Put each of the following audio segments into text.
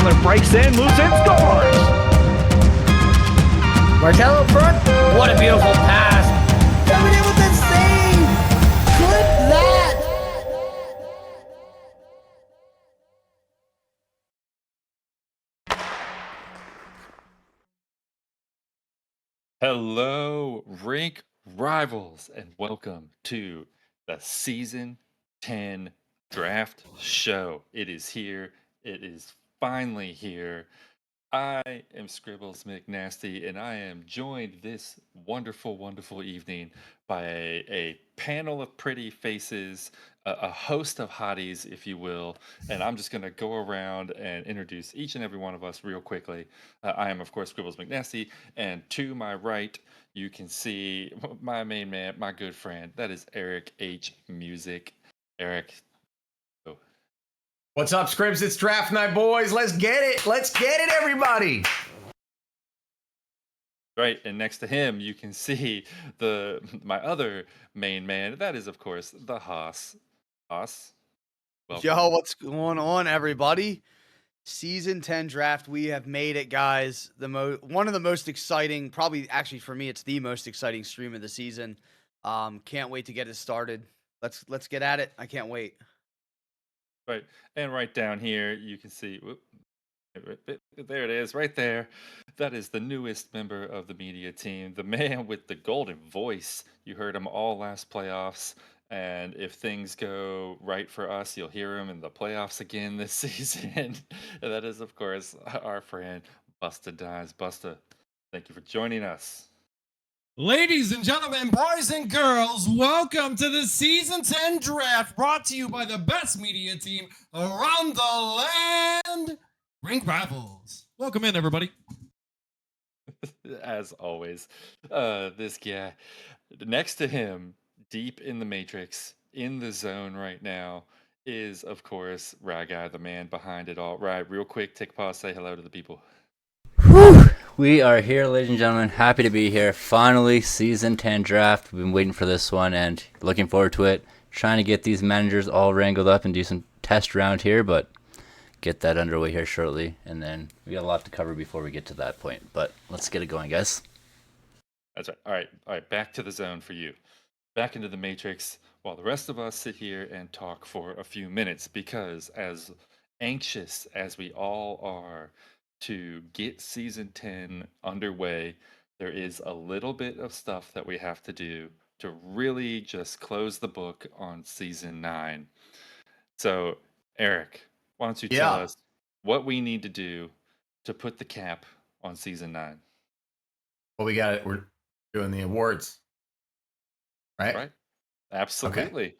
Chandler breaks in, moves in, scores! Martello front. What a beautiful pass. Coming in with the save. Clip that. Hello, Rink rivals, and welcome to the Season 10 Draft Show. It is here. It is finally here. I am Scribbles McNasty, and I am joined this wonderful, wonderful evening by a panel of pretty faces, a host of hotties, if you will. And I'm just going to go around and introduce each and every one of us real quickly. I am, of course, Scribbles McNasty, and to my right, you can see my main man, my good friend. That is Eric H. Music. Eric. Oh. What's up, Scribs? It's draft night, boys. Let's get it. Let's get it, everybody. Right, and next to him, you can see my other main man. That is, of course, the Haas. Haas, welcome. Yo, what's going on, everybody? Season 10 draft. We have made it, guys. One of the most exciting, probably actually for me, it's the most exciting stream of the season. Can't wait to get it started. Let's get at it. I can't wait. Right, and right down here, you can see. There it is, right there. That is the newest member of the media team, the man with the golden voice. You heard him all last playoffs, and if things go right for us, you'll hear him in the playoffs again this season. And that is, of course, our friend Busta Dimes. Busta, thank you for joining us. Ladies and gentlemen, boys and girls, welcome to the Season 10 Draft, brought to you by the best media team around the land, Rink Rivals. Welcome in, everybody. As always, this guy next to him, deep in the matrix, in the zone right now, is, of course, Guy, the man behind it all. Right, real quick, take a pause, say hello to the people. Whew. We are here, ladies and gentlemen. Happy to be here. Finally, Season 10 draft. We've been waiting for this one and looking forward to it. Trying to get these managers all wrangled up and do some test round here, but get that underway here shortly. And then we got a lot to cover before we get to that point. But let's get it going, guys. That's right. All right. Back to the zone for you. Back into the matrix while the rest of us sit here and talk for a few minutes, because as anxious as we all are to get Season 10 underway, there is a little bit of stuff that we have to do to really just close the book on Season 9. So, Eric, why don't you tell us what we need to do to put the cap on Season 9? Well, we got it. We're doing the awards, right? Right? Absolutely. Okay.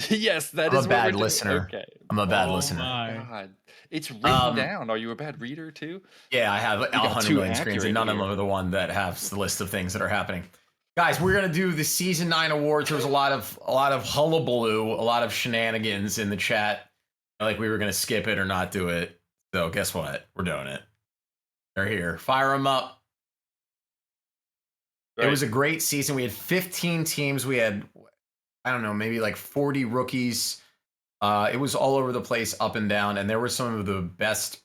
Yes, that I'm is a what we're bad doing. listener. Okay. I'm a bad listener. God. It's written down. Are you a bad reader too? Yeah, I have 100 too million screens, and none of accurate them are the one that has the list of things that are happening. Guys, we're gonna do the Season 9 awards. There was a lot of hullabaloo, a lot of shenanigans in the chat, like we were gonna skip it or not do it. So guess what? We're doing it. They're here. Fire them up. Right. It was a great season. We had 15 teams. We had, I don't know, maybe like 40 rookies. It was all over the place, up and down, and there were some of the best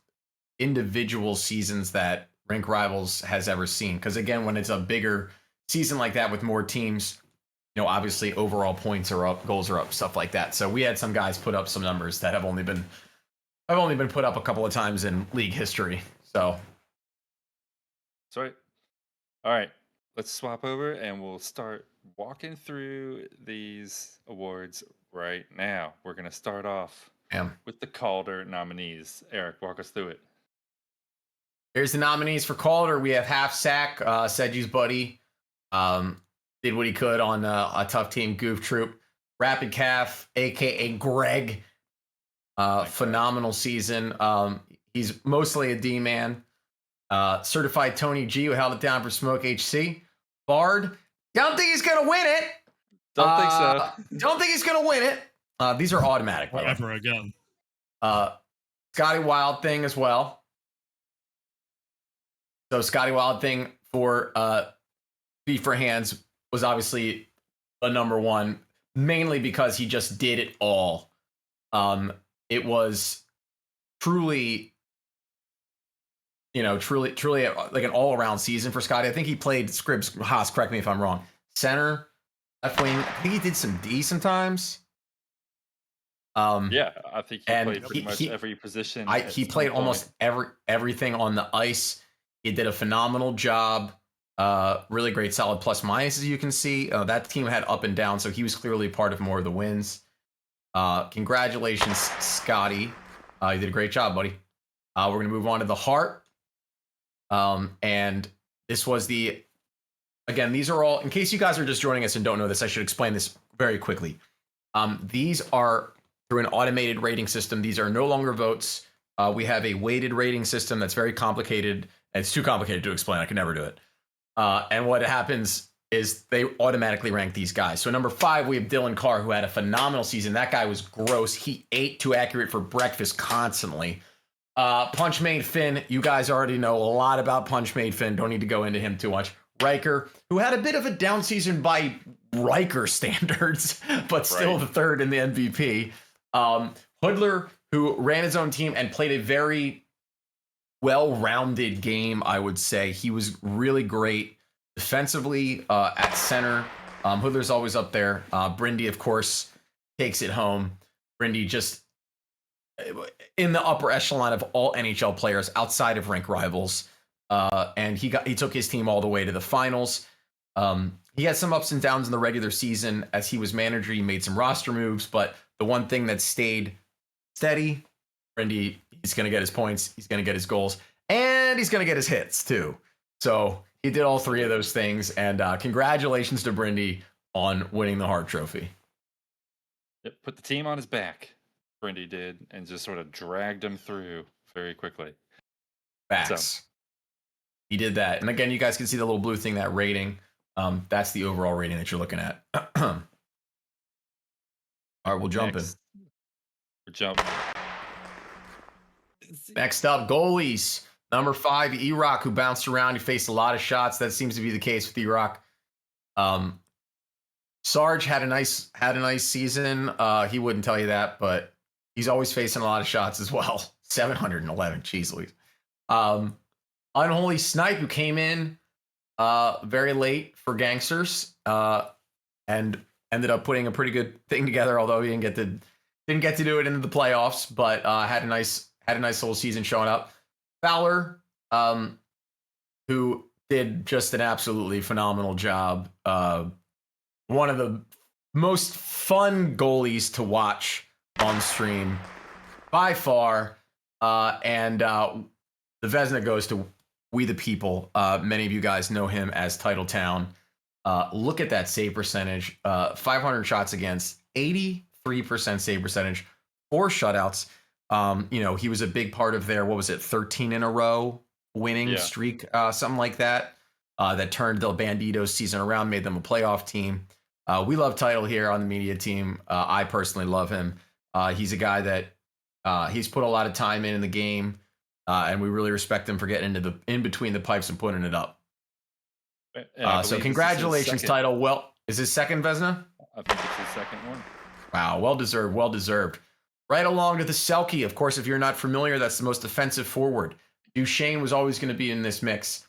individual seasons that Rink Rivals has ever seen. Because again, when it's a bigger season like that with more teams, you know, obviously overall points are up, goals are up, stuff like that. So we had some guys put up some numbers that have only been put up a couple of times in league history. So That's right. All right. Let's swap over and we'll start walking through these awards right now. We're going to start off with the Calder nominees. Eric, walk us through it. Here's the nominees for Calder. We have Half Sack, Seji's buddy. Did what he could on a tough team, Goof Troop. Rapid Calf, a.k.a. Greg. Phenomenal season. He's mostly a D-man. Certified Tony G, who held it down for Smoke HC. Bard, don't think he's going to win it. Don't think so. Don't think he's going to win it. These are automatic. Ever again. Scotty Wild Thing as well. So Scotty Wild Thing for Beat for Hands was obviously a number one, mainly because he just did it all. It was truly truly like an all around season for Scotty. I think he played Scribs Haas. Correct me if I'm wrong. Center, left wing. I think he did some D sometimes. Yeah, I think he and played pretty much every position. He played almost everything on the ice. He did a phenomenal job. Really great, solid plus minus, as you can see. That team had up and down, so he was clearly part of more of the wins. Congratulations, Scotty. You did a great job, buddy. We're going to move on to the Heart. And this was again, these are all, in case you guys are just joining us and don't know this, I should explain this very quickly. These are through an automated rating system. These are no longer votes. We have a weighted rating system that's very complicated. It's too complicated to explain. I can never do it. And what happens is they automatically rank these guys. So number 5, we have Dylan Carr, who had a phenomenal season. That guy was gross. He ate too accurate for breakfast constantly. Punch Made Finn, you guys already know a lot about Punch Made Finn. Don't need to go into him too much. Riker, who had a bit of a down season by Riker standards, but still the third in the MVP. Hoodler, who ran his own team and played a very well-rounded game, I would say. He was really great defensively at center. Hoodler's always up there. Brindy, of course, takes it home. Brindy just in the upper echelon of all NHL players outside of Rink rivals. And he took his team all the way to the finals. He had some ups and downs in the regular season. As he was manager, he made some roster moves, but the one thing that stayed steady, Brindy, he's going to get his points, he's going to get his goals, and he's going to get his hits too. So he did all 3 of those things, and congratulations to Brindy on winning the Hart Trophy. Yep, put the team on his back, Brindy did, and just sort of dragged him through very quickly. Facts. So, he did that. And again, you guys can see the little blue thing, that rating. That's the overall rating that you're looking at. All right, we'll jump in. We're jumping. Next up, goalies. Number 5, E-Rock, who bounced around. He faced a lot of shots. That seems to be the case with E-Rock. Sarge had a nice season. He wouldn't tell you that, but he's always facing a lot of shots as well. 711. Jeez Louise. Unholy Snipe, who came in very late for Gangsters and ended up putting a pretty good thing together, although he didn't get to do it into the playoffs, but had a nice little season showing up. Fowler, who did just an absolutely phenomenal job. One of the most fun goalies to watch on stream by far. And the Vezina goes to We the People. Many of you guys know him as Titletown. Look at that save percentage. 500 shots against, 83% save percentage, 4 shutouts. He was a big part of their, 13 in a row winning streak, something like that. That turned the Banditos season around, made them a playoff team. We love Title here on the media team. I personally love him. He's a guy that he's put a lot of time in the game, and we really respect him for getting in between the pipes and putting it up. So congratulations, Title. Well, is his second Vezina? I think it's his second one. Wow, well deserved. Right along to the Selke. Of course, if you're not familiar, that's the most offensive forward. Duchesne was always going to be in this mix.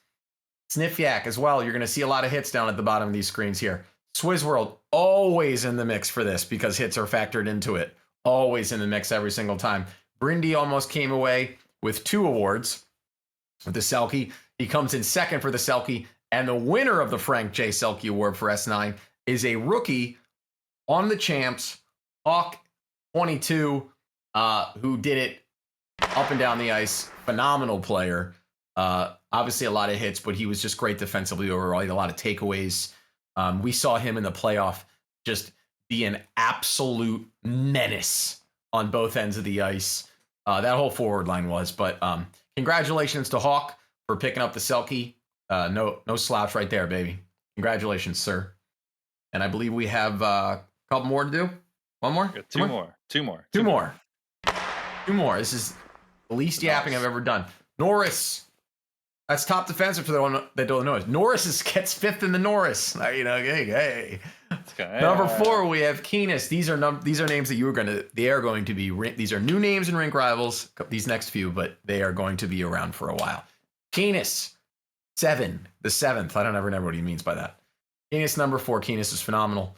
Sniffyak as well. You're going to see a lot of hits down at the bottom of these screens here. Swizzworld, always in the mix for this because hits are factored into it. Always in the mix every single time. Brindy almost came away with 2 awards with the Selke. He comes in second for the Selke, and the winner of the Frank J. Selke Award for S9 is a rookie on the champs, Hawk 22, who did it up and down the ice. Phenomenal player. Obviously a lot of hits, but he was just great defensively overall. He had a lot of takeaways. We saw him in the playoff just be an absolute menace on both ends of the ice. That whole forward line was. But congratulations to Hawk for picking up the Selke. No slouch right there, baby. Congratulations, sir. And I believe we have a couple more to do. One more? Two more. Two more. This is the least yapping I've ever done. Norris. That's top defensive for the one that don't know it. Norris gets 5th in the Norris. Hey. Number 4, we have Keenest. These are names that they are going to be. These are new names in Rink Rivals. These next few, but they are going to be around for a while. Keenis, 7, the 7th. I don't ever know what he means by that. Keenis, number 4. Keenis is phenomenal.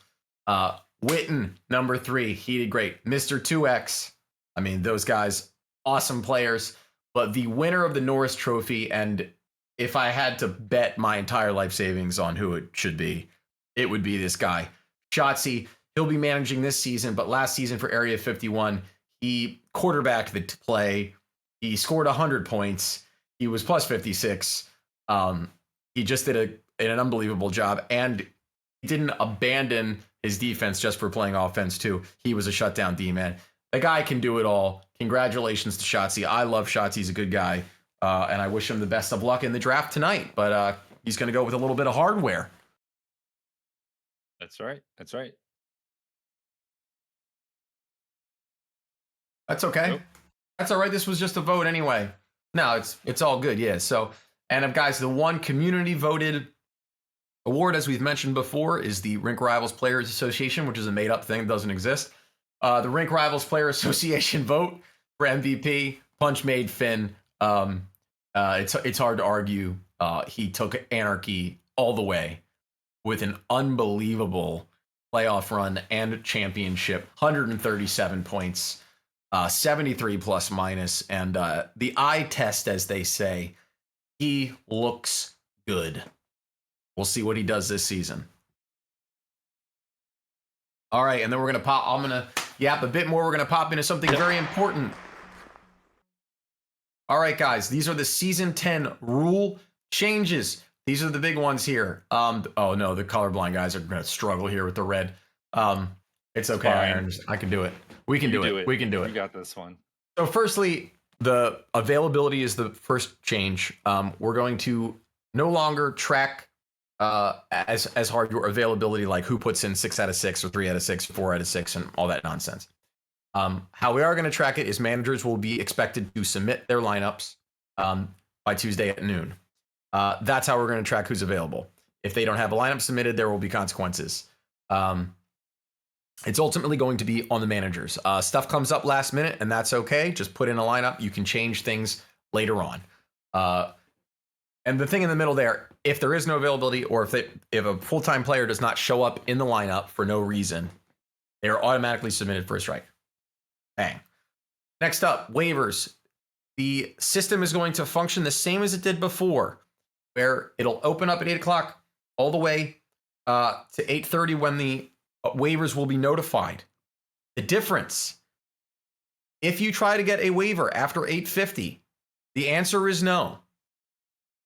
Witten, number 3. He did great. Mr. 2X. I mean, those guys, awesome players. But the winner of the Norris Trophy, and if I had to bet my entire life savings on who it should be, it would be this guy. Shotzi, he'll be managing this season, but last season for Area 51, he quarterbacked the play. He scored 100 points. He was plus 56. He just did an unbelievable job, and he didn't abandon his defense just for playing offense too. He was a shutdown D-man. The guy can do it all. Congratulations to Shotzi. I love Shotzi. He's a good guy, and I wish him the best of luck in the draft tonight. But he's going to go with a little bit of hardware. That's right. That's right. That's okay. Nope. That's all right. This was just a vote anyway. No, it's all good. Yeah. So, and guys, the one community voted award, as we've mentioned before, is the Rink Rivals Players Association, which is a made up thing, doesn't exist. The Rink Rivals Player Association vote for MVP, Punch made Finn. It's hard to argue. He took Anarchy all the way with an unbelievable playoff run and championship, 137 points, 73 plus minus, and the eye test, as they say, he looks good. We'll see what he does this season. All right, and then we're going to pop. I'm going to yap a bit more. We're going to pop into something very important. All right, guys, these are the Season 10 rule changes. These are the big ones here. Oh, no, the colorblind guys are going to struggle here with the red. It's okay, Iron. I can do it. We can do it. We can do it. You got this one. So firstly, the availability is the first change. We're going to no longer track as hard your availability, like who puts in 6 out of 6 or 3 out of 6, 4 out of 6, and all that nonsense. How we are going to track it is managers will be expected to submit their lineups by Tuesday at noon. That's how we're going to track who's available. If they don't have a lineup submitted, there will be consequences. It's ultimately going to be on the managers. Stuff comes up last minute, and that's okay. Just put in a lineup. You can change things later on. And the thing in the middle there, if there is no availability, or if a full-time player does not show up in the lineup for no reason, they are automatically submitted for a strike. Bang. Next up, waivers. The system is going to function the same as it did before, where it'll open up at 8 o'clock all the way to 8:30 when the waivers will be notified. The difference, if you try to get a waiver after 8:50, the answer is no.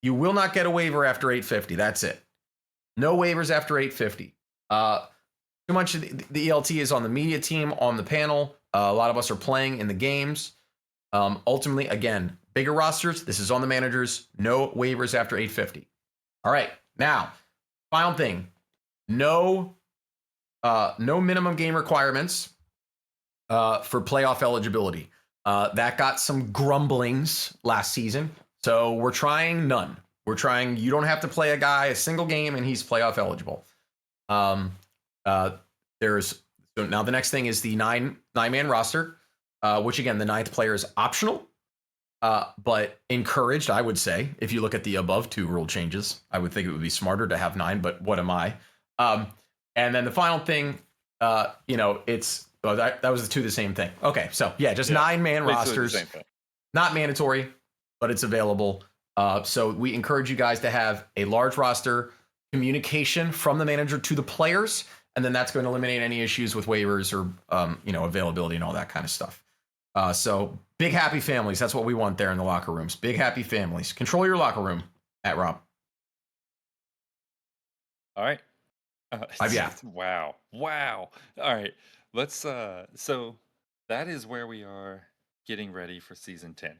You will not get a waiver after 8:50. That's it. No waivers after 8:50. Too much of the ELT is on the media team, on the panel. A lot of us are playing in the games. Ultimately, again, bigger rosters. This is on the managers. No waivers after 8:50. All right. Now, final thing. No minimum game requirements for playoff eligibility. That got some grumblings last season. So we're trying none. We're trying, you don't have to play a guy a single game and he's playoff eligible. So now the next thing is the nine-man roster, which again, the 9th player is optional, but encouraged, I would say. If you look at the above 2 rule changes, I would think it would be smarter to have 9, but what am I? And then the final thing, it's, that was the same thing. Okay, so yeah, just 9-man rosters, not mandatory, but it's available. So we encourage you guys to have a large roster, communication from the manager to the players, and then that's going to eliminate any issues with waivers or availability and all that kind of stuff. So big happy families. That's what we want there in the locker rooms. Big happy families. Control your locker room at Rob. All right. Yeah. Wow. All right. Let's so that is where we are getting ready for season 10.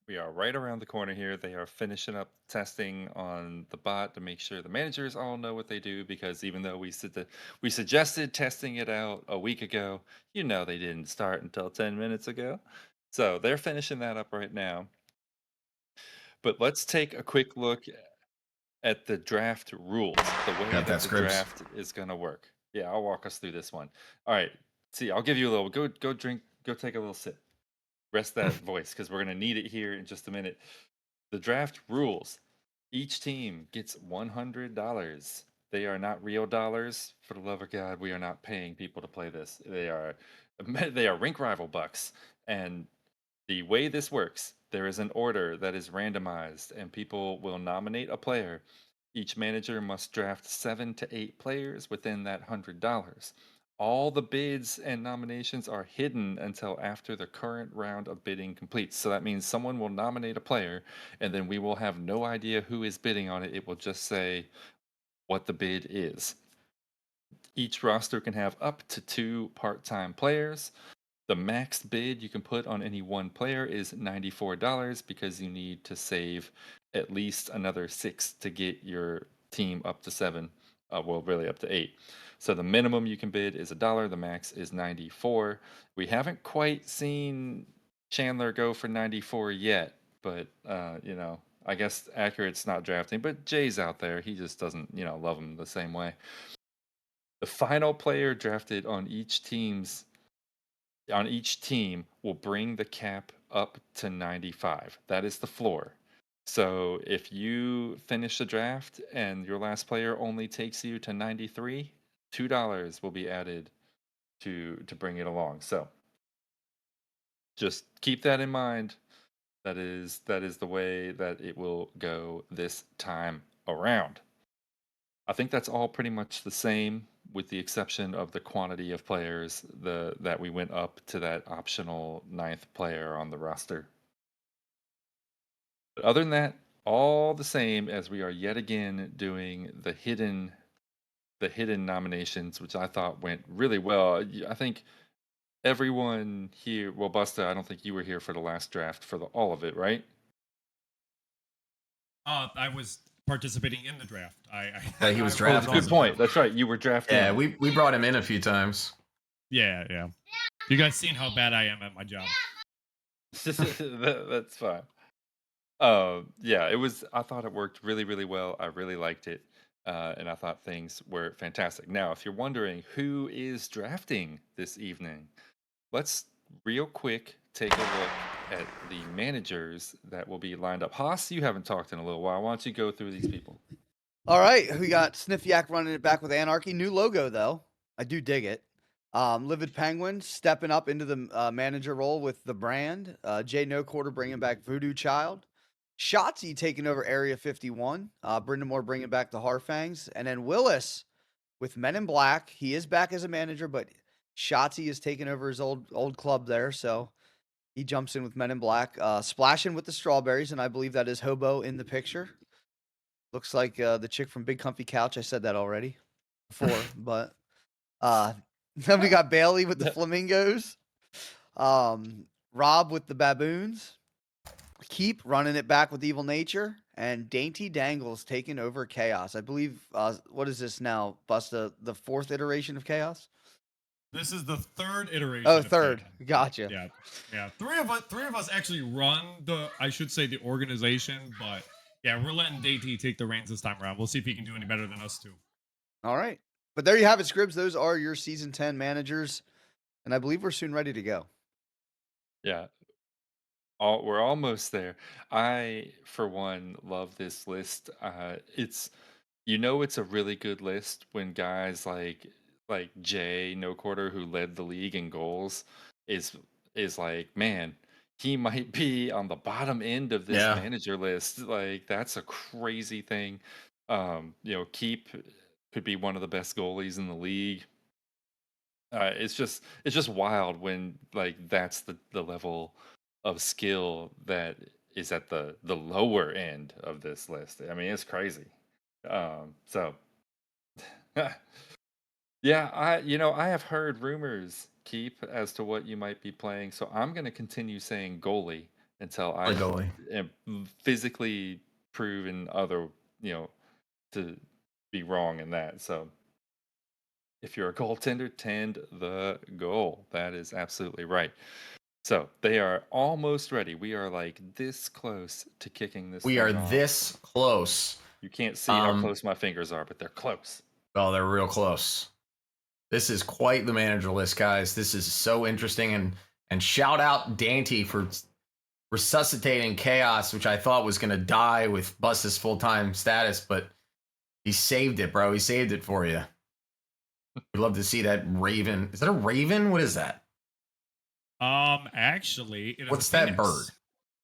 We are right around the corner here. They are finishing up testing on the bot to make sure the managers all know what they do, because even though we suggested testing it out a week ago, they didn't start until 10 minutes ago. So they're finishing that up right now. But let's take a quick look at the draft rules, the way that the draft is going to work. Yeah, I'll walk us through this one. All right. See, I'll give you a little, go drink, go take a little sip. Rest that voice, because we're going to need it here in just a minute. The draft rules. Each team gets $100. They are not real dollars. For the love of God, we are not paying people to play this. They are they are rink rival bucks. And the way this works, there is an order that is randomized, and people will nominate a player. Each manager must draft 7 to 8 players within that $100. All the bids and nominations are hidden until after the current round of bidding completes. So that means someone will nominate a player, and then we will have no idea who is bidding on it. It will just say what the bid is. Each roster can have up to 2 part-time players. The max bid you can put on any one player is $94 because you need to save at least another 6 to get your team up to 7. Well, really up to 8. So the minimum you can bid is $1. The max is 94. We haven't quite seen Chandler go for 94 yet, but you know, I guess Accurate's not drafting, but Jay's out there. He just doesn't, you know, love him the same way. The final player drafted on each team will bring the cap up to 95. That is the floor. So if you finish the draft and your last player only takes you to 93, $2 will be added to bring it along. So just keep that in mind. That is the way that it will go this time around. I think that's all pretty much the same, with the exception of the quantity of players that we went up to that optional 9th player on the roster. But other than that, all the same, as we are yet again doing the hidden nominations, which I thought went really well. I think everyone here, well, Busta, I don't think you were here for the last draft for all of it, right? I was participating in the draft. Yeah, he was I drafted. Good point. That's right. You were drafted. Yeah, we brought him in a few times. Yeah. You guys seen how bad I am at my job? That's fine. Yeah, it was. I thought it worked really, really well. I really liked it, and I thought things were fantastic. Now, if you're wondering who is drafting this evening, let's real quick take a look at the managers that will be lined up. Haas, you haven't talked in a little while. Why don't you go through these people? All right, we got Sniffyak running it back with Anarchy. New logo though, I do dig it. Livid Penguin stepping up into the manager role with the brand. Jay No Quarter bringing back Voodoo Child. Shotzi taking over Area 51. Brendan Moore bringing back the Harfangs. And then Willis with Men in Black. He is back as a manager, but Shotzi is taking over his old club there. So he jumps in with Men in Black. Splashing with the Strawberries, and I believe that is Hobo in the picture. Looks like the chick from Big Comfy Couch. I said that already before, but then we got Bailey with the Flamingos. Rob with the Baboons. Keep running it back with Evil Nature, and Dainty Dangles taking over Chaos. I believe. What is this now, Busta? The 4th iteration of Chaos. This is the 3rd iteration. Oh, of 3rd. Chaos. Gotcha. Yeah. Three of us actually run the organization, but yeah, we're letting Dainty take the reins this time around. We'll see if he can do any better than us too. All right, but there you have it, Scribs. Those are your season 10 managers, and I believe we're soon ready to go. Yeah. We're almost there. I, for one, love this list. It's it's a really good list when guys like Jay No Quarter, who led the league in goals, is like, man, he might be on the bottom end of this manager list. Like, that's a crazy thing. Keep could be one of the best goalies in the league. It's just wild when like that's the level of skill that is at the lower end of this list. I mean, it's crazy. So yeah, I have heard rumors, Keep, as to what you might be playing. So I'm going to continue saying goalie until I am physically proven to be wrong in that. So if you're a goaltender, tend the goal. That is absolutely right. So they are almost ready. We are like this close to kicking this. We thing are off. this close. You can't see how close my fingers are, but they're close. Oh, they're real close. This is quite the manager list, guys. This is so interesting, and shout out Dainty for resuscitating Chaos, which I thought was going to die with Bus's full-time status, but he saved it, bro. He saved it for you. We'd love to see that Raven. Is that a Raven? What is that? Actually, it is What's a that phoenix. bird?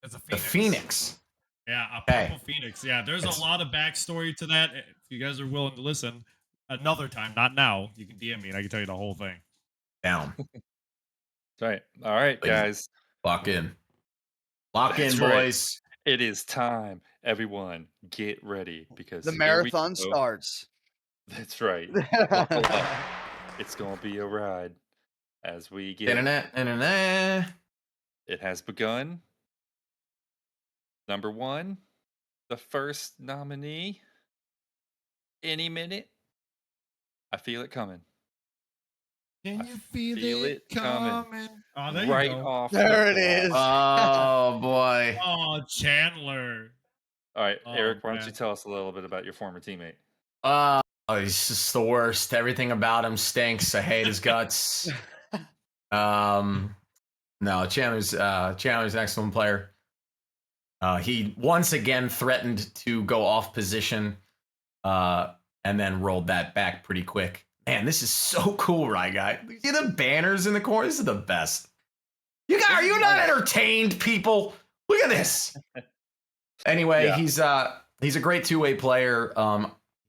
It's a The phoenix. Phoenix. Yeah, a Okay. purple phoenix. Yeah, there's It's- a lot of backstory to that. If you guys are willing to listen, another time, not now, you can DM me and I can tell you the whole thing. Down. Right. All right, Please. guys. Lock in. Lock That's in, right. boys. It is time. Everyone, get ready because The here we marathon go. starts. That's right. Buckle up. It's gonna be a ride as we get. Internet. It has begun. Number 1, the first nominee. Any minute. I feel it coming. Can I you feel, feel it it coming. coming? Oh, there Right you go. off. There the it is. bat. Oh, boy. Oh, Chandler. All right, Oh, Eric, why don't you man. tell us a little bit about your former teammate? He's just the worst. Everything about him stinks. I hate his guts. No, Chandler's an excellent player. He once again threatened to go off position, and then rolled that back pretty quick. Man, this is so cool, right, guy? See the banners in the corner? This is the best. Are you not entertained, people? Look at this. Anyway, Yeah. he's a great two-way player.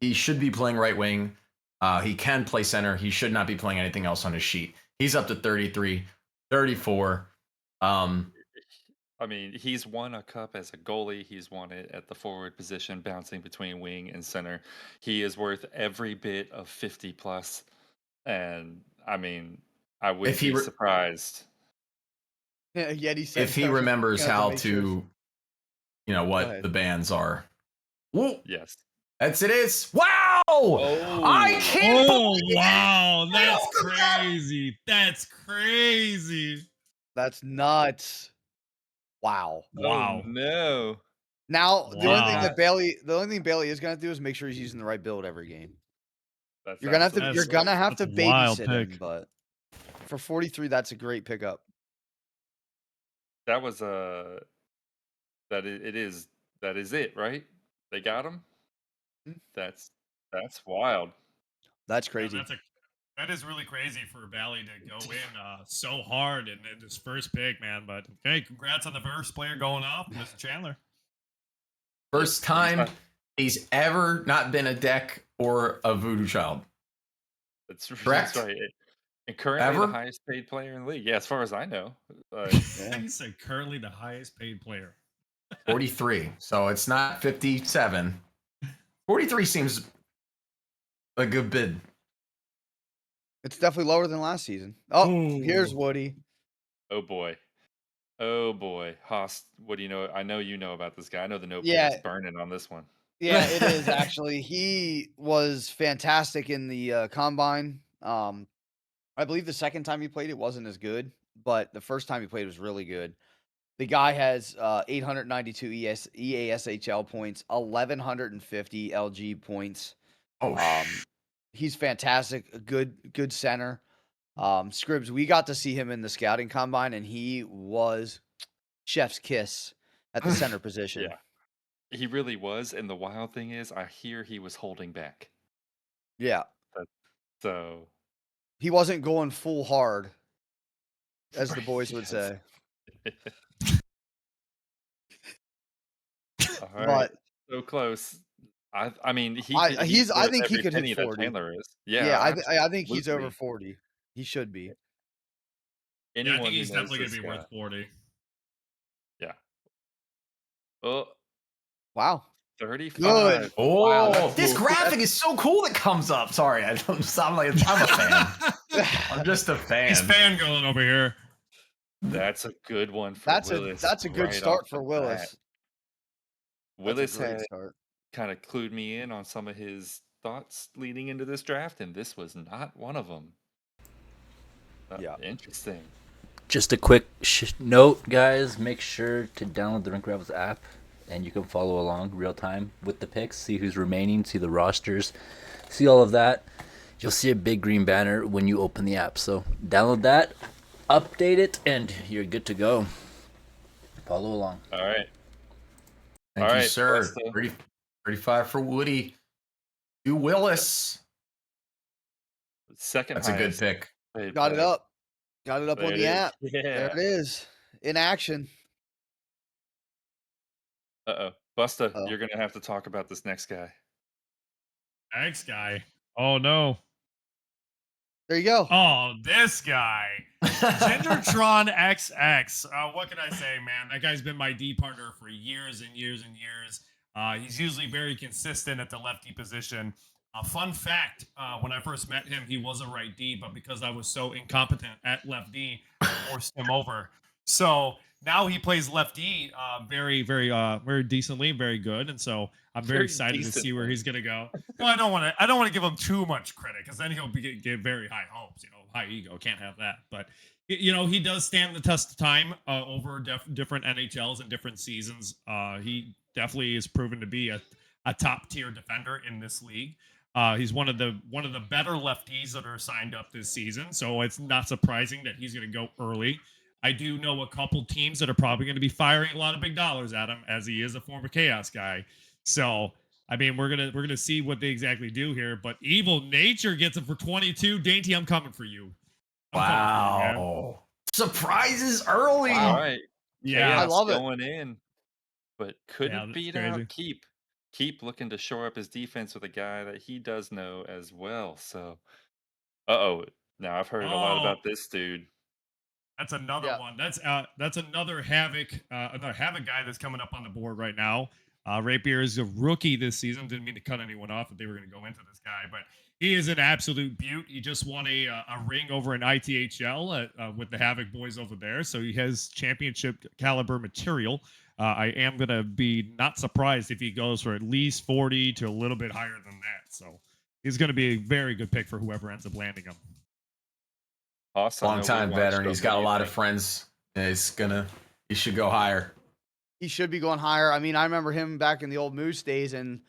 He should be playing right wing. He can play center. He should not be playing anything else on his sheet. He's up to 33, 34. I mean, he's won a cup as a goalie. He's won it at the forward position, bouncing between wing and center. He is worth every bit of 50 plus. And I mean, I wouldn't If he be re- surprised. Yeti said If he remembers gonna have how make to, sure- you know, Go what ahead. the bands are. Whoa, Yes. that's it is. Wow! Oh. I can't Oh, believe wow. it. That's Look at that. crazy. That's crazy. That's nuts. Wow. Wow. Oh, no. Now the only thing Wow. that Bailey is gonna do is make sure he's using the right build every game. That's You're gonna have to absolutely you're right. gonna have to That's a wild babysit him, pick. but for 43, that's a great pickup. That was that is it, right? They got him. Mm. That's wild. That's Yeah, crazy. that is really crazy for Bally to go in so hard in his first pick, man. But hey, congrats on the first player going off, Mr. Chandler. First time he's ever not been a deck or a voodoo child. That's Correct? right. And currently Ever? the highest paid player in the league. Yeah, as far as I know. He said currently the highest paid player. 43. So it's not 57. 43 seems a good bid. It's definitely lower than last season. Oh, Ooh. here's Woody. Oh boy. Oh boy. Haas, what do you know? I know you know about this guy. I know the notebook's Yeah. burning on this one. Yeah, it is actually. He was fantastic in the combine. I believe the second time he played it wasn't as good, but the first time he played was really good. The guy has 892 EASHL points, 1150 LG points. Oh, He's fantastic, a good center. Scribs, we got to see him in the scouting combine, and he was chef's kiss at the center position. Yeah. He really was. And the wild thing is, I hear he was holding back. Yeah. So He wasn't going full hard, as the Right, boys would yes. say. All right. But So close. I mean, I he's think he worth every could penny hit that 40. Chandler is. Yeah, I think he's over absolutely. 40. He should be. Yeah, I Anyone think who he's knows definitely gonna this be guy. worth 40. Yeah. Oh, Wow. 35. Good. oh, Wow, that's this cool. graphic is so cool that comes up. Sorry, I'm a fan. I'm just a fan. He's fangirling over here. That's a good one for That's Willis. a good right start off for the Willis. bat. Willis That's a great had start. kind of clued me in on some of his thoughts leading into this draft, and this was not one of them. Yeah. Interesting. Just a quick note, guys. Make sure to download the Rink Rivals app, and you can follow along real time with the picks, see who's remaining, see the rosters, see all of that. You'll see a big green banner when you open the app. So download that, update it, and you're good to go. Follow along. All right. Thank All you, right, sir. Busta. 30, 35 for Woody. To Willis. Second That's a good highest pick. paid Got it player. up. Got it up There on it the is. app. There Yeah. it is. In action. Uh-oh. Busta, Oh. you're going to have to talk about this next guy. Next guy. Oh no. There you go. Oh, this guy. Gingertron XX. What can I say, man? That guy's been my D partner for years and years and years. He's usually very consistent at the lefty position. Fun fact, when I first met him, he was a right D, but because I was so incompetent at left D, I forced him over. So now he plays left D very, very decently, very good. And so I'm very Very excited to see where decently. he's going to go. No, I don't want to give him too much credit because then he'll get very high hopes, high ego. Can't have that. But he does stand the test of time over different NHLs and different seasons. He definitely is proven to be a top tier defender in this league. He's one of the better lefties that are signed up this season, so it's not surprising that he's going to go early. I do know a couple teams that are probably going to be firing a lot of big dollars at him, as he is a former Chaos guy. So I mean, we're gonna see what they exactly do here. But Evil Nature gets it for 22. Dainty, I'm coming for you. I'm coming for you, man. Wow. Surprises early. All right. Yeah, I Chaos love it. going in, but couldn't Yeah, that's beat crazy. out Keep. Keep looking to shore up his defense with a guy that he does know as well. So, uh-oh. Now, I've heard a lot Oh, about this dude. that's another Yeah. one. That's another Havoc guy that's coming up on the board right now. Rapier is a rookie this season. Didn't mean to cut anyone off if they were going to go into this guy, but he is an absolute beaut. He just won a ring over in ITHL with the Havoc boys over there, so he has championship caliber material. I am going to be not surprised if he goes for at least 40 to a little bit higher than that. So he's going to be a very good pick for whoever ends up landing him. Awesome. Long time veteran. He's got a lot of friends. He should go higher. He should be going higher. I mean, I remember him back in the old Moose days, and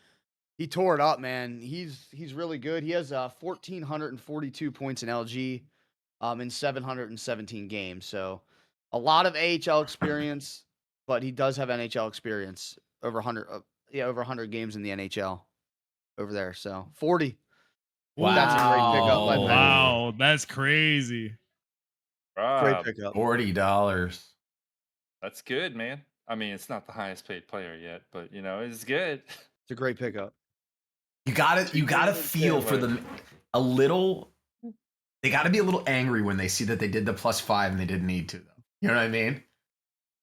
he tore it up, man. He's really good. He has 1,442 points in LG in 717 games. So a lot of AHL experience, but he does have NHL experience over 100. Over 100 games in the NHL over there. So 40. Wow. That's a great pickup by Ben. Wow, that's crazy. Great Rob, pickup. $40. that's good, man. I mean, it's not the highest paid player yet, but it's good. It's a great pickup. You gotta feel for them a little. They gotta be a little angry when they see that they did the +5 and they didn't need to, though. You know what I mean?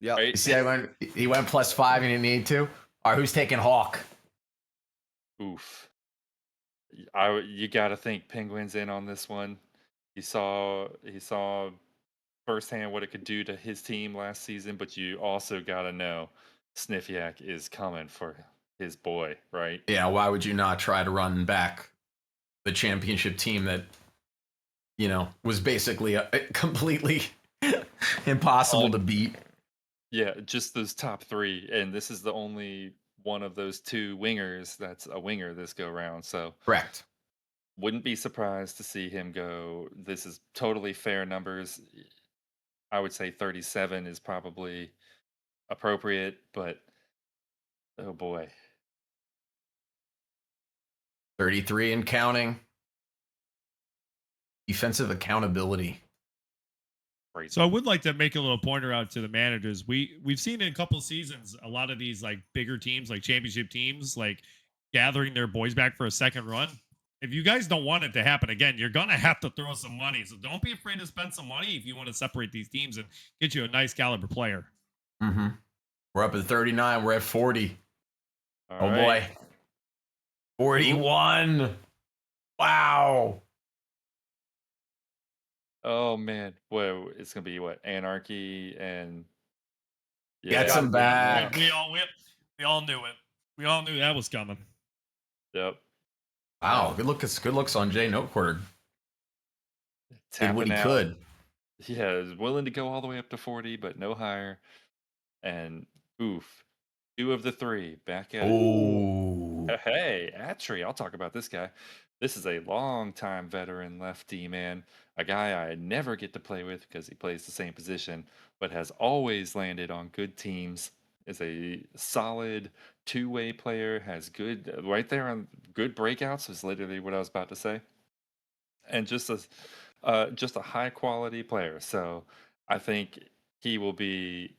Yeah. Right? You see, he went +5 and he didn't need to. All right, who's taking Hawk? Oof. You got to think Penguins in on this one. He saw firsthand what it could do to his team last season, but you also got to know Sniffyak is coming for his boy, right? Yeah, why would you not try to run back the championship team that, was basically a completely impossible to beat? Yeah, just those top three, and this is the only one of those two wingers that's a winger this go round. So Correct. wouldn't be surprised to see him go. This is totally fair numbers. I would say 37 is probably appropriate, but oh boy. 33 and counting. Defensive accountability. Crazy. So I would like to make a little pointer out to the managers. We've seen in a couple seasons a lot of these like bigger teams, like championship teams, like gathering their boys back for a second run. If you guys don't want it to happen again, you're gonna have to throw some money. So don't be afraid to spend some money if you want to separate these teams and get you a nice caliber player. Mm-hmm. We're up at 39. We're at 40. All Oh right. boy. 41. Wow. Oh man. Well, it's gonna be what? Anarchy and Get some back. We all knew it. We all knew that was coming. Yep. Wow. Good looks on Jay Notequarter. Did what he Tapping out. could. Yeah, is willing to go all the way up to 40, but no higher. And oof. 2 of the 3 back at it. Oh. Hey, Atri, I'll talk about this guy. This is a long-time veteran lefty, man. A guy I never get to play with because he plays the same position, but has always landed on good teams. Is a solid two-way player. Has good right there on good breakouts. Is literally what I was about to say, and just a high quality player. So I think he will be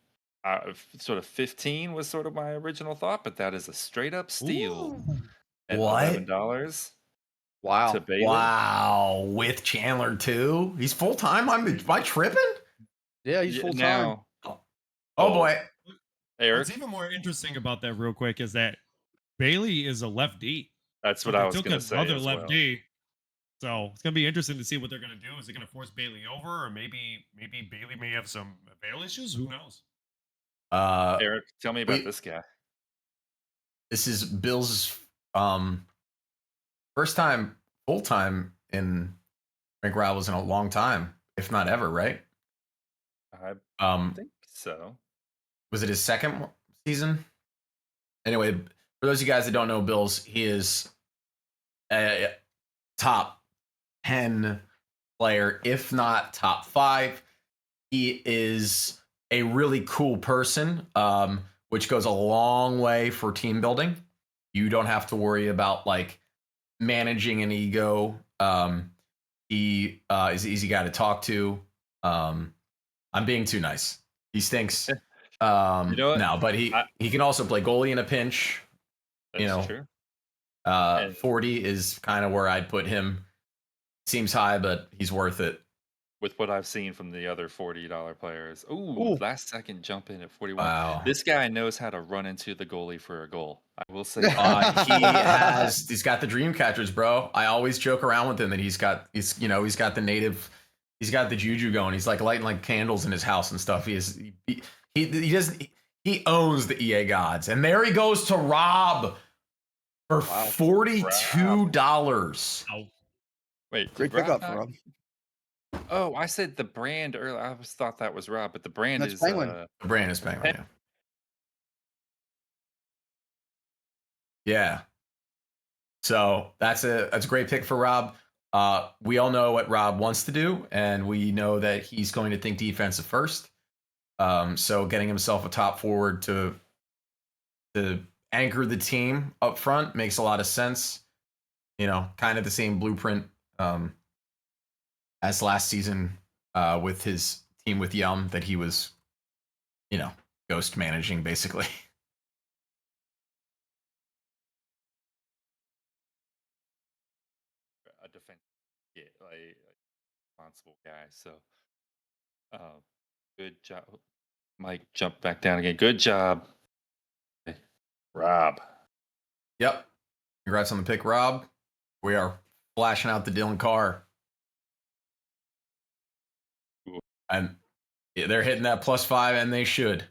sort of 15 was sort of my original thought, but that is a straight up steal at What? $11 to Wow. Bailey. Wow, with Chandler too. He's full time. Am I tripping? Yeah, he's Yeah, full time. now, Oh Oh. boy. Eric, What's even more interesting about that, real quick, is that Bailey is a lefty. that's So what I they was took going to say another as well. lefty. So it's gonna be interesting to see what they're gonna do. Is it gonna force Bailey over, or maybe Bailey may have some veil issues? Who knows? Eric, tell me about we- this guy. This is Bill's first time full time in Rink Rivals in a long time, if not ever, right? I Um, think so. was it his second season? Anyway, for those of you guys that don't know Bill's, he is a top 10 player, if not top 5. He is a really cool person, which goes a long way for team building. You don't have to worry about like managing an ego. He is an easy guy to talk to. I'm being too nice. He stinks. You know what? No, but he can also play goalie in a pinch. That's true. And- 40 is kind of where I'd put him. Seems high, but he's worth it. With what I've seen from the other $40 players. Ooh. Last second jump in at 41. Wow. This guy knows how to run into the goalie for a goal. I will say He's that. got the dream catchers, bro. I always joke around with him that he's got the juju going. He's like lighting like candles in his house and stuff. He owns the EA gods. And there he goes to Rob for $42. Wait, Great did Rob pickup not- for Rob. Oh, I said the brand earlier. I always thought that was Rob, but the brand That's is Penguin. The brand is Penguin, yeah. Yeah. So that's a great pick for Rob. We all know what Rob wants to do, and we know that he's going to think defensive first. So getting himself a top forward to anchor the team up front makes a lot of sense. Kind of the same blueprint as last season with his team with Yum that he was, ghost managing basically. a defense, a responsible guy. So, good job. Mike, jump back down again. Good job, Rob. Yep. Congrats on the pick, Rob. We are flashing out the Dylan Carr. And they're hitting that +5, and they should.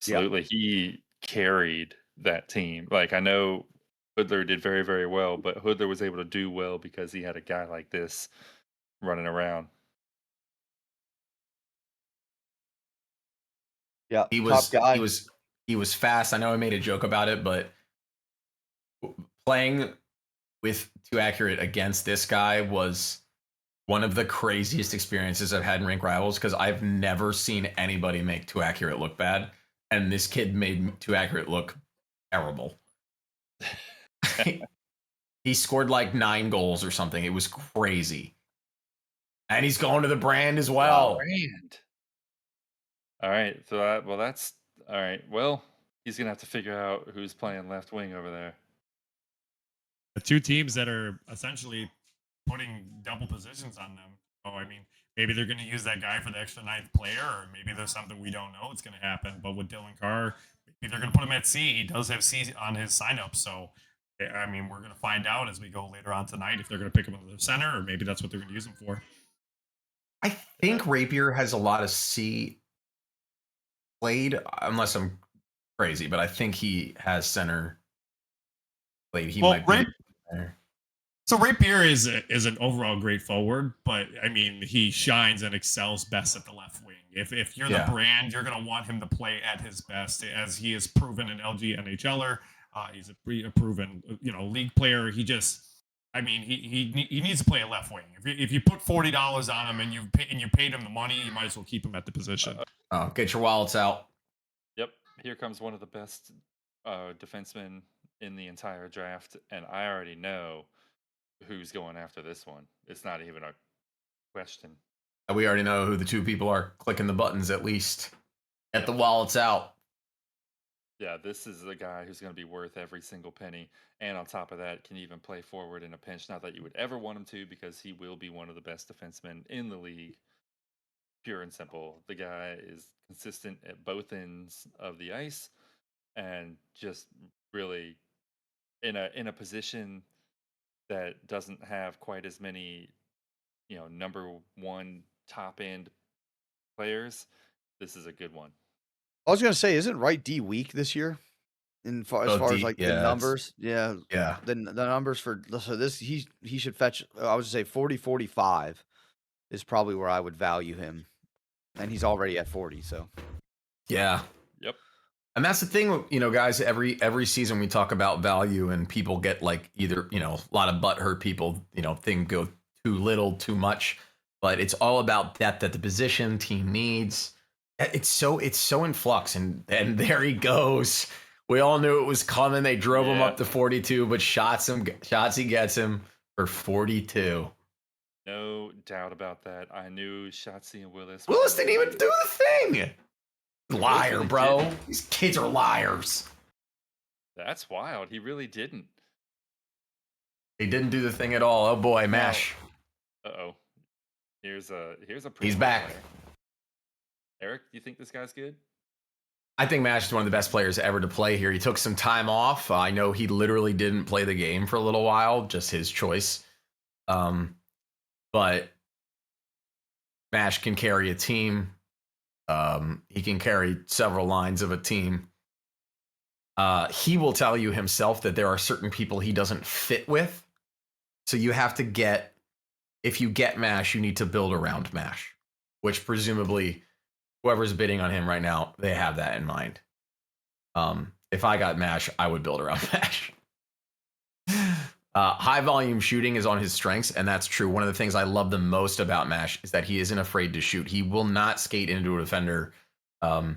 Absolutely. He carried that team. Like, I know Hoodler did very, very well, but Hoodler was able to do well because he had a guy like this running around. Yeah, He was top guy. he was fast. I know I made a joke about it, but playing with Too Accurate against this guy was one of the craziest experiences I've had in Rink Rivals because I've never seen anybody make Too Accurate look bad, and this kid made Too Accurate look terrible. He scored like 9 goals or something. It was crazy. And he's going to the brand as well. Brand. All right. So that's all right. Well, he's gonna have to figure out who's playing left wing over there. The two teams that are essentially putting double positions on them. Oh, I mean, maybe they're going to use that guy for the extra 9th player, or maybe there's something we don't know it's going to happen. But with Dylan Carr, maybe they're going to put him at C. He does have C on his sign-up, so I mean, we're going to find out as we go later on tonight if they're going to pick him into the center, or maybe that's what they're going to use him for. I think Rapier has a lot of C played, unless I'm crazy, but I think he has center played. He might be there. So Rapier is an overall great forward, but I mean he shines and excels best at the left wing. If you're the brand, you're gonna want him to play at his best, as he has proven an LG NHLer. He's a proven league player. I mean, he needs to play a left wing. If you put $40 on him and you paid him the money, you might as well keep him at the position. Oh, get your wallets out. Yep, here comes one of the best defensemen in the entire draft, and I already know who's going after this one. It's not even a question. We already know who the two people are clicking the buttons at least. Get the wallets out. Yeah, this is a guy who's going to be worth every single penny. And on top of that, can even play forward in a pinch. Not that you would ever want him to, because he will be one of the best defensemen in the league. Pure and simple. The guy is consistent at both ends of the ice and just really in a position that doesn't have quite as many, number one top end players. This is a good one. I was gonna say, isn't right D weak this year? As far as like the numbers, yeah, the numbers for so this he should fetch. I would say 40, 45 is probably where I would value him, and he's already at 40. So yeah, yep. And that's the thing, guys. Every season we talk about value, and people get like either a lot of butthurt people, think go too little, too much, but it's all about depth at the position team needs. It's so in flux, and there he goes. We all knew it was coming. They drove him up to 42, but Shotsy gets him for 42. No doubt about that. I knew Shotsy and Willis didn't even do the thing. Liar, bro. These kids are liars. That's wild. He really didn't. He didn't do the thing at all. Oh boy, Mash. Uh-oh. Here's a He's back. Player. Eric, you think this guy's good? I think Mash is one of the best players ever to play here. He took some time off. I know he literally didn't play the game for a little while, just his choice. But Mash can carry a team. He can carry several lines of a team. He will tell you himself that there are certain people he doesn't fit with. So you have to if you get Mash, you need to build around Mash, which presumably whoever's bidding on him right now, they have that in mind. If I got Mash, I would build around Mash. High volume shooting is on his strengths, and that's true. One of the things I love the most about Mash is that he isn't afraid to shoot. He will not skate into a defender a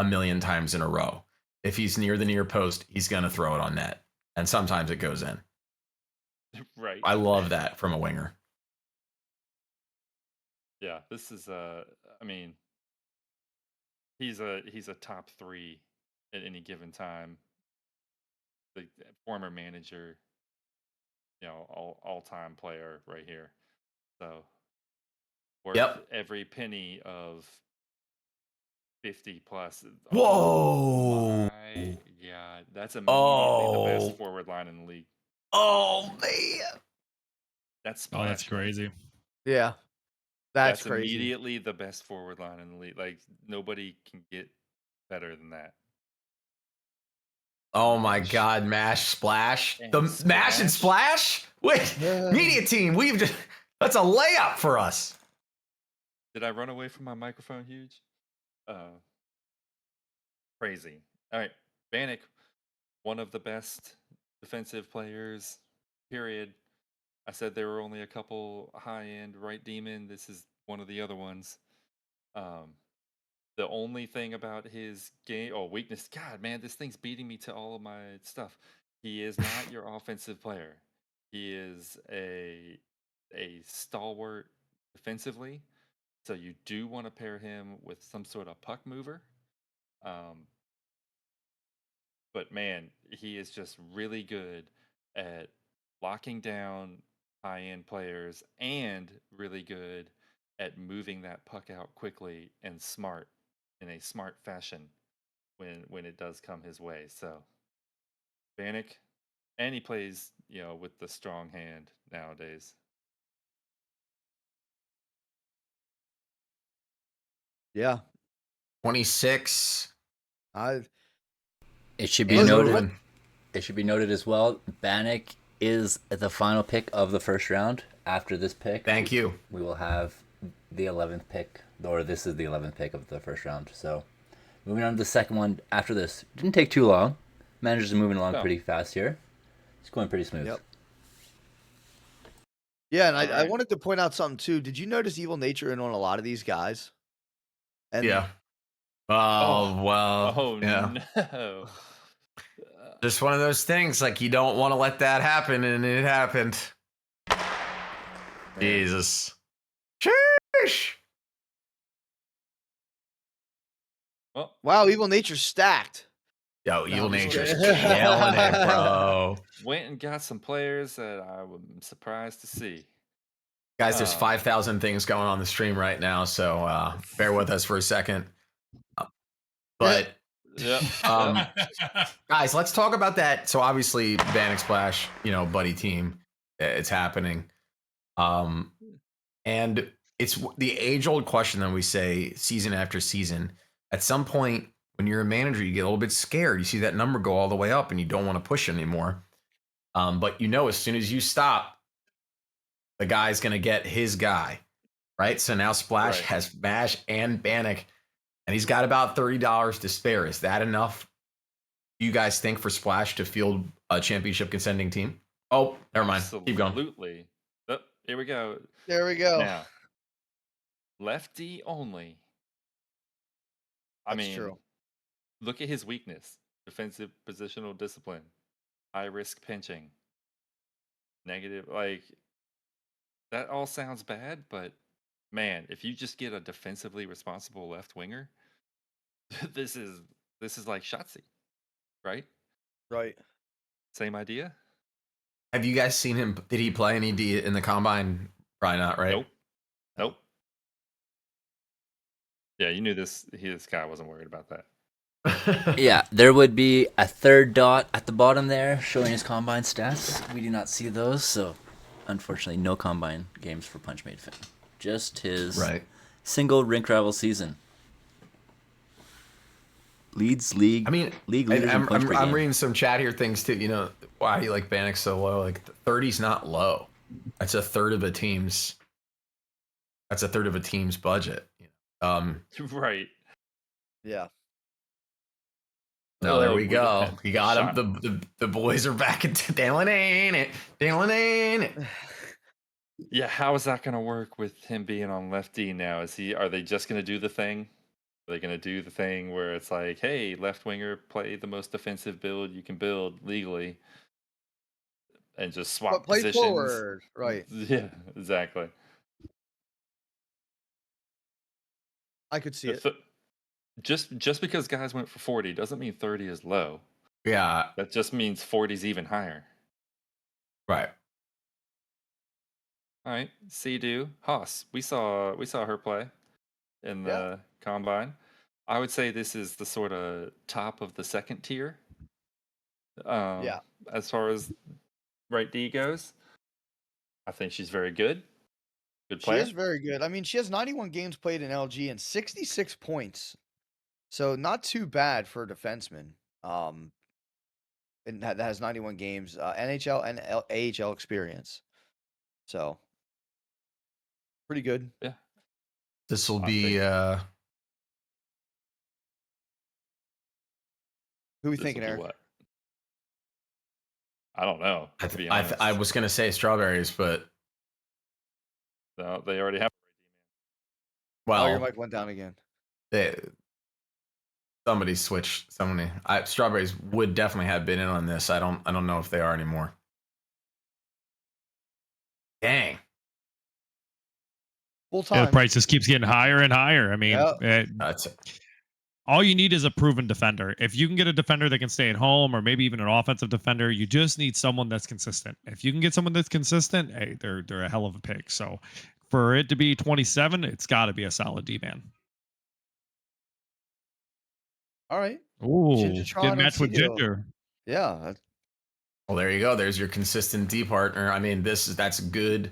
million times in a row. If he's near the near post, he's going to throw it on net, and sometimes it goes in. Right. I love that from a winger. Yeah, this is he's a top 3 at any given time. The former manager, all-time player right here. So worth every penny of 50 plus. Whoa! Yeah, that's immediately the best forward line in the league. Oh man, that's crazy. yeah, that's crazy. Immediately the best forward line in the league. Like nobody can get better than that. Oh my God, Mash Splash. And Mash and Splash? Wait, media team, that's a layup for us. Did I run away from my microphone huge? Crazy. All right, Bannock, one of the best defensive players, period. I said there were only a couple high-end right demon. This is one of the other ones. The only thing about his game, weakness, God, man, this thing's beating me to all of my stuff. He is not your offensive player. He is a stalwart defensively. So you do want to pair him with some sort of puck mover. But man, he is just really good at locking down high-end players and really good at moving that puck out quickly and in a smart fashion when it does come his way. So Bannock, and he plays, with the strong hand nowadays. Yeah. 26. It should be noted. It should be noted as well. Bannock is the final pick of the first round. After this pick, thank you. We will have the 11th pick, or this is the 11th pick of the first round. So, moving on to the second one after this. Didn't take too long. Managers are moving along pretty fast here. It's going pretty smooth. Yep. Yeah, and I Alright. wanted to point out something too. Did you notice Evil Nature in on a lot of these guys? And Yeah. Oh, Oh. well. Oh Yeah. no. Just one of those things. Like, you don't want to let that happen, and it happened. Man. Jesus. Sheesh. Well, Wow, Evil Nature's stacked. Yo, No, Evil I'm just Nature's kidding. killing it, bro. went and got some players that I'm surprised to see. Guys, there's Um, 5,000 things going on the stream right now, so bear with us for a second. But Yep. Um, guys, let's talk about that. So obviously, Bannock Splash, buddy team, it's happening. And it's the age-old question that we say season after season. At some point, when you're a manager, you get a little bit scared. You see that number go all the way up, and you don't want to push anymore. But as soon as you stop, the guy's going to get his guy, right? So now Splash Right. has Bash and Bannock, and he's got about $30 to spare. Is that enough, you guys think, for Splash to field a championship contending team? Oh, never mind. Keep going. Absolutely. Oh, here we go. There we go. Now, lefty only. I That's mean, true. look at his weakness: defensive positional discipline, high risk pinching, negative. Like, that all sounds bad, but man, if you just get a defensively responsible left winger, this is like Shotzi, right? Right. Same idea. Have you guys seen him? Did he play any D in the combine? Probably not, right? Nope. Yeah, you knew this guy wasn't worried about that. Yeah, there would be a third dot at the bottom there showing his combine stats. We do not see those, so unfortunately, no combine games for Punchmade Finn. Just his Right. single rink rival season. Leads league. I mean, league leaders in punch per I'm game. reading some chat here things too. Why do you like Bannock so low? Like 30's not low. That's a third of a team's. That's a third of a team's budget. Right. Yeah. No, there Oh, we go. got You got shot. him. The boys are back into Dylan ain't it. Yeah, how is that going to work with him being on left D now? Are they just going to do the thing? Are they going to do the thing where it's like, hey, left winger, play the most defensive build you can build legally, and just swap But play positions? forward. Right. Yeah, exactly. I could see it. Just because guys went for 40 doesn't mean 30 is low. Yeah. That just means 40 is even higher. Right. All right, Sea-Doo, Haas. We saw her play in the combine. I would say this is the sort of top of the second tier. Yeah. As far as right D goes, I think she's very good. Good She player. is very good. I mean, she has 91 games played in LG and 66 points. So not too bad for a defenseman. And that has 91 games, NHL and AHL experience. So pretty good. Yeah. This will I be. think- Who we This thinking, will be Eric? what? I don't know. To be honest. I was gonna say strawberries, but No, they already have. Oh, your well, mic went down again. somebody switched. Strawberries would definitely have been in on this. I don't know if they are anymore. Dang. Full Yeah, the time. price just keeps getting higher and higher. I mean, That's all you need is a proven defender. If you can get a defender that can stay at home, or maybe even an offensive defender, you just need someone that's consistent. If you can get someone that's consistent, hey, they're a hell of a pick. So for it to be 27, it's got to be a solid D man. All right. Ooh, Gingertron good and match with Sea-Doo. Ginger. Yeah. well. There you go. There's your consistent D partner. I mean, that's good.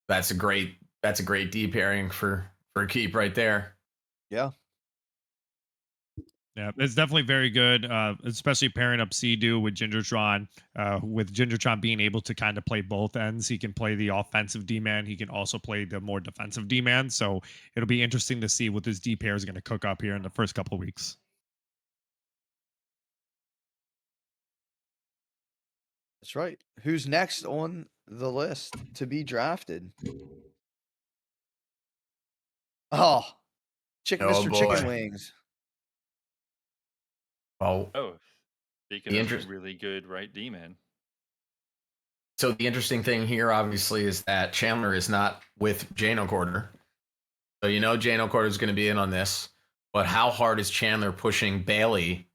That's a great D pairing for keep right there. Yeah. Yeah, it's definitely very good, especially pairing up Sea-Doo with Gingertron. With Gingertron being able to kind of play both ends, he can play the offensive D-man. He can also play the more defensive D-man. So it'll be interesting to see what this D pair is going to cook up here in the first couple of weeks. That's right. Who's next on the list to be drafted? Oh, Mr. Chicken boy. Wings. Well, Oh, speaking The of interest- really good right D man. so the interesting thing here, obviously, is that Chandler is not with Jane O'Corder. So Jane O'Corder is going to be in on this. But how hard is Chandler pushing Bailey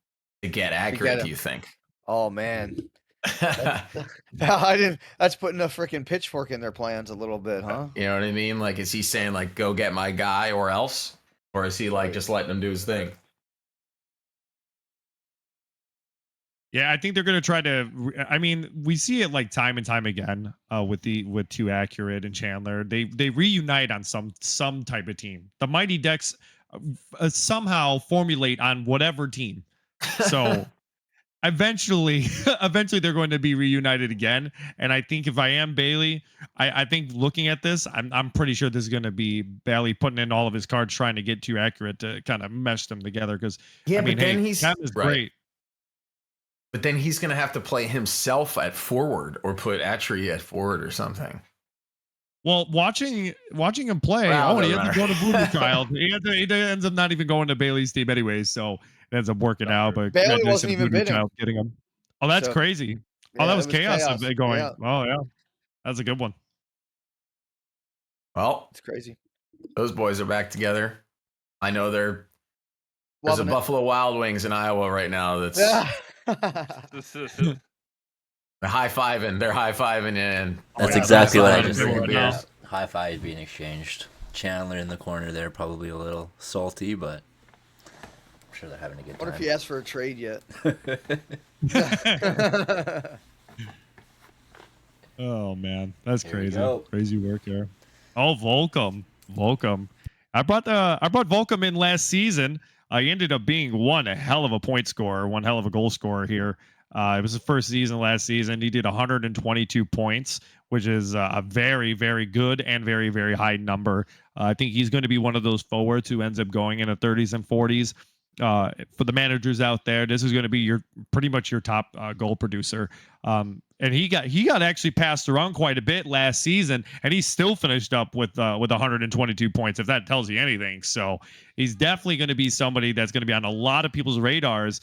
to get accurate, do him. you think? Oh man. I didn't. That's putting a freaking pitchfork in their plans a little bit, huh? You know what I mean? Like, is he saying, like, go get my guy or else? Or is he, like, just letting him do his thing? Yeah, I think they're going to try to. I mean, we see it like time and time again with Too Accurate and Chandler. They reunite on some type of team. The Mighty Ducks somehow formulate on whatever team. So eventually they're going to be reunited again. And I think if I am Bailey, I think looking at this, I'm pretty sure this is going to be Bailey putting in all of his cards trying to get Too Accurate to kind of mesh them together. Because Yeah, I mean, but then hey, he's Cam is right. great. But then he's going to have to play himself at forward or put Atri at forward or something. Well, watching him play, Wow, he the ends up going to Blue Child. He ends up not even going to Bailey's team anyways, so it ends up working out. But Bailey congratulations wasn't to even Blue bidding. Child getting him. Oh, that's So, crazy. yeah, That it was chaos of it going. Yeah, Oh yeah, that's a good one. Well, it's crazy. those boys are back together. I know there's Loving a it. Buffalo Wild Wings in Iowa right now that's they're high-fiving. They're high-fiving and That's yeah, exactly what I that's just awesome. said. Yeah. Yeah. High five being exchanged. Chandler in the corner there, probably a little salty, but I'm sure they're having a good What time. if he asked for a trade yet? Oh man, that's Here we crazy. go. Crazy work there. Oh, Volcom. I brought Volcom in last season. He ended up being one hell of a point scorer, one hell of a goal scorer here. It was his first season last season. He did 122 points, which is a very, very good and very, very high number. I think he's going to be one of those forwards who ends up going in the 30s and 40s. For the managers out there, this is going to be pretty much your top goal producer. And he got actually passed around quite a bit last season, and he still finished up with 122 points. If that tells you anything, so he's definitely going to be somebody that's going to be on a lot of people's radars.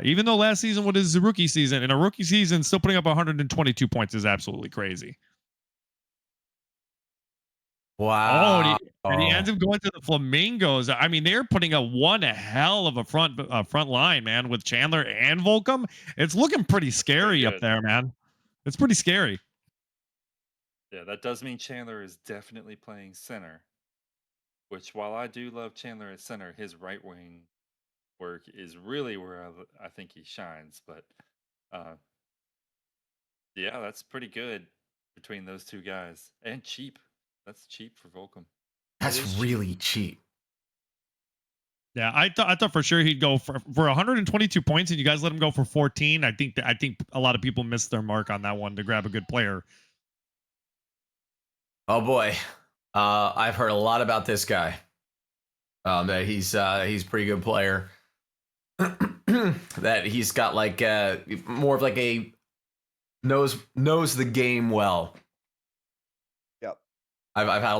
Even though last season was his rookie season, and a rookie season still putting up 122 points is absolutely crazy. wow. And he ends up going to the Flamingos. I mean, they're putting up one hell of a front line, man, with Chandler and Volcom. It's looking pretty scary up there, man. It's pretty scary. Yeah, that does mean Chandler is definitely playing center. Which, while I do love Chandler at center, his right wing work is really where I think he shines. But yeah, that's pretty good between those two guys, and cheap. That's cheap for Volcom. That's really cheap. Yeah, I thought for sure he'd go for 122 points, and you guys let him go for 14. I think a lot of people missed their mark on that one to grab a good player. Oh boy, I've heard a lot about this guy. That he's a pretty good player. That he's got like more of like a knows the game well. Yep. I've had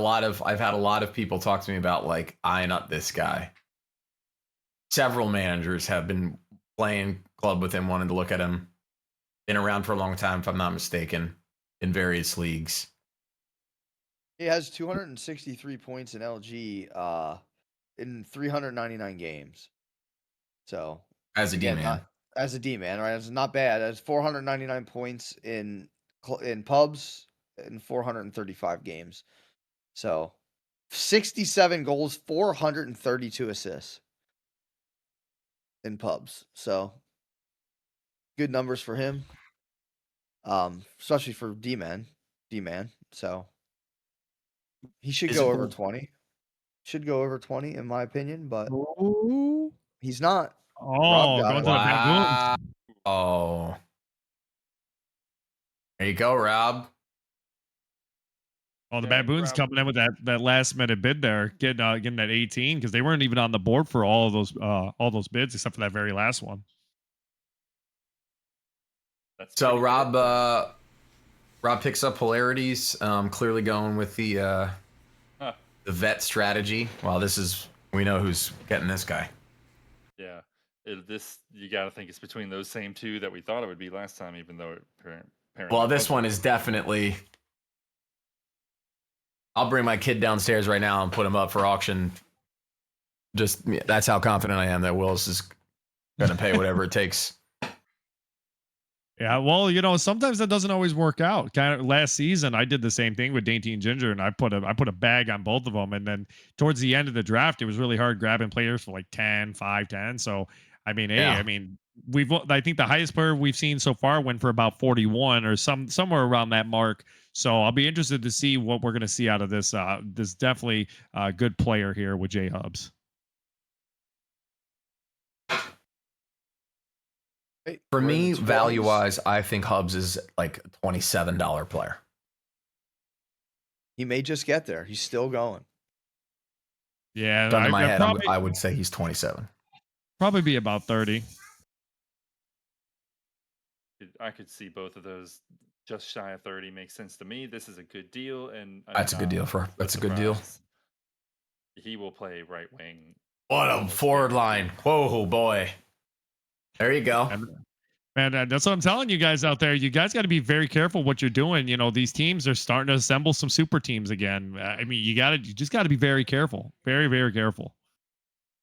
a lot of people talk to me about like eyeing up this guy. Several managers have been playing club with him, wanting to look at him. Been around for a long time, if I'm not mistaken, in various leagues. He has 263 points in LG in 399 games. So As a D-man. As a D-man, right? It's not bad. That's 499 points in pubs in 435 games. So 67 goals, 432 assists in pubs. So good numbers for him. Especially for D-man. So he should go over 20. Should go over 20 in my opinion, but he's not. Oh, going to the Baboons. Oh. There you go, Rob. Oh, the Baboons coming in with that last minute bid there, getting that 18 because they weren't even on the board for all those bids except for that very last one. That's So pretty good. Rob picks up polarities. Clearly going with the vet strategy. Well, we know who's getting this guy. Yeah. This you got to think it's between those same two that we thought it would be last time, even though it apparently Well, this wasn't. one is definitely. I'll bring my kid downstairs right now and put him up for auction. That's how confident I am that Willis is going to pay whatever it takes. Yeah, well, sometimes that doesn't always work out. Kind of last season, I did the same thing with Dainty and Ginger, and I put a bag on both of them. And then towards the end of the draft, it was really hard grabbing players for like 10, 5, 10. So, I mean, hey, Yeah. I mean, I think the highest player we've seen so far went for about 41 or somewhere around that mark. So I'll be interested to see what we're going to see out of this. This definitely good player here with J Hubs. For me, Jordan's value Hubs. wise, I think Hubs is like a $27 player. He may just get there. He's still going. Yeah, Gun to my head, probably, I would say he's 27. probably be about 30. I could see both of those just shy of 30 makes sense to me. This is a good deal, and That's a good deal that's a good deal. He will play right wing. What a forward line. Whoa, boy. There you go. Man, that's what I'm telling you guys out there. You guys got to be very careful what you're doing. These teams are starting to assemble some super teams again. I mean, you just got to be very careful. Very, very careful.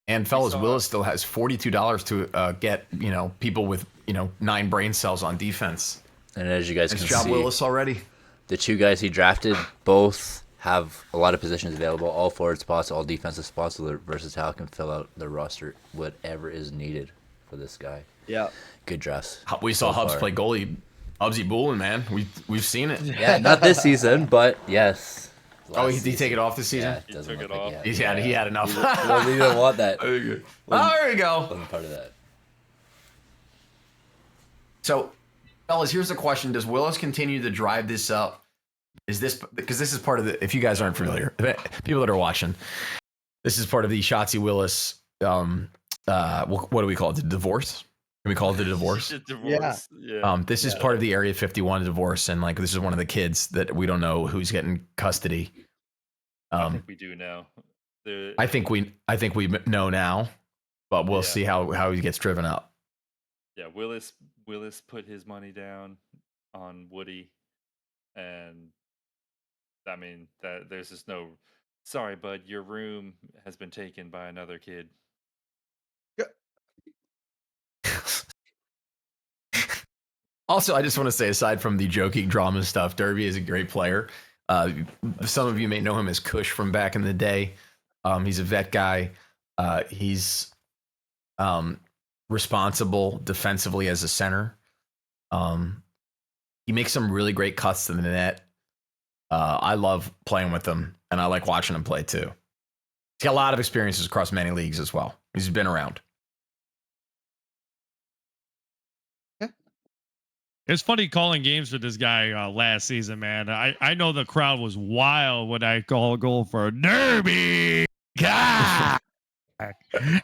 And fellas, Willis still has $42 to get, people with, 9 brain cells on defense. And as you guys Nice can job, see, Willis, already. the two guys he drafted both have a lot of positions available, all forward spots, all defensive spots, so their versatile can fill out the roster whatever is needed for this guy. Yeah. Good drafts. We saw so Hubs far. play goalie. Hubsy Boolin, man. We've seen it. Yeah, not this season, but yes. Oh, Last did he take it off this season? Yeah, it doesn't took look it like off. He had enough. He didn't want that. Oh, there you go. Wasn't part of that. So, fellas, here's the question: does Willis continue to drive this up? Is this because this is part of the? If you guys aren't familiar, people that are watching, this is part of the Shotzi Willis. What do we call it? The divorce? Can we call it the divorce? Divorce. Yeah. This is part of the Area 51 divorce, and like this is one of the kids that we don't know who's getting custody. I think we do know. I think we know now, but we'll see how he gets driven up. Yeah, Willis put his money down on Woody, and I mean that there's just no. Sorry, bud, your room has been taken by another kid. Also, I just want to say, aside from the joking drama stuff, Derby is a great player. Some of you may know him as Kush from back in the day. He's a vet guy. He's responsible defensively as a center. He makes some really great cuts to the net. I love playing with him, and I like watching him play too. He's got a lot of experiences across many leagues as well. He's been around. It's funny calling games for this guy last season, man. I know the crowd was wild when I call a goal for a Derby. God.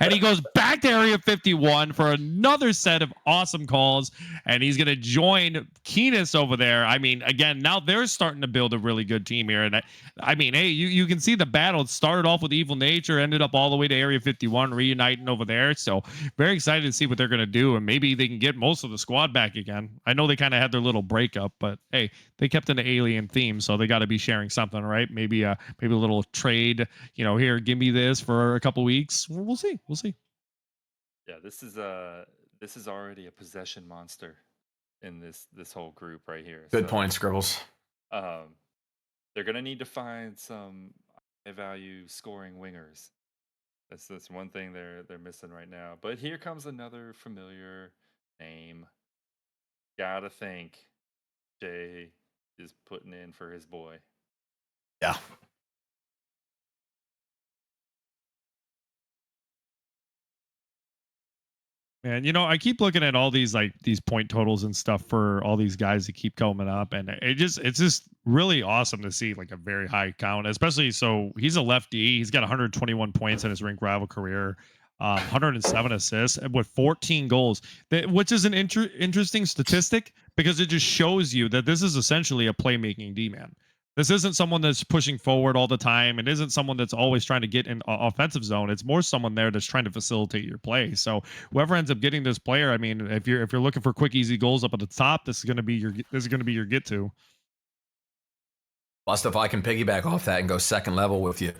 And he goes back to Area 51 for another set of awesome calls, and he's going to join Keenest over there. I mean, again, now they're starting to build a really good team here. And I mean, hey, you can see the battle. It started off with Evil Nature, ended up all the way to Area 51, reuniting over there. So very excited to see what they're going to do, and maybe they can get most of the squad back again. I know they kind of had their little breakup, but hey, they kept an alien theme, so they got to be sharing something, right? Maybe a little trade. Here, give me this for a couple weeks. We'll see. We'll see. Yeah, this is already a possession monster in this whole group right here. Good point, Scribbles. They're gonna need to find some high value scoring wingers. That's one thing they're missing right now. But here comes another familiar name. Gotta think Jay is putting in for his boy. Yeah. And I keep looking at all these point totals and stuff for all these guys that keep coming up, and it's just really awesome to see like a very high count, especially so he's a lefty. He's got 121 points in his Rink rival career, 107 assists with 14 goals, which is an interesting statistic because it just shows you that this is essentially a playmaking D-man. This isn't someone that's pushing forward all the time. It isn't someone that's always trying to get in offensive zone. It's more someone there that's trying to facilitate your play. So whoever ends up getting this player, I mean, if you're looking for quick, easy goals up at the top, this is going to be your get to. Plus, if I can piggyback off that and go second level with you,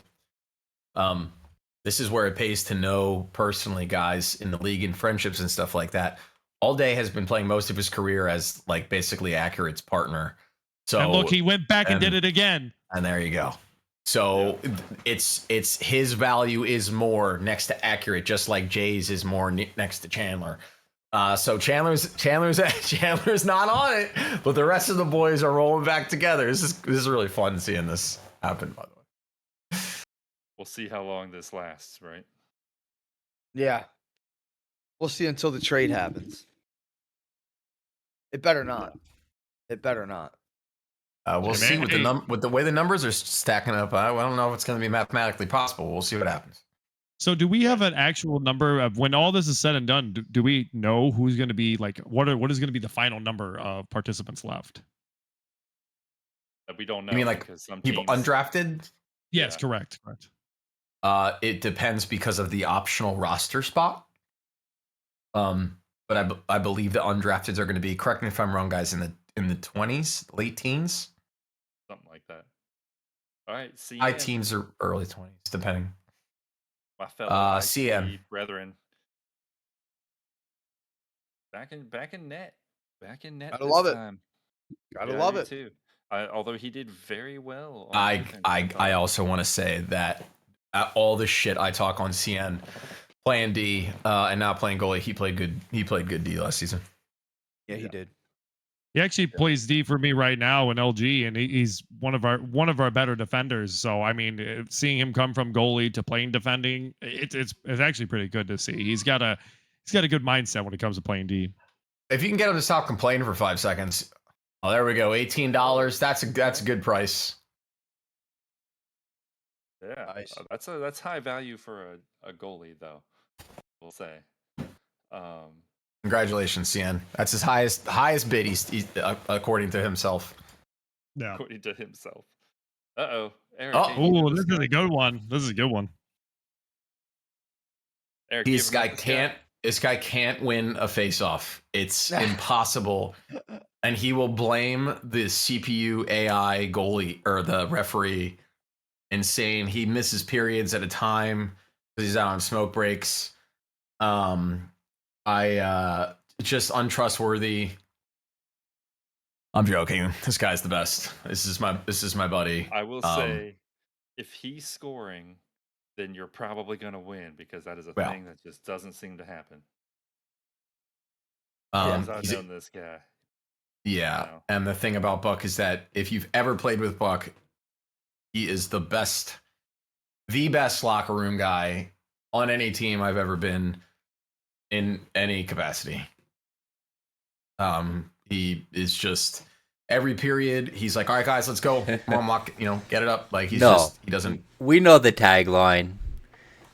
this is where it pays to know personally guys in the league and friendships and stuff like that. All Day has been playing most of his career as like basically Accurate's partner. So And look, he went back and did it again. And there you go. So it's his value is more next to Accurate, just like Jay's is more next to Chandler. So Chandler's not on it, but the rest of the boys are rolling back together. This is really fun seeing this happen. By the way, We'll see how long this lasts, right? Yeah. We'll see until the trade happens. It better not. It better not. We'll see with the way the numbers are stacking up. I don't know if it's going to be mathematically possible. We'll see what happens. So do we have an actual number of when all this is said and done? Do we know who's going to be like what is going to be the final number of participants left? That we don't know. You mean like because some people teams, undrafted? Yes, correct. It depends because of the optional roster spot. But I believe the undrafteds are going to be. Correct me if I'm wrong, guys. In the 20s, late teens, something like that. All right, see high teens or early 20s, depending. My fellow CM brethren, back in net. Gotta love it. Gotta love it too. Although he did very well. I also want to say that all the shit I talk on CN, playing D and not playing goalie, he played good. He played good D last season. Yeah, he did. He actually plays D for me right now in LG, and he's one of our better defenders. So I mean, seeing him come from goalie to playing defending, it's actually pretty good to see. He's got a good mindset when it comes to playing D. If you can get him to stop complaining for 5 seconds, oh, there we go, $18. That's a good price. Yeah, Nice. that's high value for a goalie, though. We'll say. Congratulations, CN. That's his highest bid, he's according to himself. Yeah. According to himself. Uh-oh. Eric. Oh, this is a good one. Eric, This guy can't win a face-off. It's impossible. And he will blame the CPU AI goalie or the referee and saying he misses periods at a time because he's out on smoke breaks. Just untrustworthy. I'm joking. This guy's the best. This is my buddy. I will say, if he's scoring, then you're probably going to win because that is a thing that just doesn't seem to happen. I've known this guy. Yeah, and the thing about Buck is that if you've ever played with Buck, he is the best locker room guy on any team I've ever been in any capacity. He is just every period. He's like, all right, guys, let's go. Come on, get it up. Like he doesn't. We know the tagline: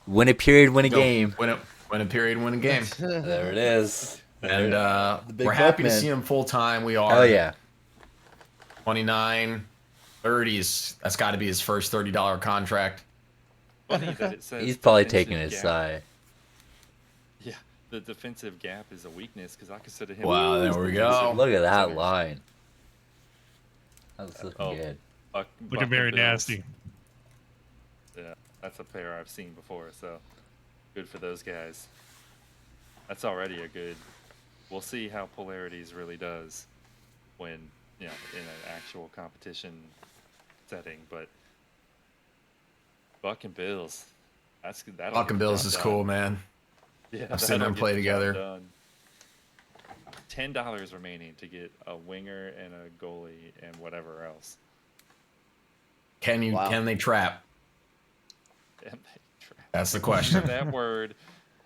"Win a period, win a game." Win a period, win a game. There it is. And we're happy to see him full time. We are. Oh yeah. 29, 30s. That's got to be his first $30 contract. Funny that it says He's probably defensive taking his gap. side. Yeah, the defensive gap is a weakness because I consider him. Wow, there we go. Look at that line. That's looking good. Looking very nasty. Yeah, that's a pair I've seen before, so good for those guys. That's already a good. We'll see how Polarities really does when, in an actual competition setting, but Buck and Bills, Buck and Bills is cool, man. Yeah, I've seen them play together. $10 remaining to get a winger and a goalie and whatever else. Can they trap? That's the question. That word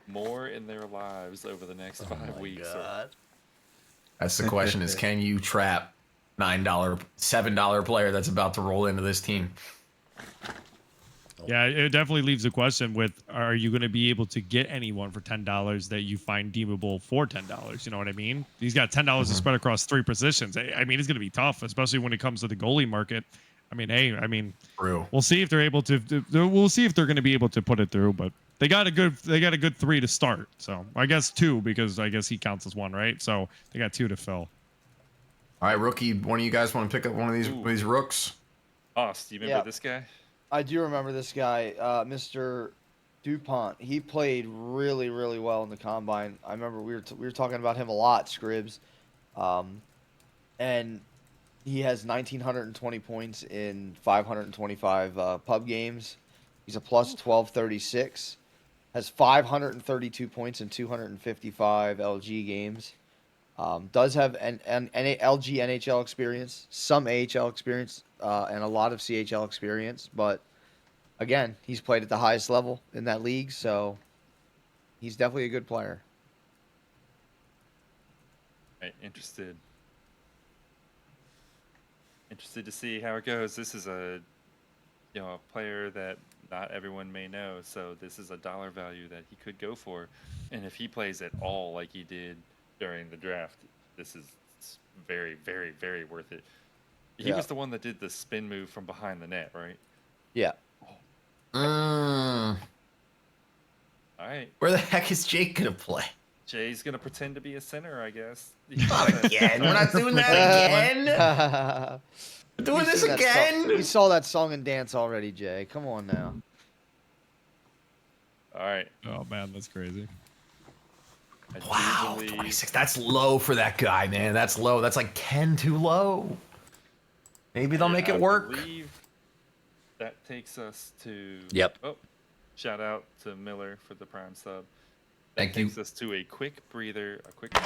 more in their lives over the next 5 weeks. That's the question: is can you trap $9, $7 player that's about to roll into this team? Yeah, it definitely leaves a question with: are you going to be able to get anyone for $10 that you find deemable for $10? You know what I mean? He's got $10 to spread across 3 positions. I mean, it's going to be tough, especially when it comes to the goalie market. I mean, hey, True. we'll see if they're able to. We'll see if they're going to be able to put it through. But they got a good 3 to start. So I guess 2 because I guess he counts as 1, right? So they got 2 to fill. All right, rookie. One of you guys want to pick up one of these rooks? Ost, do you remember this guy? I do remember this guy, Mr. DuPont. He played really, really well in the combine. I remember we were talking about him a lot, Scribs, and he has 1,920 points in 525 pub games. He's a plus 1236. Has 532 points in 255 LG games. Does have an LG NHL experience, some AHL experience, and a lot of CHL experience. But again, he's played at the highest level in that league, so he's definitely a good player. Right, interested to see how it goes. This is a player that not everyone may know, so this is a dollar value that he could go for. And if he plays at all like he did during the draft, this is very, very, very worth it. He was the one that did the spin move from behind the net, right? Yeah. All right. Where the heck is Jake gonna play? Jay's gonna pretend to be a center, I guess. Again? We're not doing that again. We're doing this again. You saw that song and dance already, Jay. Come on now. All right. Oh man, that's crazy. Wow, 26. That's low for that guy, man. That's low. That's like 10 too low. Maybe they'll make it work. I believe that takes us to. Yep. Oh, shout out to Miller for the Prime sub. Thank you. Takes us to a quick breather, a quick break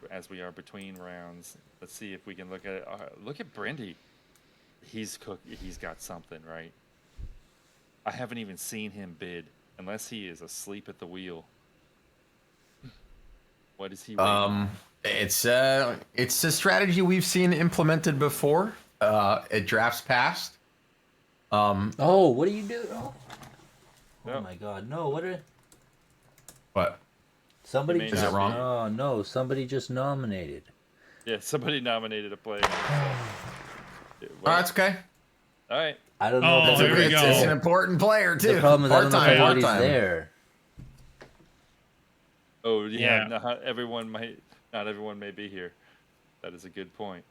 as we are between rounds. Let's see if we can look at it. Look at Brendy. He's got something, right? I haven't even seen him bid unless he is asleep at the wheel. What is he? It's a strategy we've seen implemented before. At drafts past. Oh, what do you do? Oh, No. my God, no! What? Somebody Is just, it wrong? Oh no! Somebody just nominated. Yeah, somebody nominated a player. Oh, that's okay. All right. I don't know. Oh, if there we that's go. It's an important player too. The problem is I don't know if Part-time, everybody's part-time. there. Oh yeah, Yeah. not everyone may be here. That is a good point.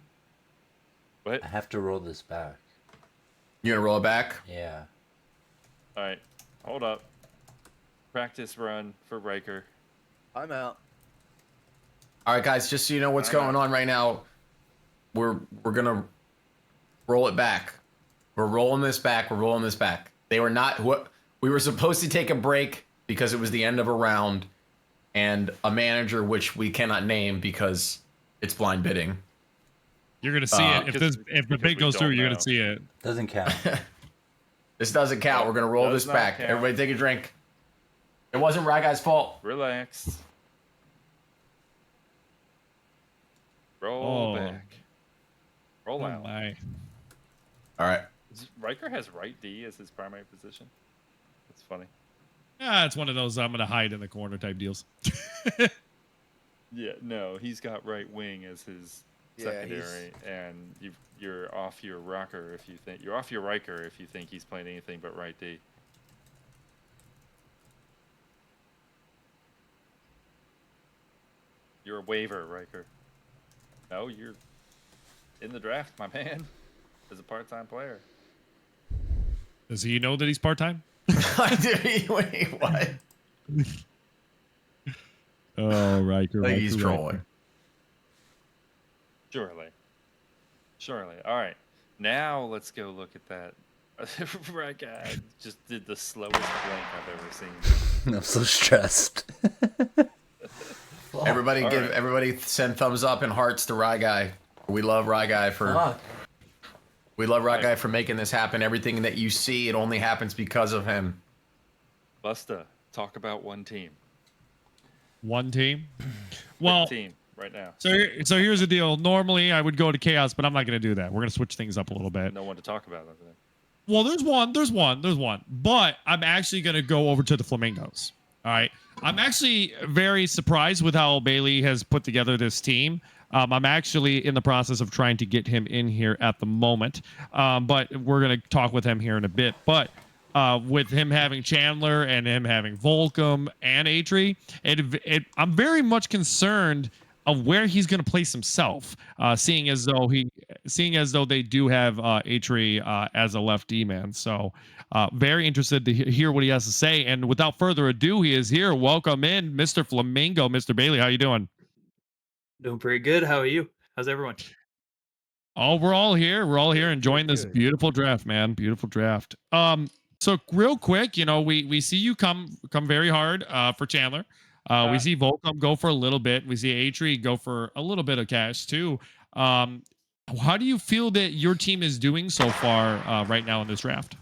What? I have to roll this back. You gonna roll it back? Yeah. All right, hold up. Practice run for Riker. I'm out. All right, guys. Just so you know what's going on right now, we're gonna roll it back. We're rolling this back. We're rolling this back. They were not what we were supposed to take a break because it was the end of a round, and a manager which we cannot name because it's blind bidding. You're gonna see it if the because bid we goes through. don't You're know. gonna see it. Doesn't count. This doesn't count. We're gonna roll Does this not back. count. Everybody, take a drink. It wasn't Rye Guy's fault. Relax. Roll Oh. back. Roll Oh out. my. All right. Riker has right D as his primary position. That's funny. Yeah, it's one of those I'm gonna hide in the corner type deals. Yeah, no, he's got right wing as his Yeah, secondary, and you're off your rocker if you think you're off your Riker if you think he's playing anything but right D. You're a waiver, Riker. No, you're in the draft, my man, as a part-time player. Does he know that he's part time? Wait, what? Oh, Riker. Like he's trolling. Surely. All right. Now let's go look at that. Right guy just did the slowest blink I've ever seen. I'm so stressed. Everybody All give right. everybody send thumbs up and hearts to Rye Guy. We love Rye Guy for Guy for making this happen. Everything that you see, it only happens because of him. Busta, talk about one team. One team. Pick Well, a team right now. so here's the deal. Normally I would go to Chaos, but I'm not gonna do that. We're gonna switch things up a little bit. No one to talk about over there. Well, there's one. But I'm actually going to go over to the Flamingos. All right. I'm actually very surprised with how Bailey has put together this team. I'm actually in the process of trying to get him in here at the moment. But we're going to talk with him here in a bit. But with him having Chandler and him having Volcom and Atri, I'm very much concerned of where he's going to place himself, seeing as though they do have Atri as a left D man. So very interested to hear what he has to say. And without further ado, he is here. Welcome in, Mr. Flamingo, Mr. Bailey. How you doing? Doing pretty good. How are you? How's everyone? Oh, we're all here. We're all here enjoying this good. beautiful draft, man. Beautiful draft. So real quick, we see you come very hard for Chandler. We see Volcom go for a little bit. We see Atri go for a little bit of cash too. How do you feel that your team is doing so far right now in this draft?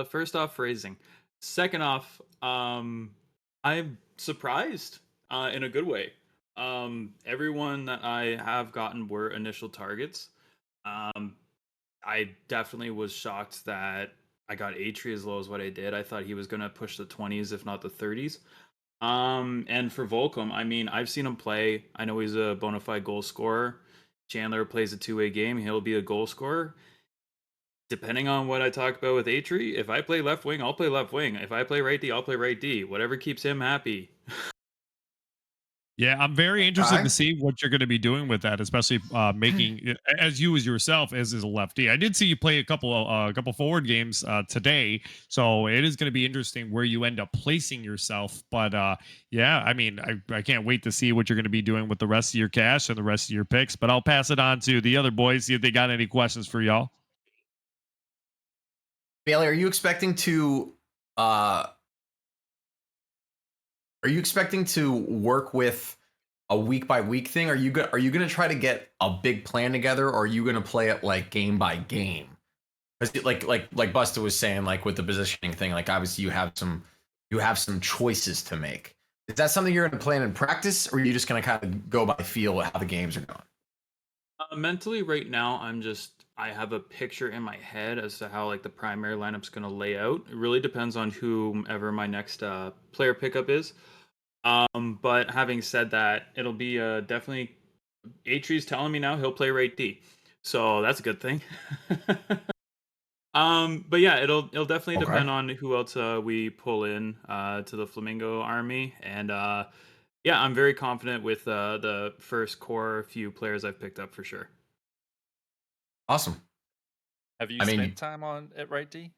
First off, phrasing. Second off, I'm surprised in a good way. Everyone that I have gotten were initial targets. I definitely was shocked that I got Atri as low as what I did. I thought he was going to push the 20s, if not the 30s. And for Volcom, I mean, I've seen him play. I know he's a bona fide goal scorer. Chandler plays a two-way game. He'll be a goal scorer. Depending on what I talk about with Atri, if I play left wing, I'll play left wing. If I play right D, I'll play right D. Whatever keeps him happy. Yeah, I'm very interested to see what you're going to be doing with that, especially making as yourself as a lefty. I did see you play a couple forward games today, so it is going to be interesting where you end up placing yourself. But yeah, I mean, I can't wait to see what you're going to be doing with the rest of your cash and the rest of your picks. But I'll pass it on to the other boys, see if they got any questions for y'all. Bailey, are you expecting to work with a week by week thing? Are you going to try to get a big plan together, or are you going to play it like game by game? Because like Busta was saying, like with the positioning thing, like obviously you have some choices to make. Is that something you're going to plan in practice, or are you just going to kind of go by feel how the games are going? Mentally, right now, I have a picture in my head as to how like the primary lineup's going to lay out. It really depends on whomever my next player pickup is. But having said that, it'll be definitely Atri's telling me now he'll play right D, so that's a good thing. But yeah, it'll definitely depend on who else we pull in to the Flamingo army, and yeah, I'm very confident with the first core few players I've picked up for sure. Awesome. Have you spent time at right D?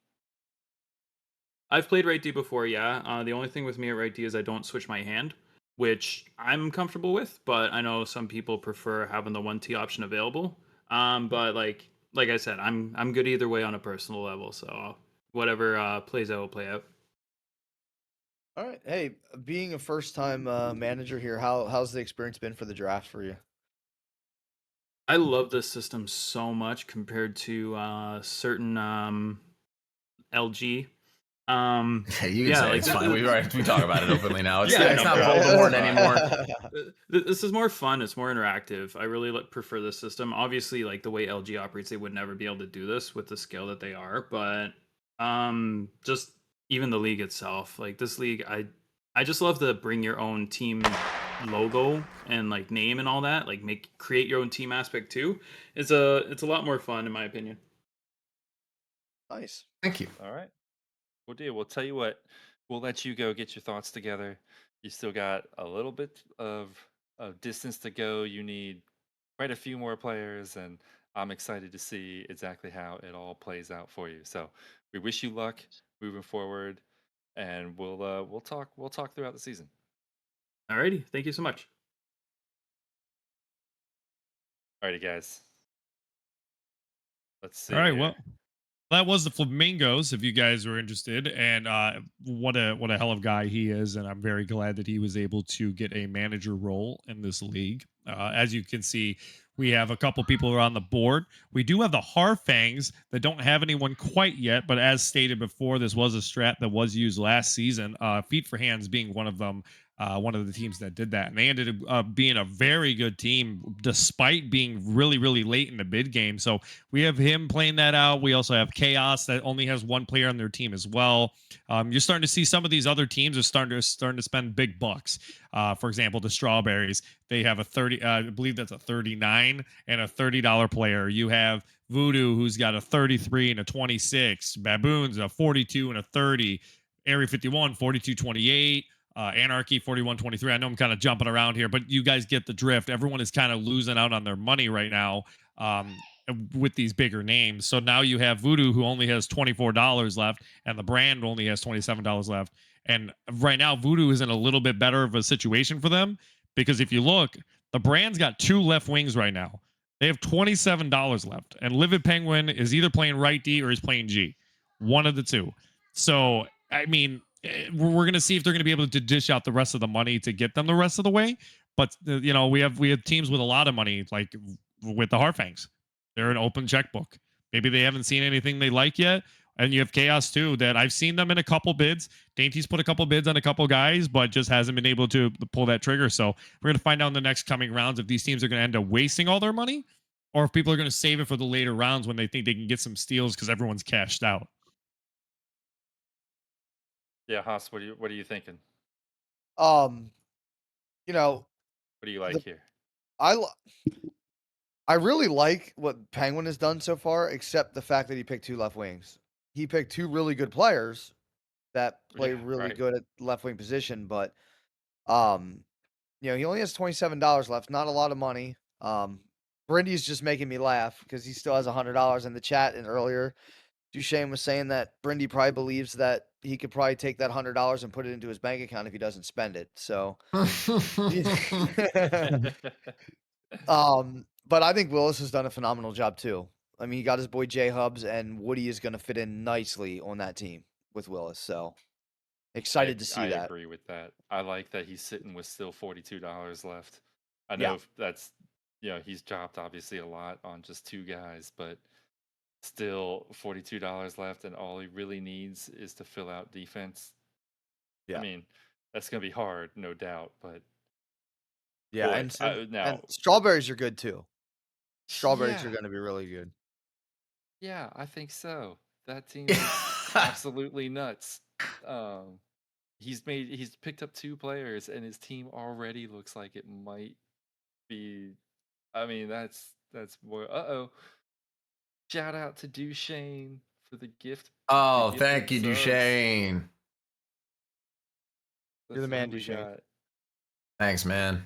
I've played right D before, yeah. The only thing with me at right D is I don't switch my hand, which I'm comfortable with, but I know some people prefer having the 1T option available. But like I said, I'm good either way on a personal level, so whatever plays out will play out. All right. Hey, being a first-time manager here, how's the experience been for the draft for you? I love this system so much compared to certain LG. Yeah, you can say like it's fine. We talk about it openly now. It's, Yeah, it's no, not bro. Voldemort anymore. This is more fun. It's more interactive. I really prefer this system. Obviously, like the way LG operates, they would never be able to do this with the scale that they are. But just even the league itself, like this league, I just love the bring your own team logo and like name and all that. Like create your own team aspect too. It's a lot more fun in my opinion. Nice. Thank you. All right. We'll do. We'll tell you what. We'll let you go get your thoughts together. You still got a little bit of distance to go. You need quite a few more players, and I'm excited to see exactly how it all plays out for you. So we wish you luck moving forward, and we'll talk throughout the season. Alrighty, thank you so much. Alrighty, guys. Let's see. All right, here. well, that was the Flamingos, if you guys were interested, and what a hell of a guy he is, and I'm very glad that he was able to get a manager role in this league. As you can see, we have a couple people who are on the board. We do have the Harfangs that don't have anyone quite yet, but as stated before, this was a strat that was used last season. Feet for Hands being one of them. one of the teams that did that, and they ended up being a very good team despite being really, really late in the bid game. So we have him playing that out. We also have Chaos that only has one player on their team as well. You're starting to see some of these other teams are starting to spend big bucks. For example, the Strawberries, they have a 30, I believe that's a 39 and a $30 player. You have Voodoo, who's got a 33 and a 26. Baboons, a 42 and a 30. Area 51, 42-28. Anarchy 41-23. I know I'm kind of jumping around here, but you guys get the drift. Everyone is kind of losing out on their money right now with these bigger names. So now you have Voodoo, who only has $24 left, and the brand only has $27 left. And right now, Voodoo is in a little bit better of a situation for them because if you look, the brand's got 2 left wings right now. They have $27 left, and Livid Penguin is either playing right D or he's playing G, one of the two. So I mean, we're going to see if they're going to be able to dish out the rest of the money to get them the rest of the way. But you know, we have teams with a lot of money, like with the Harfangs. They're an open checkbook. Maybe they haven't seen anything they like yet. And you have Chaos too, that I've seen them in a couple bids. Dainty's put a couple bids on a couple guys, but just hasn't been able to pull that trigger. So we're going to find out in the next coming rounds if these teams are going to end up wasting all their money, or if people are going to save it for the later rounds when they think they can get some steals because everyone's cashed out. Yeah, Haas, what are you thinking? You know, What do you like here? I really like what Penguin has done so far, except the fact that he picked 2 left wings. He picked 2 really good players that play really right. good at left wing position, but you know, he only has $27 left, not a lot of money. Brindy's just making me laugh because he still has $100 in the chat, and earlier Duchesne was saying that Brindy probably believes that he could probably take that $100 and put it into his bank account if he doesn't spend it. So but I think Willis has done a phenomenal job too. I mean, he got his boy J Hubs, and Woody is going to fit in nicely on that team with Willis. So excited to see I that. agree with that. I like that he's sitting with still $42 left. I Yeah. know that's, you know, he's dropped obviously a lot on just 2 guys, but still $42 left, and all he really needs is to fill out defense. Yeah. I mean, that's gonna be hard, no doubt, but Yeah, boy, and strawberries are good too. Strawberries are yeah, going to be really good. yeah, I think so. That team is absolutely nuts. He's picked up 2 players, and his team already looks like it might be. I mean, that's more. Shout out to Duchesne for the gift. Oh, the thank gifted you, subs. Duchesne. You're the Let's see man, who we Duchesne. got. Thanks, man.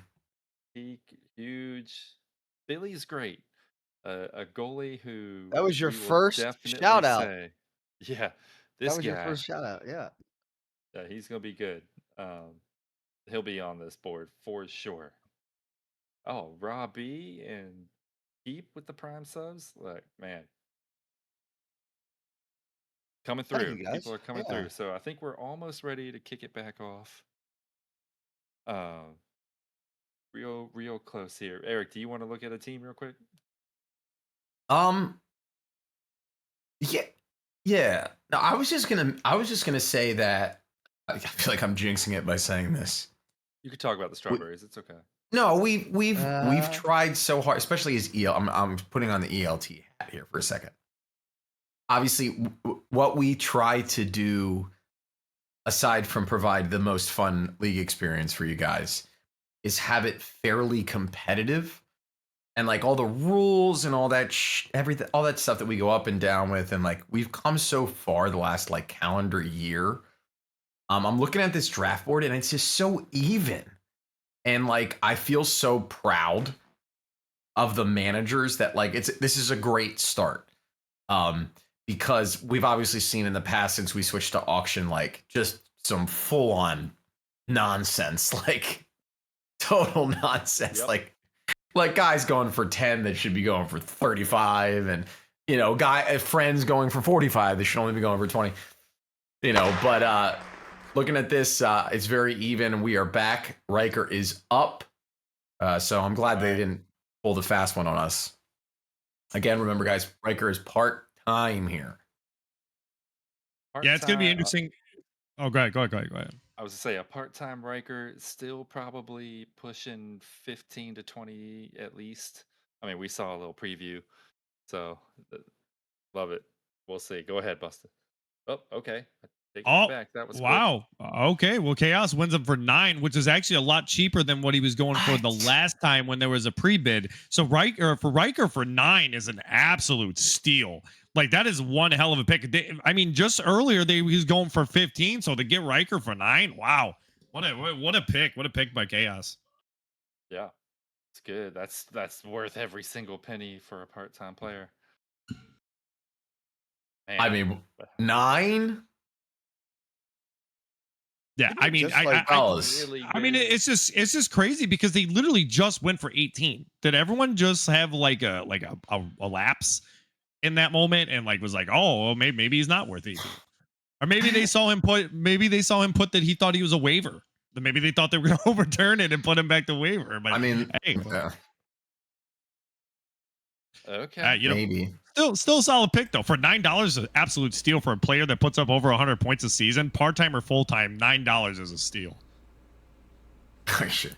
Peak, huge. Billy's great. A goalie who That was your we will first definitely shout out. say, yeah, That this was your guy, first shout out. Yeah. yeah, he's gonna be good. He'll be on this board for sure. Oh, Robbie and Keep with the prime subs. Look, man, coming Thank through. you, guys. People are coming Yeah. through. So I think we're almost ready to kick it back off. Real close here. Eric, do you want to look at a team real quick? Yeah, yeah. No, I was just gonna say that. I feel like I'm jinxing it by saying this. You could talk about the strawberries. It's okay. No, we've tried so hard, especially as EL. I'm putting on the ELT hat here for a second. Obviously, what we try to do, aside from provide the most fun league experience for you guys, is have it fairly competitive, and like all the rules and all that everything, all that stuff that we go up and down with, and like we've come so far the last like calendar year. I'm looking at this draft board and it's just so even. And like I feel so proud of the managers that like this is a great start. Because we've obviously seen in the past since we switched to auction, like just some full on nonsense, like total nonsense. Yep. Like guys going for 10 that should be going for 35, and you know, friends going for 45 that should only be going for 20. You know, but looking at this, it's very even, and we are back. Riker is up. So I'm glad they didn't pull the fast one on us. Again, remember, guys, Riker is part-time here. Yeah, it's going to be interesting. Oh, go ahead. I was to say a part-time Riker still probably pushing 15 to 20 at least. I mean, we saw a little preview, so love it. We'll see. Go ahead, Busta. Oh, okay. I take it Oh, back. That was quick. wow. Okay. Well, Chaos wins him for 9, which is actually a lot cheaper than what he was going for the last time when there was a pre-bid. So Riker for 9 is an absolute steal. Like, that is one hell of a pick. I mean, just earlier he was going for 15, so to get Riker for 9, wow. What a pick. What a pick by Chaos. Yeah, it's good. That's worth every single penny for a part-time player. Man, I mean, 9. Yeah, I mean, Just like really I mean, good. it's just crazy because they literally just went for 18. Did everyone just have like a lapse in that moment and like was like, oh, maybe he's not worth 18, or maybe they saw him put that he thought he was a waiver. Then maybe they thought they were going to overturn it and put him back to waiver. But I mean, hey, Okay. maybe. Still a solid pick though. For $9, an absolute steal for a player that puts up over 100 points a season, part time or full time. $9 is a steal. Shit.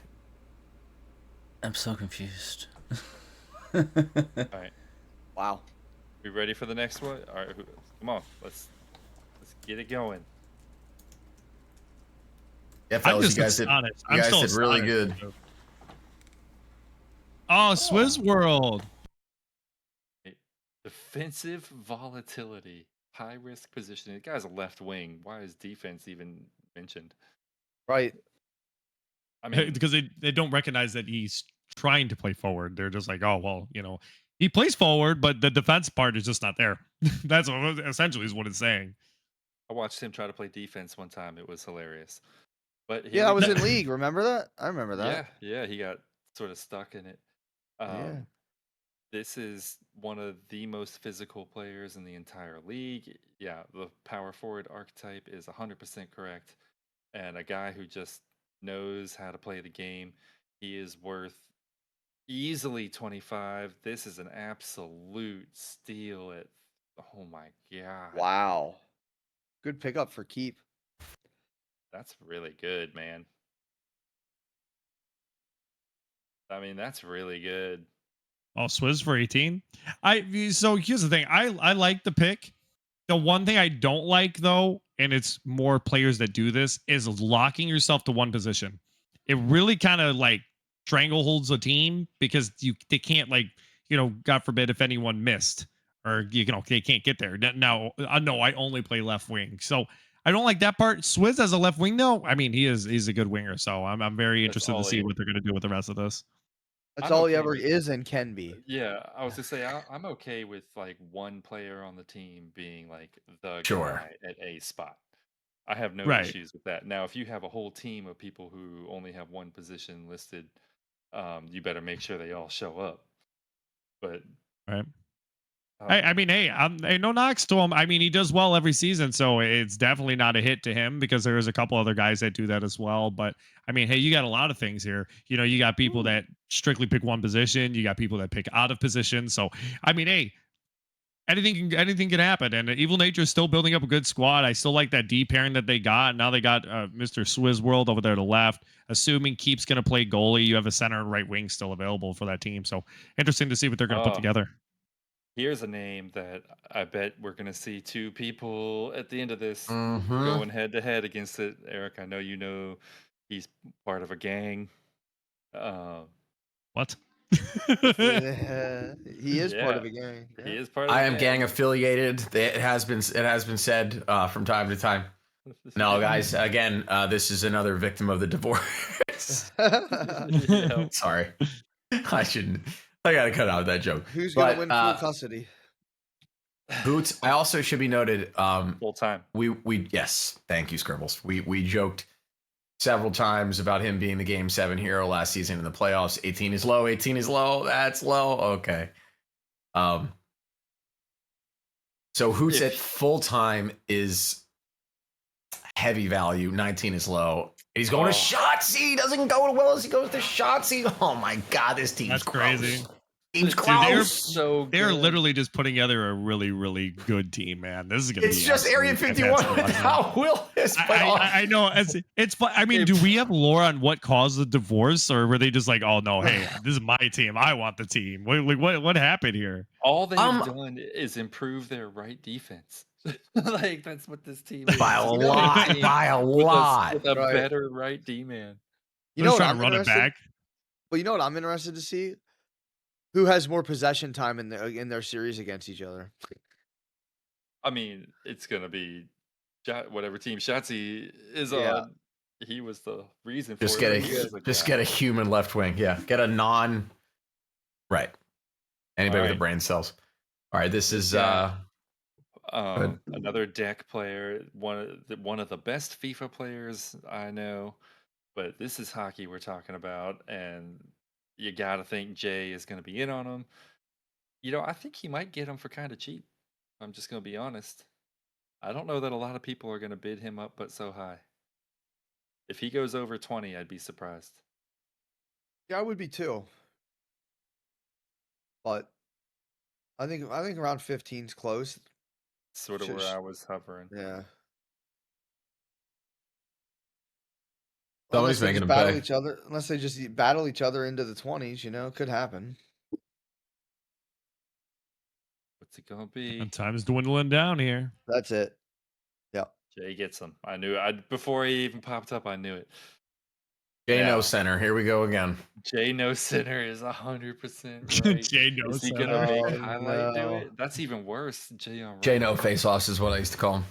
I'm so confused. All right. Wow. We ready for the next one? All right. Come on. Let's get it going. Yeah, I'm fellas, just you guys did. astonished. You guys still did really astonished. good. Oh, Swizz World. Defensive volatility, high risk positioning. The guy's a left wing. Why is defense even mentioned? Right. I mean, Because they don't recognize that he's trying to play forward. They're just like, oh, well, he plays forward, but the defense part is just not there. That's essentially is what it's saying. I watched him try to play defense one time. It was hilarious. But Yeah, I was in league. Remember that? I remember that. Yeah, he got sort of stuck in it. Yeah. This is one of the most physical players in the entire league. Yeah, the power forward archetype is 100% correct. And a guy who just knows how to play the game. He is worth easily 25. This is an absolute steal at, oh my God. Wow. Good pickup for keep. That's really good, man. I mean, that's really good. Oh, Swizz for 18. So here's the thing. I like the pick. The one thing I don't like though, and it's more players that do this, is locking yourself to one position. It really kind of like strangleholds a team because they can't God forbid if anyone missed or they can't get there. Now no, I only play left wing. So I don't like that part. Swizz as a left wing though. I mean, he's a good winger, so I'm very interested to see what they're going to do with the rest of this. That's I'm all he okay ever with- is and can be. Yeah, I was to say I'm okay with like one player on the team being like the Sure. guy at a spot. I have no Right. issues with that. Now, if you have a whole team of people who only have one position listed, you better make sure they all show up. But Right. I mean, hey, no knocks to him. I mean, he does well every season, so it's definitely not a hit to him because there's a couple other guys that do that as well. But I mean, hey, you got a lot of things here. You got people that strictly pick one position. You got people that pick out of position. So I mean, hey, anything can happen. And Evil Nature is still building up a good squad. I still like that D pairing that they got. Now they got Mr. Swizz World over there to the left. Assuming Keep's going to play goalie, you have a center and right wing still available for that team. So interesting to see what they're going to put together. Here's a name that I bet we're going to see two people at the end of this Mhm. going head to head against it. Eric, I know you know he's part of a gang. What? He is part of a gang. He is part of I the am gang affiliated. It has been said from time to time. No, guys. Again, this is another victim of the divorce. Yeah. Sorry, I shouldn't. I gotta cut out that joke. Who's gonna But, win full custody? Boots. I also should be noted. Full time. We yes, thank you, Scribbles. We joked several times about him being the Game 7 hero last season in the playoffs. 18 is low. 18 is low. That's low. Okay. So Hoots at full time is heavy value. 19 is low. He's going to Shotzzy. Doesn't go as well as he goes to Shotzzy. Oh my God, this team's That's crazy. gross. James Dude, Klaus. so They're good. literally just putting together a really, really good team, man. This is gonna It's be just Area absolutely 51 fantastic. without Willis. But I know it's fun. I mean, do we have lore on what caused the divorce, or were they just like, oh no, hey, this is my team, I want the team? What happened here? All they've done is improve their right defense. Like that's what this team is. by a It's lot, team by a with lot. with a Right. better right D man. You They're know just what trying I'm to run it interested? back. But you know what I'm interested to see? Who has more possession time in their series against each other? I mean, it's gonna be whatever team Shotzi is Yeah. on. He was the reason for Just it. get He was a the just guy. get a human left wing. Yeah, get a non. Right. Anybody with Alright. the brain cells. All right, this is Yeah. good. Another deck player, one of the best FIFA players I know. But this is hockey we're talking about, and you got to think Jay is going to be in on him. You know, I think he might get him for kind of cheap. I'm just going to be honest. I don't know that a lot of people are going to bid him up, but so high. If he goes over 20, I'd be surprised. Yeah, I would be too. But I think around 15's close. Sort of Sh- where sh- I was hovering. Yeah. Somebody's Unless they making just him battle pay. each other. Unless they just battle each other into the 20s, could happen. What's it going to be? And time's dwindling down here. That's it. Yeah. Jay gets him. I knew it. Before he even popped up, I knew it. J Now, No Center. Here we go again. Jay No Center is 100% right. Jay Is he knows. going to make Oh, highlight do no. it? That's even worse. Jay on J No right. face offs is what I used to call him.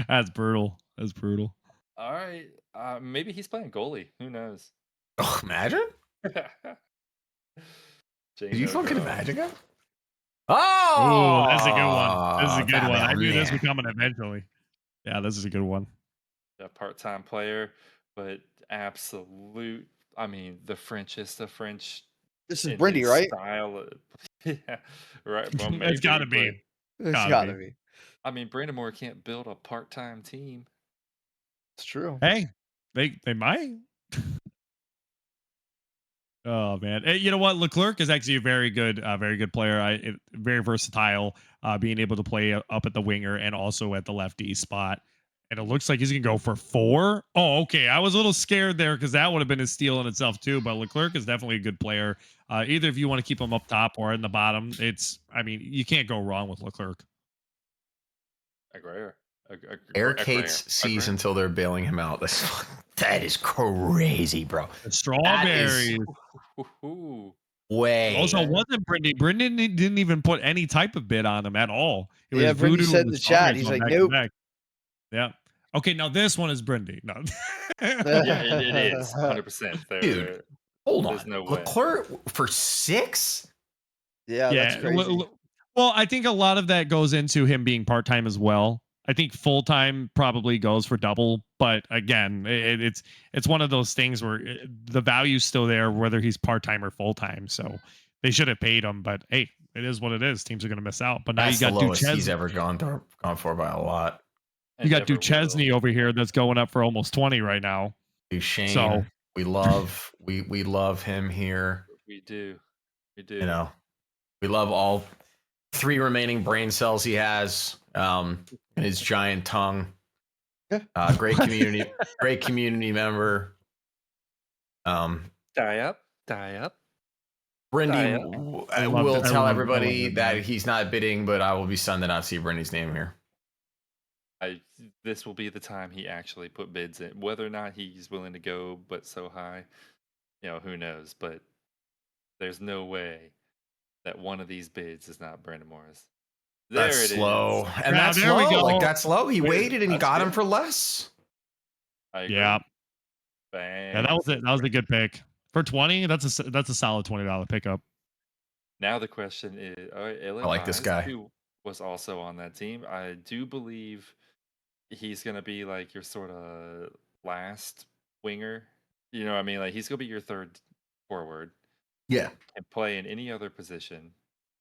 That's brutal. That's brutal. All right. Maybe he's playing goalie. Who knows? Oh, imagine? Jay Did you No fucking Go. imagine it? Oh, Oh, that's a good one. This is a good that one. I knew this man. was coming eventually. Yeah, this is a good one. A part-time player, but absolute. I mean, the Frenchest of French. This is in Brindy, his right? Style. Yeah, right. Well, It's maybe, got to be. It's Gotta gotta be. be. I mean, Brandon can't build a part-time team. It's true. Hey, they might. Oh man, you know what? Leclerc is actually a very good player. Very versatile, being able to play up at the winger and also at the lefty spot. And it looks like he's gonna go for 4. Oh, okay. I was a little scared there because that would have been a steal in itself too. But Leclerc is definitely a good player. Either if you want to keep him up top or in the bottom, I mean, you can't go wrong with Leclerc. Aguirre. Air Kate's sees until they're bailing him out. That is crazy, bro. The strawberries. Way. Also, wasn't Brendan? Brendan didn't even put any type of bid on him at all. It was Yeah, Brindy Voodoo said and in the the chat, Strawberries he's going like, back to nope. back. Yeah. Okay, now this one is Brindy. No. Yeah, it is 100%. Dude, hold There's on. no way. Leclerc for 6? Yeah, that's crazy. Well, I think a lot of that goes into him being part-time as well. I think full-time probably goes for double, but again, it's one of those things where the value's still there whether he's part-time or full-time. So they should have paid him, but hey, it is what it is. Teams are going to miss out. But now That's you got the lowest Duchesne. he's ever gone for by a lot. You got Duchesne over here that's going up for almost 20 right now. Duchesne, So we love him here. We do. You know, we love all 3 remaining brain cells he has. And his giant tongue. Great community member. Die up. Brindy will tell I everybody love it, that man. he's not bidding, but I will be stunned to not see Brindy's name here. This will be the time he actually put bids in. Whether or not he's willing to go, but so high, who knows? But there's no way that one of these bids is not Brandon Morris. That's slow. And Now, that's there we low. go. Like, that's low. He waited and he That's got him good. for less. I agree. Yeah. Bang. Yeah, that was a good pick. For 20, that's a solid $20 pickup. Now the question is, all right, I like this guy. who was also on that team. I do believe he's gonna be like your sort of last winger. You know what I mean? Like he's gonna be your third forward. Yeah. Can play in any other position,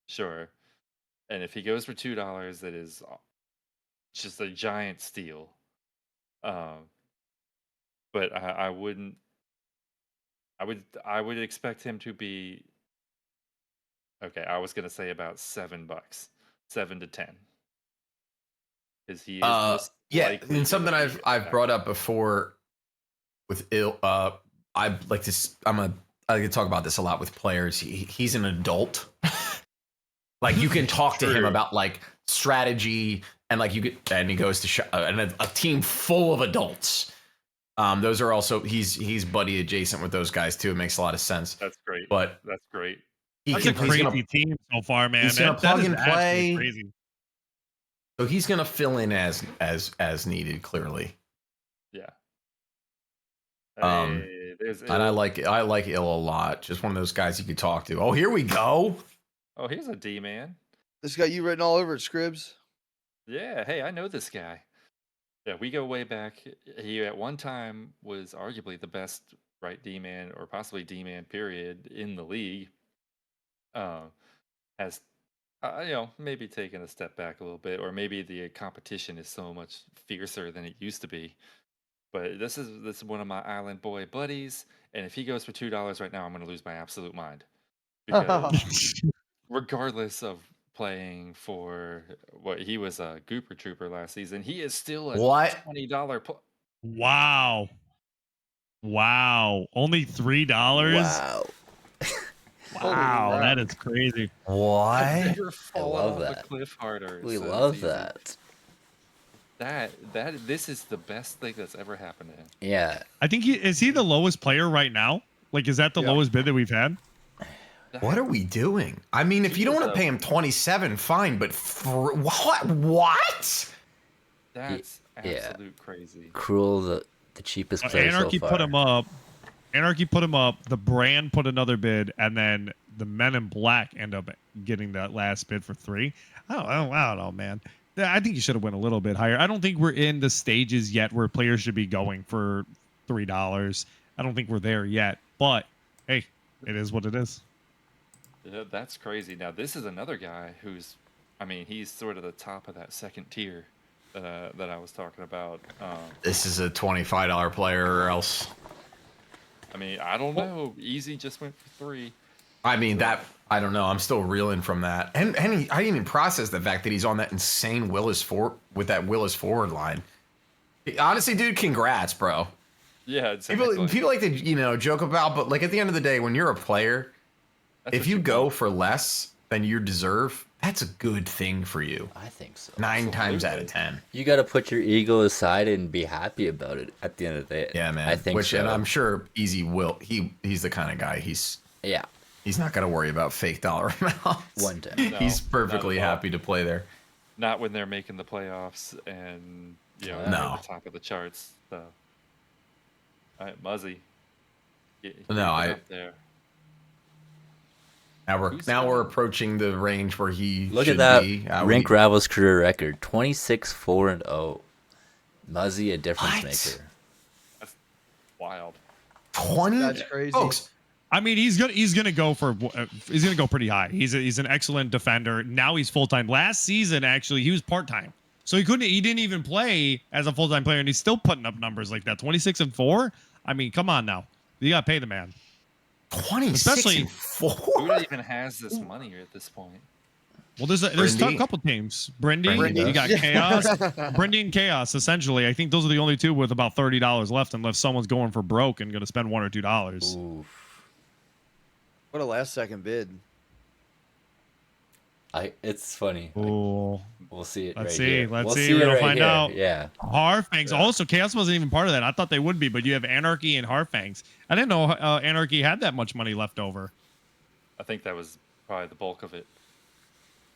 sure. And if he goes for $2, that is just a giant steal. But I wouldn't I would expect him to be okay. I was gonna say about $7, 7 to 10, because he is most Yeah, likely and something gonna be I've brought up before with I like to talk about this a lot with players. He's an adult. Like you can talk to him True. about like strategy and like and he goes to and a team full of adults. Those are also he's buddy adjacent with those guys too. It makes a lot of sense. That's great. But That's great. That's a crazy team so far, man. He's gonna That plug is and absolutely play. crazy. So he's gonna fill in as needed, clearly. Yeah. Um, Hey, there's And I Il. like Il a lot. Just one of those guys you could talk to. Oh, here we go. Oh, he's a D man. This got you written all over it, Scribs. Yeah. Hey, I know this guy. Yeah, we go way back. He at one time was arguably the best right D man or possibly D man period in the league. Has maybe taken a step back a little bit, or maybe the competition is so much fiercer than it used to be. But this is one of my island boy buddies, and if he goes for $2 right now, I'm going to lose my absolute mind because regardless of playing for what he was a Gooper Trooper last season, he is still a What? $20. Wow. Wow. Only $3? Wow. Wow, that is crazy. I've What? never fallen love off that. a cliff harder. We this love season. that. This is the best thing that's ever happened to him. Yeah. I think is he the lowest player right now? Like, is that the Yeah. lowest bid that we've had? What are we doing? I mean, if you don't want to pay him 27, fine. But for what? What? That's Yeah. absolute crazy. Cruel, the cheapest player Anarchy so far. put him up. Anarchy put him up. The brand put another bid, and then the Men in Black end up getting that last bid for 3. I don't know, man. I think you should have went a little bit higher. I don't think we're in the stages yet where players should be going for $3. I don't think we're there yet. But hey, it is what it is. Yeah, that's crazy. Now this is another guy who's, I mean, he's sort of the top of that second tier that I was talking about. This is a $25 player, or else. I mean, I don't know. Easy just went for 3. I mean that. I don't know. I'm still reeling from that. And I didn't even process the fact that he's on that insane Willis forward line. Honestly, dude, congrats, bro. Yeah, exactly. People like to joke about, but like at the end of the day, when you're a player, That's if what you go want. for less than you deserve, that's a good thing for you. I think so. 9 times out of 10. You got to put your ego aside and be happy about it at the end of the day. Yeah, man. I think so. And I'm sure Easy will. He's the kind of guy. Yeah. He's not going to worry about fake dollar amounts. One time. No, He's not perfectly at all. happy to play there. Not when they're making the playoffs and No. at the top of the charts. So, all right, Muzzy. Get No, up there. Now we're approaching the range where he Look should at that be. Rink Ravel's career record: 26-4-0. Muzzy, a difference maker. That's wild. 20. That's crazy. Folks, I mean, he's gonna go pretty high. He's an excellent defender. Now he's full time. Last season, actually, he was part time, so he didn't even play as a full time player, and he's still putting up numbers like that. 26-4. I mean, come on now, you gotta pay the man. 26-4. Who even has this money at this point? Well, there's a Brindy. couple teams. Brindy, Brindy you got does. Chaos, Brindy and Chaos. Essentially, I think those are the only two with about $30 left, unless someone's going for broke and going to spend $1 or $2. Ooh. What a last second bid. It's funny. Ooh. We'll see it Let's right see. here. Let's We'll see. it We'll right find here. out. Yeah. Harfangs. Also, Chaos wasn't even part of that. I thought they would be, but you have Anarchy and Harfangs. I didn't know Anarchy had that much money left over. I think that was probably the bulk of it.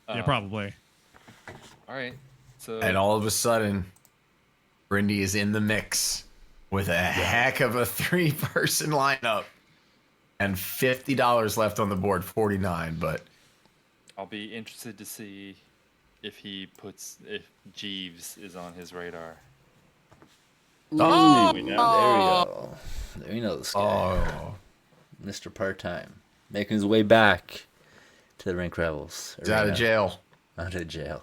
Yeah, probably. All right. So And all of a sudden, Brindy is in the mix with a heck of a 3-person lineup. And $50 left on the board, 49, but I'll be interested to see if Jeeves is on his radar. Oh, We know. There we go. There you know this guy. oh, Mr. Part-Time. Making his way back to the Rink Rebels. he's out of jail. Out of jail.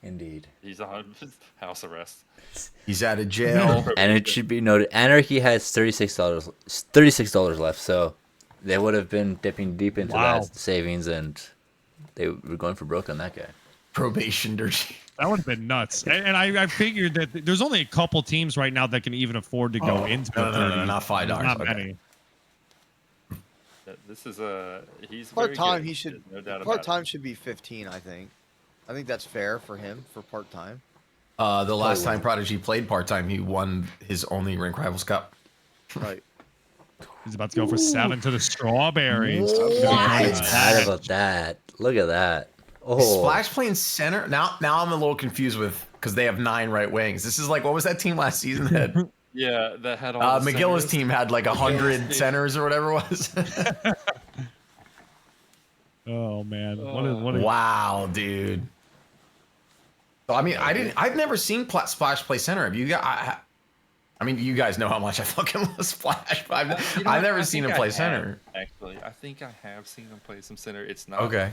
Indeed. He's on house arrest. He's out of jail. And it should be noted, Anarchy has $36 left, so they would have been dipping deep into Wow. that savings, and they were going for broke on that guy. Probation dirty. That would have been nuts. And I figured that there's only a couple teams right now that can even afford to go into the 30. No, not $5. Not Okay. many. This is he's Part very time, good, he should. no doubt about Part it. time should be 15. I think. I think that's fair for him for part time. The last time Prodigy played part-time, he won his only Rink Rivals Cup. Right. He's about to go for 7 to the Strawberries. What? It's mad about that. Look at that. Oh, Splash playing center? Now I'm a little confused with, because they have 9 right wings. This is like, what was that team last season that Yeah, that had all the McGill's centers. team had like 100 centers or whatever it was? Oh man, what a Wow, dude. So I mean, I've never seen Splash play center. Have you got? I mean, you guys know how much I fucking love Splash, but I've never seen him play center. Actually, I think I have seen him play some center. It's not Okay.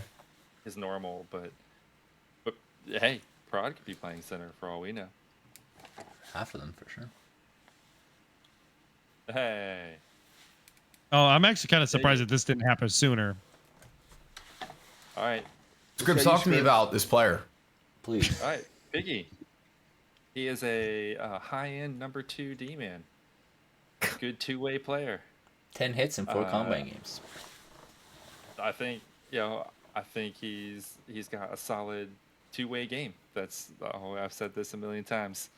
his normal, but hey, Prod could be playing center for all we know. half of them for sure. Hey, Oh, I'm actually kind of surprised that this didn't happen sooner. all right, Scripps, talk to me about this player. Please. all right, Piggy. He is a high-end number 2 D-man. Good two-way player. 10 hits in 4 combine games. I think he's got a solid two-way game. That's I've said this a million times.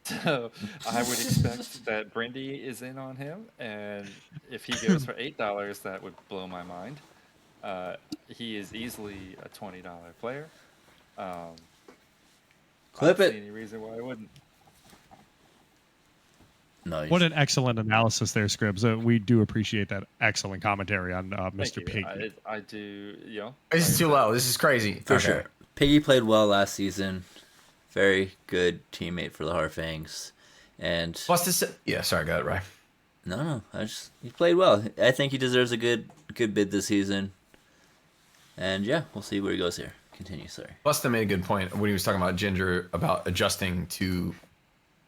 So I would expect that Brindy is in on him, and if he goes for $8, that would blow my mind. He is easily a $20 player. Clip I don't it. see any reason why I wouldn't. No. What an excellent analysis there, Scribs. We do appreciate that excellent commentary on Thank Mr. you. Piggy. I do. You know, This is like too I said, low. This is crazy. For Okay. sure. Piggy played well last season. Very good teammate for the Harfangs. And Plus this. Yeah, sorry, got it right. no, he played well. I think he deserves a good bid this season. And yeah, we'll see where he goes here. Continue, sorry. Busta made a good point when he was talking about Ginger about adjusting to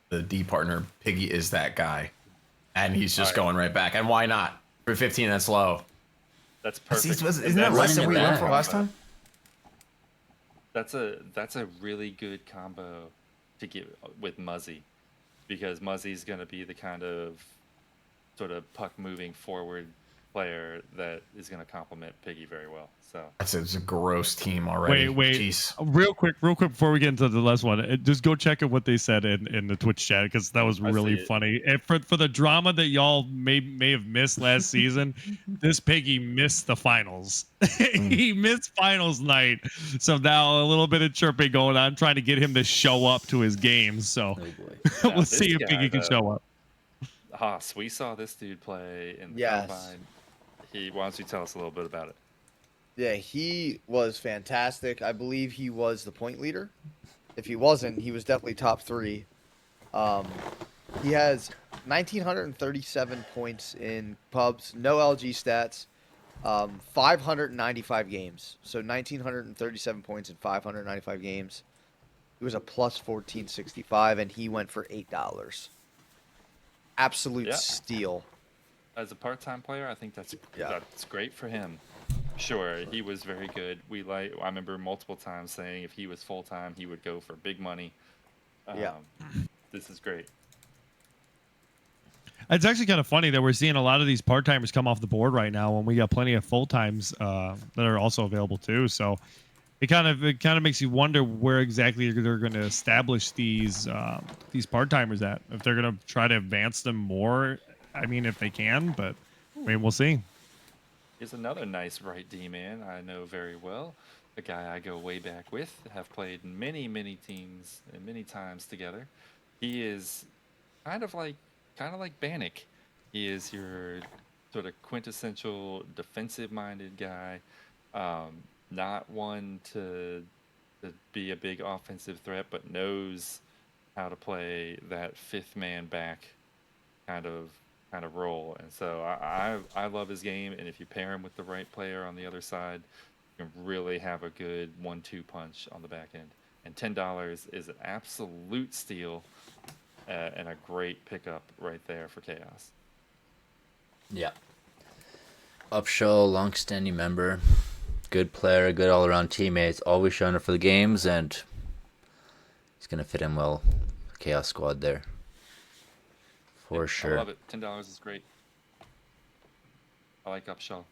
the D partner. Piggy is that guy, and he's just going right back. And why not? For 15, that's low. That's perfect. Isn't that less than we went for last time? That's a really good combo to get with Muzzy, because Muzzy's going to be the kind of sort of puck moving forward player that is going to complement Piggy very well. So It's a gross team already. Wait. Jeez. Real quick before we get into the last one, just go check out what they said in the Twitch chat, because that was really funny. And for the drama that y'all may have missed last season, this Piggy missed the finals. He missed finals night, so now a little bit of chirping going on, trying to get him to show up to his games. So Oh boy. Now, let's see this if guy, Piggy can though, show up. Haas, we saw this dude play in the Yes. combine. Why don't you tell us a little bit about it? Yeah, he was fantastic. I believe he was the point leader. If he wasn't, he was definitely top 3. He has 1,937 points in pubs, no LG stats, 595 games. So 1,937 points in 595 games. He was a plus 1465, and he went for $8. Absolute Yeah. steal. As a part-time player, I think that's Yeah. great for him. Sure, he was very good. I remember multiple times saying if he was full-time, he would go for big money. Yeah. This is great. It's actually kind of funny that we're seeing a lot of these part-timers come off the board right now when we got plenty of full-times that are also available too. So it kind of makes you wonder where exactly they're going to establish these part-timers at. If they're going to try to advance them more, I mean, if they can, but I mean, we'll see. Here's another nice right D man I know very well. A guy I go way back with, have played many teams and many times together. He is kind of like Bannock. He is your sort of quintessential defensive-minded guy, not one to be a big offensive threat, but knows how to play that fifth man back kind of role. And so I love his game, and if you pair him with the right player on the other side, you're can really have a good 1-2 punch on the back end. And $10 is an absolute steal and a great pickup right there for Chaos. Yeah. Upshaw, long-standing member, good player, good all-around teammates, always showing up for the games, and he's gonna fit in well. Chaos squad there, for sure. I love it. $10 is great. I like Upshaw.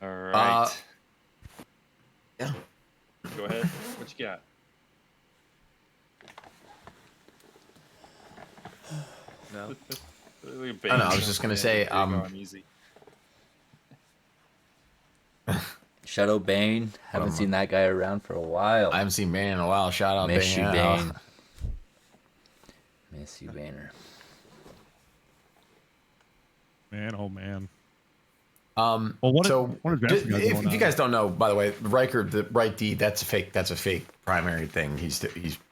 All right. Yeah. Go ahead. What you got? No. I know, I was just gonna say, easy. Shadow Bane, haven't seen that guy around for a while. I haven't seen Bane in a while. Shout out Miss Bane. you, Yeah. Bane. Miss you, Baner. Man, oh man. Well, what so if you guys don't know, by the way, Riker, the right D, that's a fake primary thing. He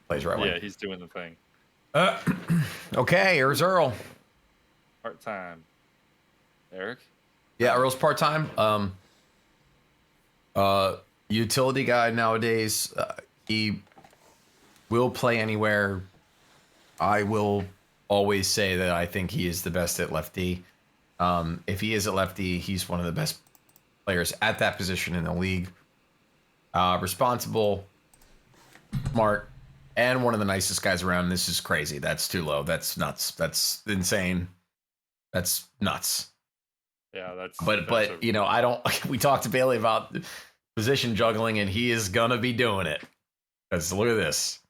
plays right wing. Yeah, he's doing the thing. Okay, here's Earl. Part time. Eric? Yeah, Earl's part time. Utility guy nowadays. He will play anywhere. I will always say that I think he is the best at lefty. If he is at lefty, he's one of the best players at that position in the league. Responsible, smart, and one of the nicest guys around. This is crazy. That's too low. That's nuts. That's insane. That's nuts. Yeah, that's. But you know, I don't. We talked to Bailey about position juggling, and he is gonna be doing it. Because look at this.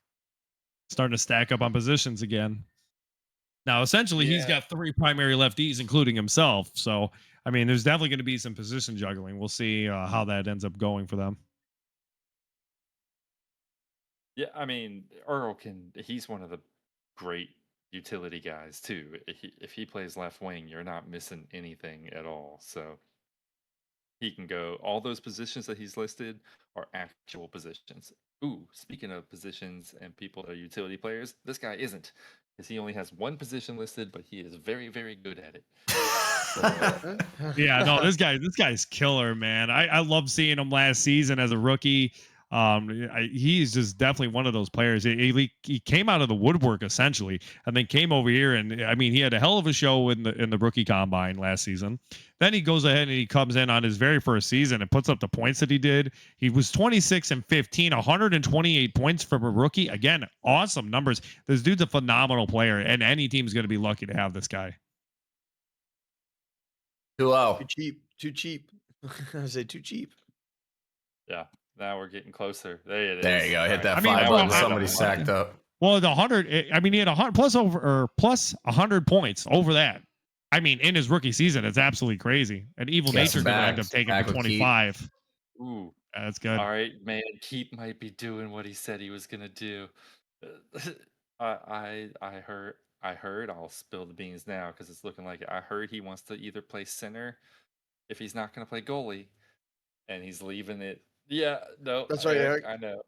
Starting to stack up on positions again. Now, essentially, he's got 3 primary lefties, including himself. So, I mean, there's definitely going to be some position juggling. We'll see how that ends up going for them. Yeah, I mean, he's one of the great utility guys, too. If he plays left wing, you're not missing anything at all. So he can go, all those positions that he's listed are actual positions. Ooh, speaking of positions and people that are utility players, this guy isn't. Because he only has 1 position listed, but he is very, very good at it. Yeah, no, this guy's killer, man. I love seeing him last season as a rookie. He's just definitely one of those players. He came out of the woodwork essentially, and then came over here, and I mean, he had a hell of a show in the rookie combine last season. Then he goes ahead and he comes in on his very first season and puts up the points that he did. He was 26 and 15, 128 points from a rookie. Again, awesome numbers. This dude's a phenomenal player, and any team's going to be lucky to have this guy. Too low. Too cheap. I say too cheap. Yeah, now we're getting closer. There it is. There you go. Hit that I mean, 5 well, button. Somebody sacked up. Well, the 100. I mean, he had 100 plus 100 points over that. I mean, in his rookie season, it's absolutely crazy. And Evil Nature's going to end up taking for 25. Ooh, that's good. All right, man. Keep might be doing what he said he was gonna do. I heard. I'll spill the beans now because it's looking like it. I heard he wants to either play center if he's not gonna play goalie, and he's leaving it. Yeah, no, That's right, Eric. I know.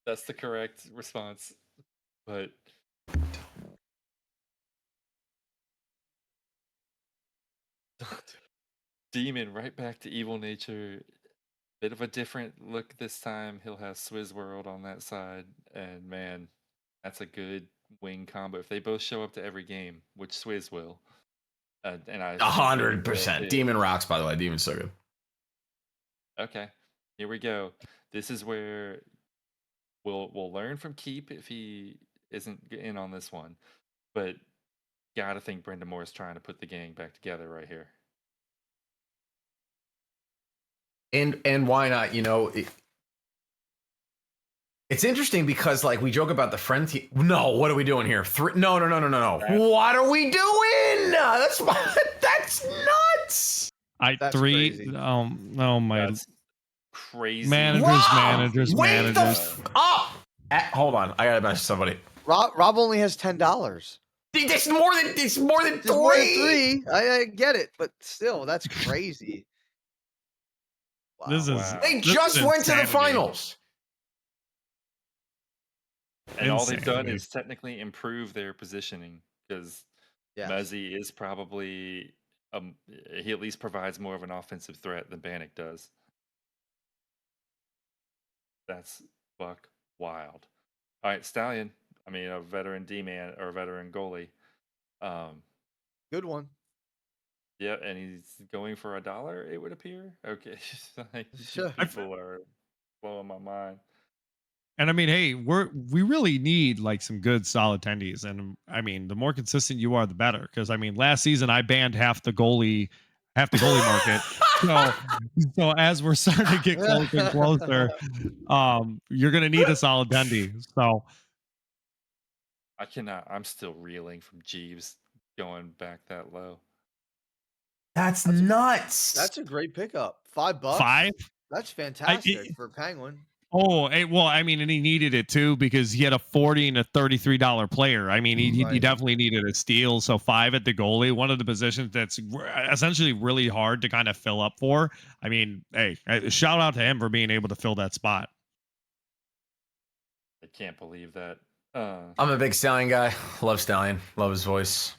That's the correct response, but. Demon right back to Evil Nature. Bit of a different look this time. He'll have Swizz World on that side, and man, that's a good wing combo. If they both show up to every game, which Swizz will, and I 100%. Demon rocks, by the way. Demon's so good. Okay, here we go. This is where we'll learn from Keep if he isn't in on this one, but gotta think Brenda Moore is trying to put the gang back together right here. And why not? You know, it's interesting because like we joke about the friend team. No, what are we doing here? No. What are we doing? That's nuts. That's three. crazy. Oh my. That's crazy. Managers. Wake the up. Hold on, I gotta message somebody. Rob only has $10. It's more than It's more than three. I get it, but still, that's crazy. Wow. They just went to the finals. And all they've done is technically improve their positioning because Yes. Mezzi is probably he at least provides more of an offensive threat than Bannock does. That's buck wild. All right, Stallion. I mean, a veteran D-man or a veteran goalie. Good one. Yeah, and he's going for $1, it would appear. Okay. Like, Sure. people are blowing my mind. And I mean, hey, we really need like some good solid tendies. And I mean, the more consistent you are, the better. Because I mean, last season I banned half the goalie market. So as we're starting to get closer and closer, you're gonna need a solid tendy. So I cannot. I'm still reeling from Jeeves going back that low. That's nuts. That's a great pickup. $5. 5. That's fantastic for Penguin. Oh, well, I mean, and he needed it too because he had a $40 and a $33 player. I mean, he Right. definitely needed a steal. So 5 at the goalie, one of the positions that's essentially really hard to kind of fill up for. I mean, hey, shout out to him for being able to fill that spot. I can't believe that. I'm a big Stallion guy. Love Stallion. Love his voice.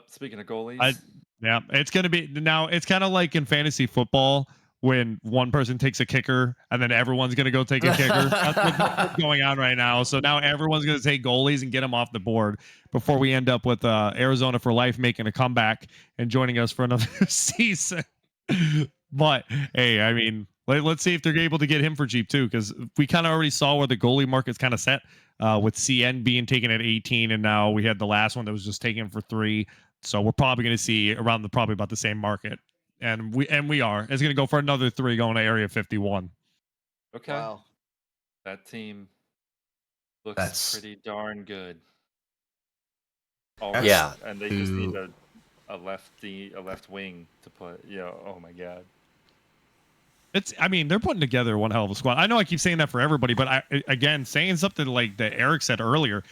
Speaking of goalies, Yeah, it's gonna be now. It's kind of like in fantasy football when one person takes a kicker and then everyone's gonna go take a kicker. That's what's going on right now. So now everyone's gonna take goalies and get them off the board before we end up with Arizona for life making a comeback and joining us for another season. But hey, I mean, let's see if they're able to get him for cheap too, because we kind of already saw where the goalie market's kind of set with CN being taken at 18, and now we had the last one that was just taken for 3. So we're probably going to see around probably about the same market, and we are. It's going to go for another 3 going to Area 51. okay, Wow. that team looks That's- pretty darn good. That's- Yeah. And they just need a left wing to put. Oh my god. I mean, they're putting together one hell of a squad. I know I keep saying that for everybody, but again, saying something like that Eric said earlier,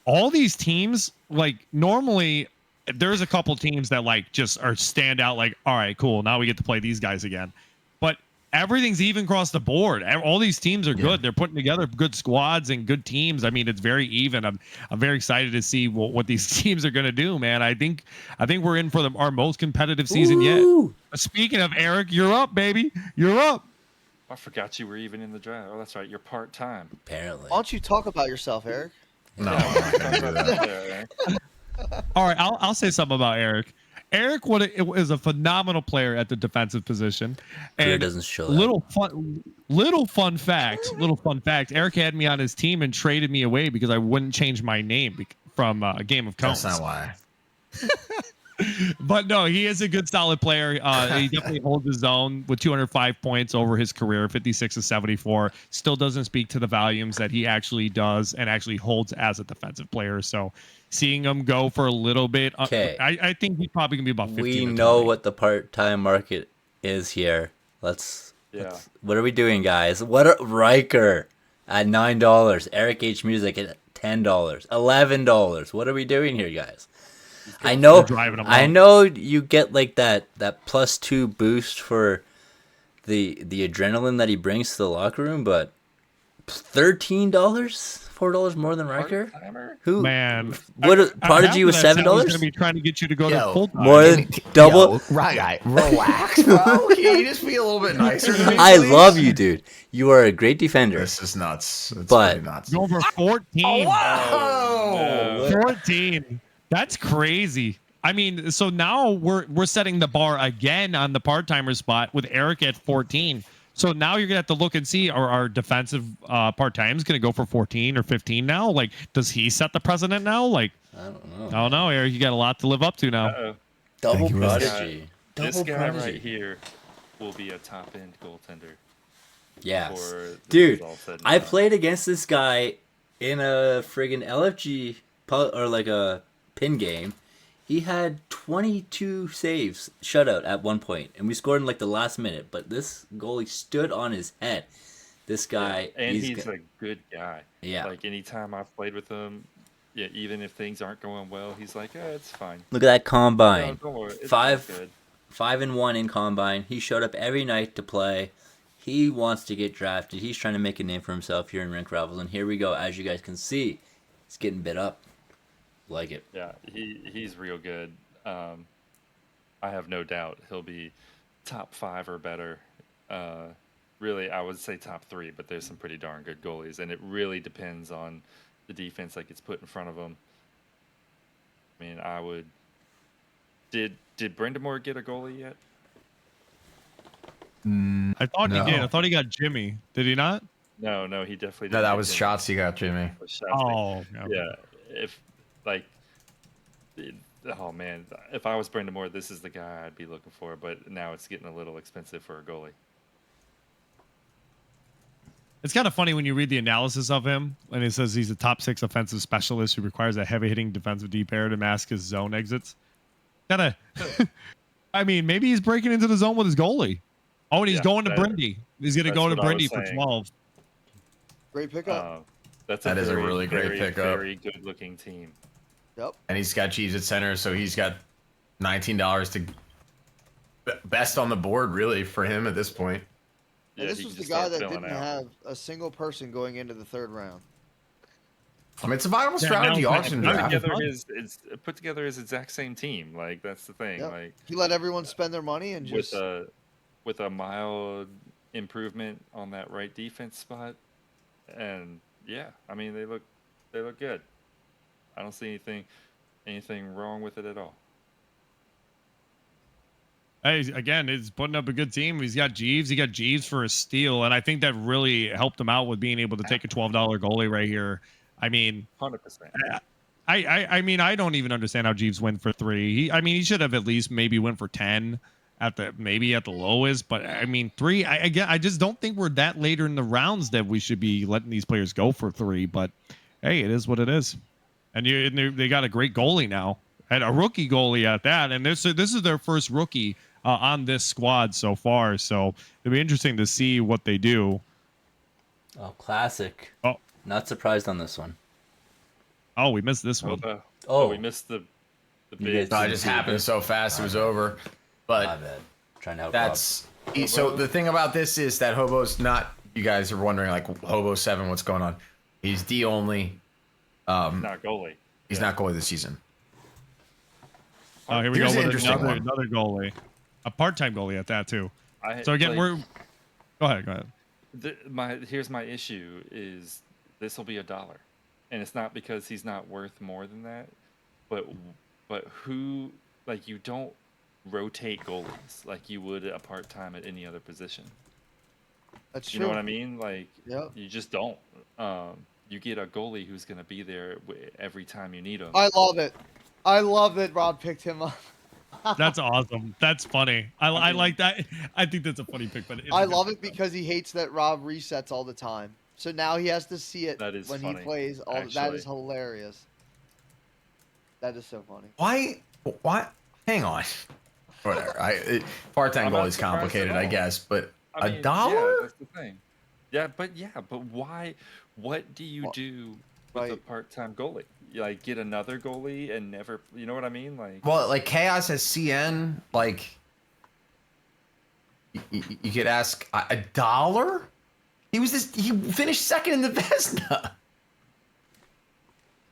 all these teams, like normally there's a couple teams that like just are stand out, like, all right, cool, now we get to play these guys again. But everything's even across the board. All these teams are good. They're putting together good squads and good teams. I mean, it's very even. I'm very excited to see what these teams are going to do, man. I think we're in for our most competitive season yet. Speaking of Eric, you're up, baby. You're up. I forgot you were even in the draft. Oh, that's right. You're part time. Apparently. Why don't you talk about yourself, Eric? No, I'm not gonna do that. All right, I'll say something about Eric. Eric is a phenomenal player at the defensive position. Career And doesn't show that. little fun fact. Eric had me on his team and traded me away because I wouldn't change my name from Game of Cones. That's not why. But no, he is a good, solid player. He definitely holds his own with 205 points over his career, 56 to 74. Still doesn't speak to the volumes that he actually does and actually holds as a defensive player. So seeing him go for a little bit, Okay. I think he's probably going to be about 15. We to know 20. what the part-time market is here. Let's Yeah. what are we doing, guys? What are Riker at $9, Eric H Music at $10, $11. What are we doing here, guys? I know you get like that +2 boost for the adrenaline that he brings to the locker room, but $13, $4 more than Riker? Part-timer? Who? Man, What? Prodigy was $7. Going to be trying to get you to go to full time. More than double. Yo, right, guy, relax, bro. Can you just be a little bit nicer to me, I please? love you, dude. You are a great defender. This is nuts. It's But- pretty nuts. Go for 14. Whoa! 14. That's crazy. I mean, so now we're setting the bar again on the part-timer spot with Eric at 14. So now you're gonna have to look and see, are our defensive part-times gonna go for 14 or 15 now? Like, does he set the precedent now? Like, I don't know. I don't know, Eric. You got a lot to live up to now. Uh-oh. Double Thank you, Rose. prodigy. This Double guy prodigy. right here will be a top-end goaltender. Yes. before this Dude, is all said and I done. played against this guy in a friggin' LFG or like a pin game. He had 22 saves shutout at one point, and we scored in like the last minute. But this goalie stood on his head. This guy, and he's a good guy. Yeah. Like anytime I've played with him, yeah, even if things aren't going well, he's like, it's fine. Look at that No, combine. don't worry, it's all Five- good. 5-1 in combine. He showed up every night to play. He wants to get drafted. He's trying to make a name for himself here in Rink Rivals. And here we go. As you guys can see, he's getting bit up. Like it. Yeah, he's real good. I have no doubt he'll be top 5 or better. Really, I would say top 3, but there's some pretty darn good goalies, and it really depends on the defense that gets put in front of them. I mean, I would. Did Brendamore get a goalie yet? I thought he did. No. I thought he got Jimmy. Did he not? No, he definitely didn't. No, that get was Jimmy. shots he got, Jimmy. It was Shotzi. Oh, okay. Yeah. If like, oh man, if I was Brendamore, this is the guy I'd be looking for. But now it's getting a little expensive for a goalie. It's kind of funny when you read the analysis of him, and it says he's a top 6 offensive specialist who requires a heavy-hitting defensive D pair to mask his zone exits. Kind of, I mean, maybe he's breaking into the zone with his goalie. Oh, and he's going to Brindy. He's going to go to what I was Brindy for saying. 12. Great pickup. That is a really great pickup. Very good-looking team. Yep. And he's got Jeeves at center, so he's got $19 to best on the board, really, for him at this point. And Yeah, this he was can the just guy start that filling didn't out. have a single person going into the 3rd round. I mean, it's a viable Yeah, strategy now- auction now draft. Put together his exact same team. Like that's the thing. Yep. Like He let everyone spend their money and just with a mild improvement on that right defense spot, and yeah, I mean they look good. I don't see anything wrong with it at all. Hey, again, he's putting up a good team. He's got Jeeves. He got Jeeves for a steal, and I think that really helped him out with being able to take a $12 goalie right here. I mean, 100%. I mean, I don't even understand how Jeeves went for 3. He should have at least maybe went for 10 at the lowest. But I mean, 3. I just don't think we're that later in the rounds that we should be letting these players go for 3. But hey, it is what it is. And they got a great goalie now, and a rookie goalie at that. And this is their first rookie on this squad so far. So it'll be interesting to see what they do. Oh, classic. Oh. Not surprised on this one. Oh, we missed this one. We missed the big. guys- No, it just happened so fast, it was over. My But bad. Trying to help that's so. The thing about this is that Hobo's not. You guys are wondering, like, Hobo 7, what's going on? He's D only. Not goalie. He's not goalie this season. Oh, here we Here's go an with interesting one. another goalie, a part-time goalie at that too. So again, like, go ahead. Here's my issue is this will be $1, and it's not because he's not worth more than that, but who, like, you don't rotate goalies like you would a part-time at any other position. that's true. You know what I mean? Like, Yep. you just don't. You get a goalie who's going to be there every time you need him. I love it. I love that Rob picked him up. That's awesome. That's funny. I like that. I think that's a funny pick, but I love it because he hates that Rob resets all the time. So now he has to see it That is when funny, he plays. That actually. is hilarious. That is so funny. Why? Hang on. Whatever. Part-time I'm not goalie's surprised complicated, at I all. guess, but I mean, $1? Yeah, that's the thing. But why? What do you do with a right. part-time goalie? You, like, get another goalie and never. You know what I mean? Like, Well, like Chaos has CN, like you could ask $1. He finished second in the Vesna.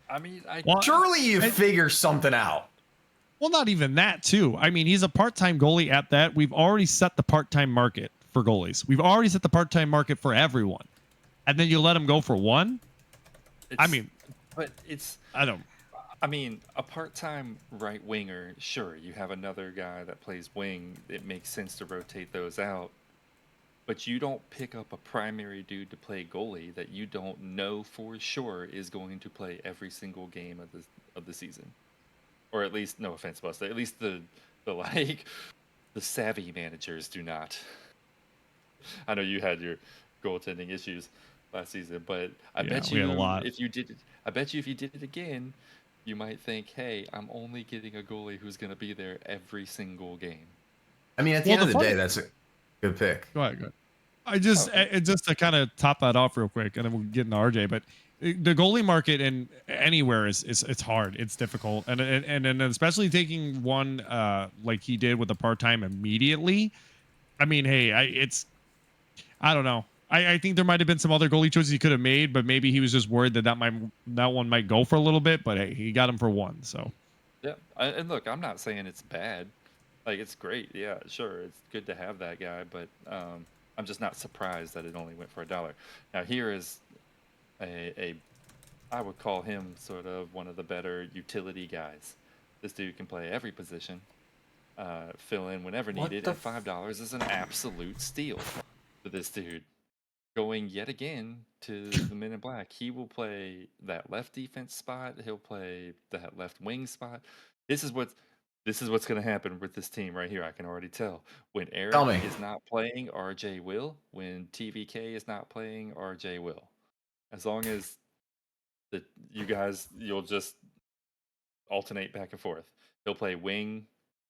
I mean, Well, Surely you figure something out. Well, not even that, too. I mean, he's a part-time goalie at that. We've already set the part-time market for goalies. We've already set the part-time market for everyone. And then you let him go for 1? I mean, but it's. I mean, a part-time right winger, sure, you have another guy that plays wing. It makes sense to rotate those out. But you don't pick up a primary dude to play goalie that you don't know for sure is going to play every single game of the season. Or at least, no offense, Buster, at least the like the savvy managers do not. I know you had your goaltending issues last season, but I bet we you had a lot. if you did it again, you might think, hey, I'm only getting a goalie who's going to be there every single game. I mean, at the end of the day, that's a good pick. Go ahead. Just to kind of top that off real quick, and then we'll get into RJ. But the goalie market and anywhere is it's hard. It's difficult, and especially taking one like he did with the part-time immediately. I mean, hey, I don't know. I think there might have been some other goalie choices he could have made, but maybe he was just worried that one might go for a little bit. But hey, he got him for 1. So Yeah, and look, I'm not saying it's bad. Like, it's great. Yeah, sure. It's good to have that guy, but I'm just not surprised that it only went for $1. Now, here is a I would call him sort of one of the better utility guys. This dude can play every position, fill in whenever What needed, the and $5 is an absolute steal for this dude. Going yet again to the Men in Black, he will play that left defense spot. He'll play that left wing spot. This is what's going to happen with this team right here. I can already tell. When Tell Eric me. is not playing, RJ will. When TVK is not playing, RJ will. As long as you guys, you'll just alternate back and forth. He'll play wing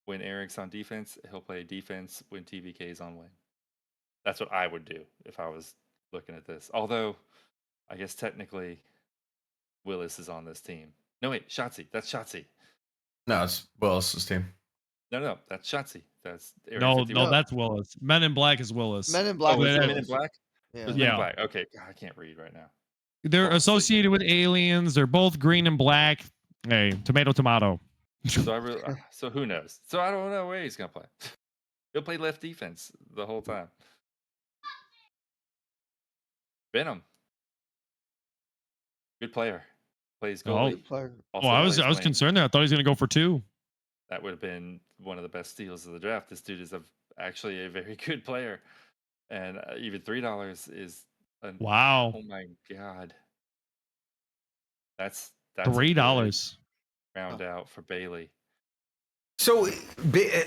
when Eric's on defense. He'll play defense when TVK is on wing. That's what I would do if I was looking at this. Although, I guess technically, Willis is on this team. No, wait, Shotzi. That's Shotzi. No, it's Willis's team. No, that's Shotzi. That's Area No, 51. that's Willis. Men in Black is Willis. Men in Black. Oh, is it But, Men in Black? Yeah. It was Men in Yeah. Black. Okay, God, I can't read right now. They're Well, associated with aliens. They're both green and black. Hey, tomato, tomato. So I really, so who knows? So I don't know where he's gonna play. He'll play left defense the whole time. Venom, good player, plays goalie. Good player. Oh, I was plays wing. concerned there. I thought he was going to go for 2. That would have been one of the best steals of the draft. This dude is actually a very good player, and even $3 is Wow. Oh my God, that's a good $3. round out for Bailey. So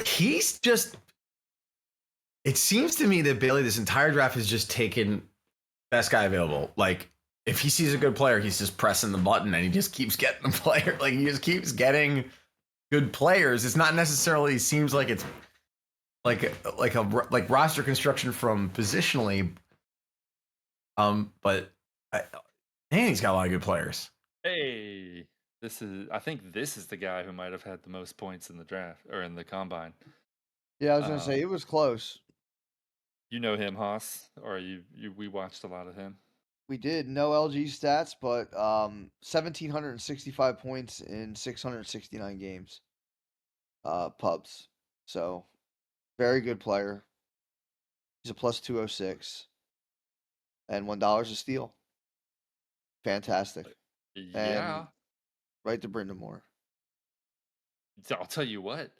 he's just. It seems to me that Bailey this entire draft has just taken best guy available. Like if he sees a good player, he's just pressing the button and he just keeps getting the player. Like he just keeps getting good players. It's not necessarily seems like it's like roster construction from positionally. But he's got a lot of good players. Hey, I think this is the guy who might have had the most points in the draft or in the combine. Yeah, I was gonna say it was close. You know him, Haas, or we watched a lot of him. We did no LG stats, but 1,765 points in 669 games. Pubs. So very good player. He's a plus 206. And $1 a steal. Fantastic. Yeah. And right to Brindamore. I'll tell you what,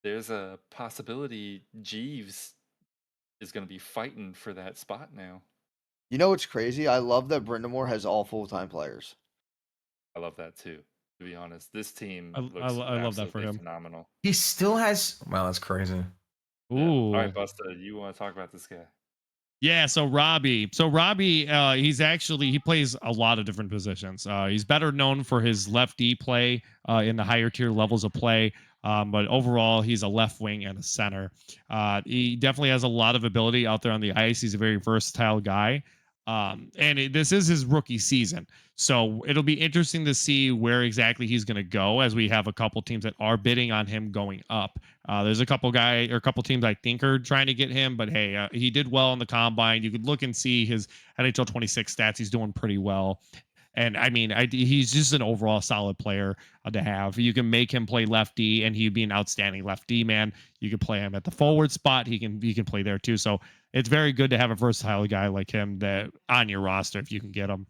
there's a possibility Jeeves is going to be fighting for that spot now. You know what's crazy? I love that Brindamore has all full-time players. I love that too. To be honest, this team I love that for absolutely him. phenomenal. He still has. Well, that's crazy. Ooh. Yeah. All right, Busta, you want to talk about this guy? Yeah, so Robbie, he plays a lot of different positions. He's better known for his lefty play in the higher tier levels of play, but overall he's a left wing and a center. He definitely has a lot of ability out there on the ice. He's a very versatile guy, this is his rookie season, so it'll be interesting to see where exactly he's going to go, as we have a couple teams that are bidding on him going up. There's a couple teams I think are trying to get him, but hey, he did well in the combine. You could look and see his NHL 26 stats. He's doing pretty well. And I mean, he's just an overall solid player to have. You can make him play lefty, and he'd be an outstanding lefty man. You can play him at the forward spot. He can play there too. So it's very good to have a versatile guy like him that on your roster if you can get him.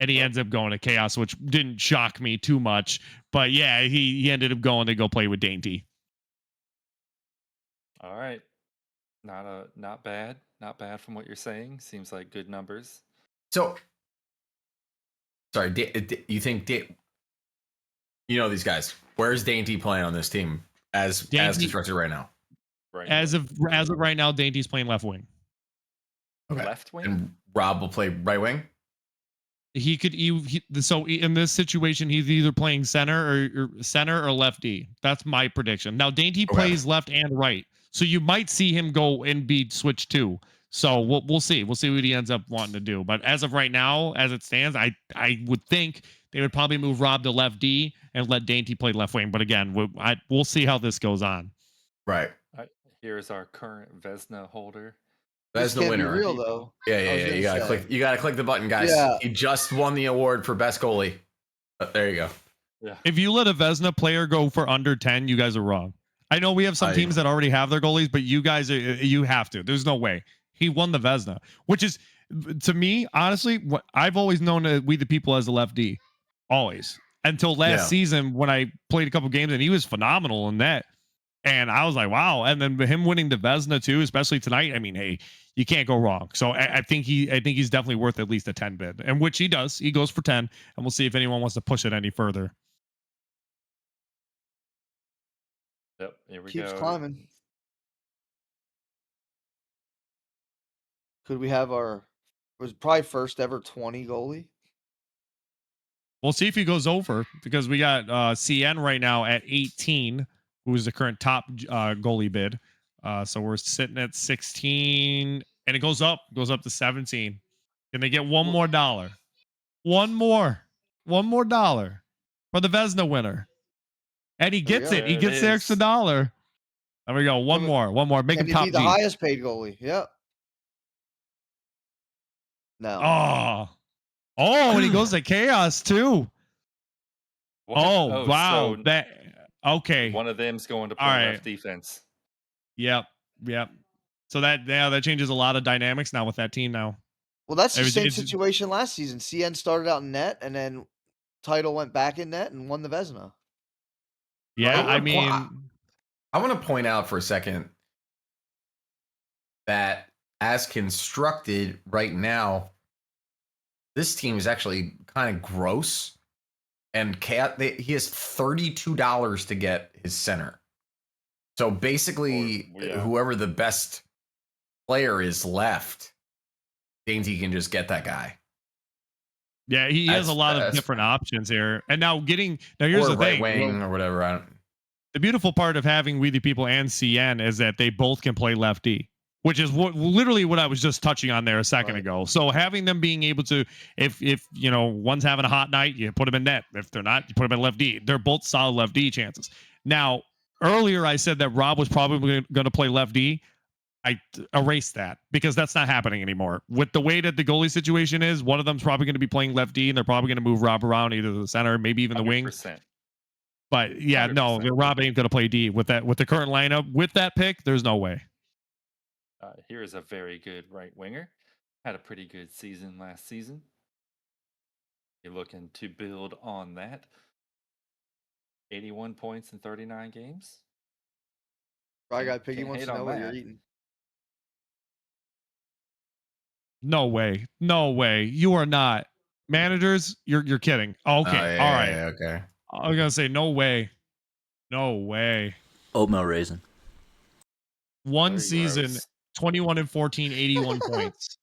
And he ends up going to Chaos, which didn't shock me too much. But yeah, he ended up going to go play with Dainty. All right, not bad from what you're saying. Seems like good numbers. So, sorry, you think you know these guys? Where's Dainty playing on this team as constructed right now? Right. As of right now, Dainty's playing left wing. Okay. Left wing. And Rob will play right wing. So in this situation, he's either playing center or lefty. That's my prediction. Now Dainty plays left and right, so you might see him go and be switched too. So we'll see. We'll see what he ends up wanting to do. But as of right now, as it stands, I would think they would probably move Rob to left D and let Dainty play left wing. But again, we'll see how this goes on. Right. Here's our current Vezina holder. That's the winner. Real though. Yeah. You gotta click the button, guys. Yeah. He just won the award for best goalie. There you go. Yeah. If you let a Vezina player go for under 10, you guys are wrong. I know we have some I- teams that already have their goalies, but you guys, you have to. There's no way. He won the Vezina, which is, to me, honestly, what I've always known We the People as a left D, always until last Yeah. season when I played a couple games and he was phenomenal in that, and I was like, wow. And then him winning the Vezina too, especially tonight. I mean, hey, you can't go wrong. So I think he's definitely worth at least a 10 bid, and which he does. He goes for 10, and we'll see if anyone wants to push it any further. Yep, here we Keeps go. climbing. Could we have our? It was probably first ever 20 goalie. We'll see if he goes over because we got CN right now at 18, who is the current top goalie bid. So we're sitting at 16, and it goes up to 17. Can they get one more dollar? One more dollar for the Vezina winner, and he There we gets go. it. He There it gets the extra is. dollar. There we go. One more. Make Can him he top be the G. highest paid goalie? Yep. No. Oh, and he goes to chaos too. What? Oh, wow. So That okay. one of them's going to All play right. left defense. Yep. So that changes a lot of dynamics now with that team now. Well, that's the same It's- situation last season. CN started out in net, and then Title went back in net and won the Vezina. Yeah, I I mean, I want to point out for a second that as constructed right now, this team is actually kind of gross. And he has $32 to get his center. So basically, whoever the best player is left, Dainty can just get that guy. yeah, he has a lot of different options here. And now here's or the right thing. wing or whatever. The beautiful part of having We the People and CN is that they both can play lefty, which is literally what I was just touching on there a second ago. So having them being able to, if one's having a hot night, you put them in net. If they're not, you put them in left D. They're both solid left D chances. Now, earlier I said that Rob was probably going to play left D. I erased that because that's not happening anymore. With the way that the goalie situation is, one of them's probably going to be playing left D, and they're probably going to move Rob around either to the center, maybe even the wing. 100%. But yeah, 100%. no, Rob ain't going to play D with the current lineup. With that pick, there's no way. Here is a very good right winger. Had a pretty good season last season. You're looking to build on that. 81 points in 39 games. Right guy Piggy Can't wants hate to on know what you're that. eating. No way. No way. You are not. Managers, you're kidding. Okay. All right. Okay. I was going to say no way. No way. Oatmeal raisin. One Very season, gross. 21 and 14, 81 points.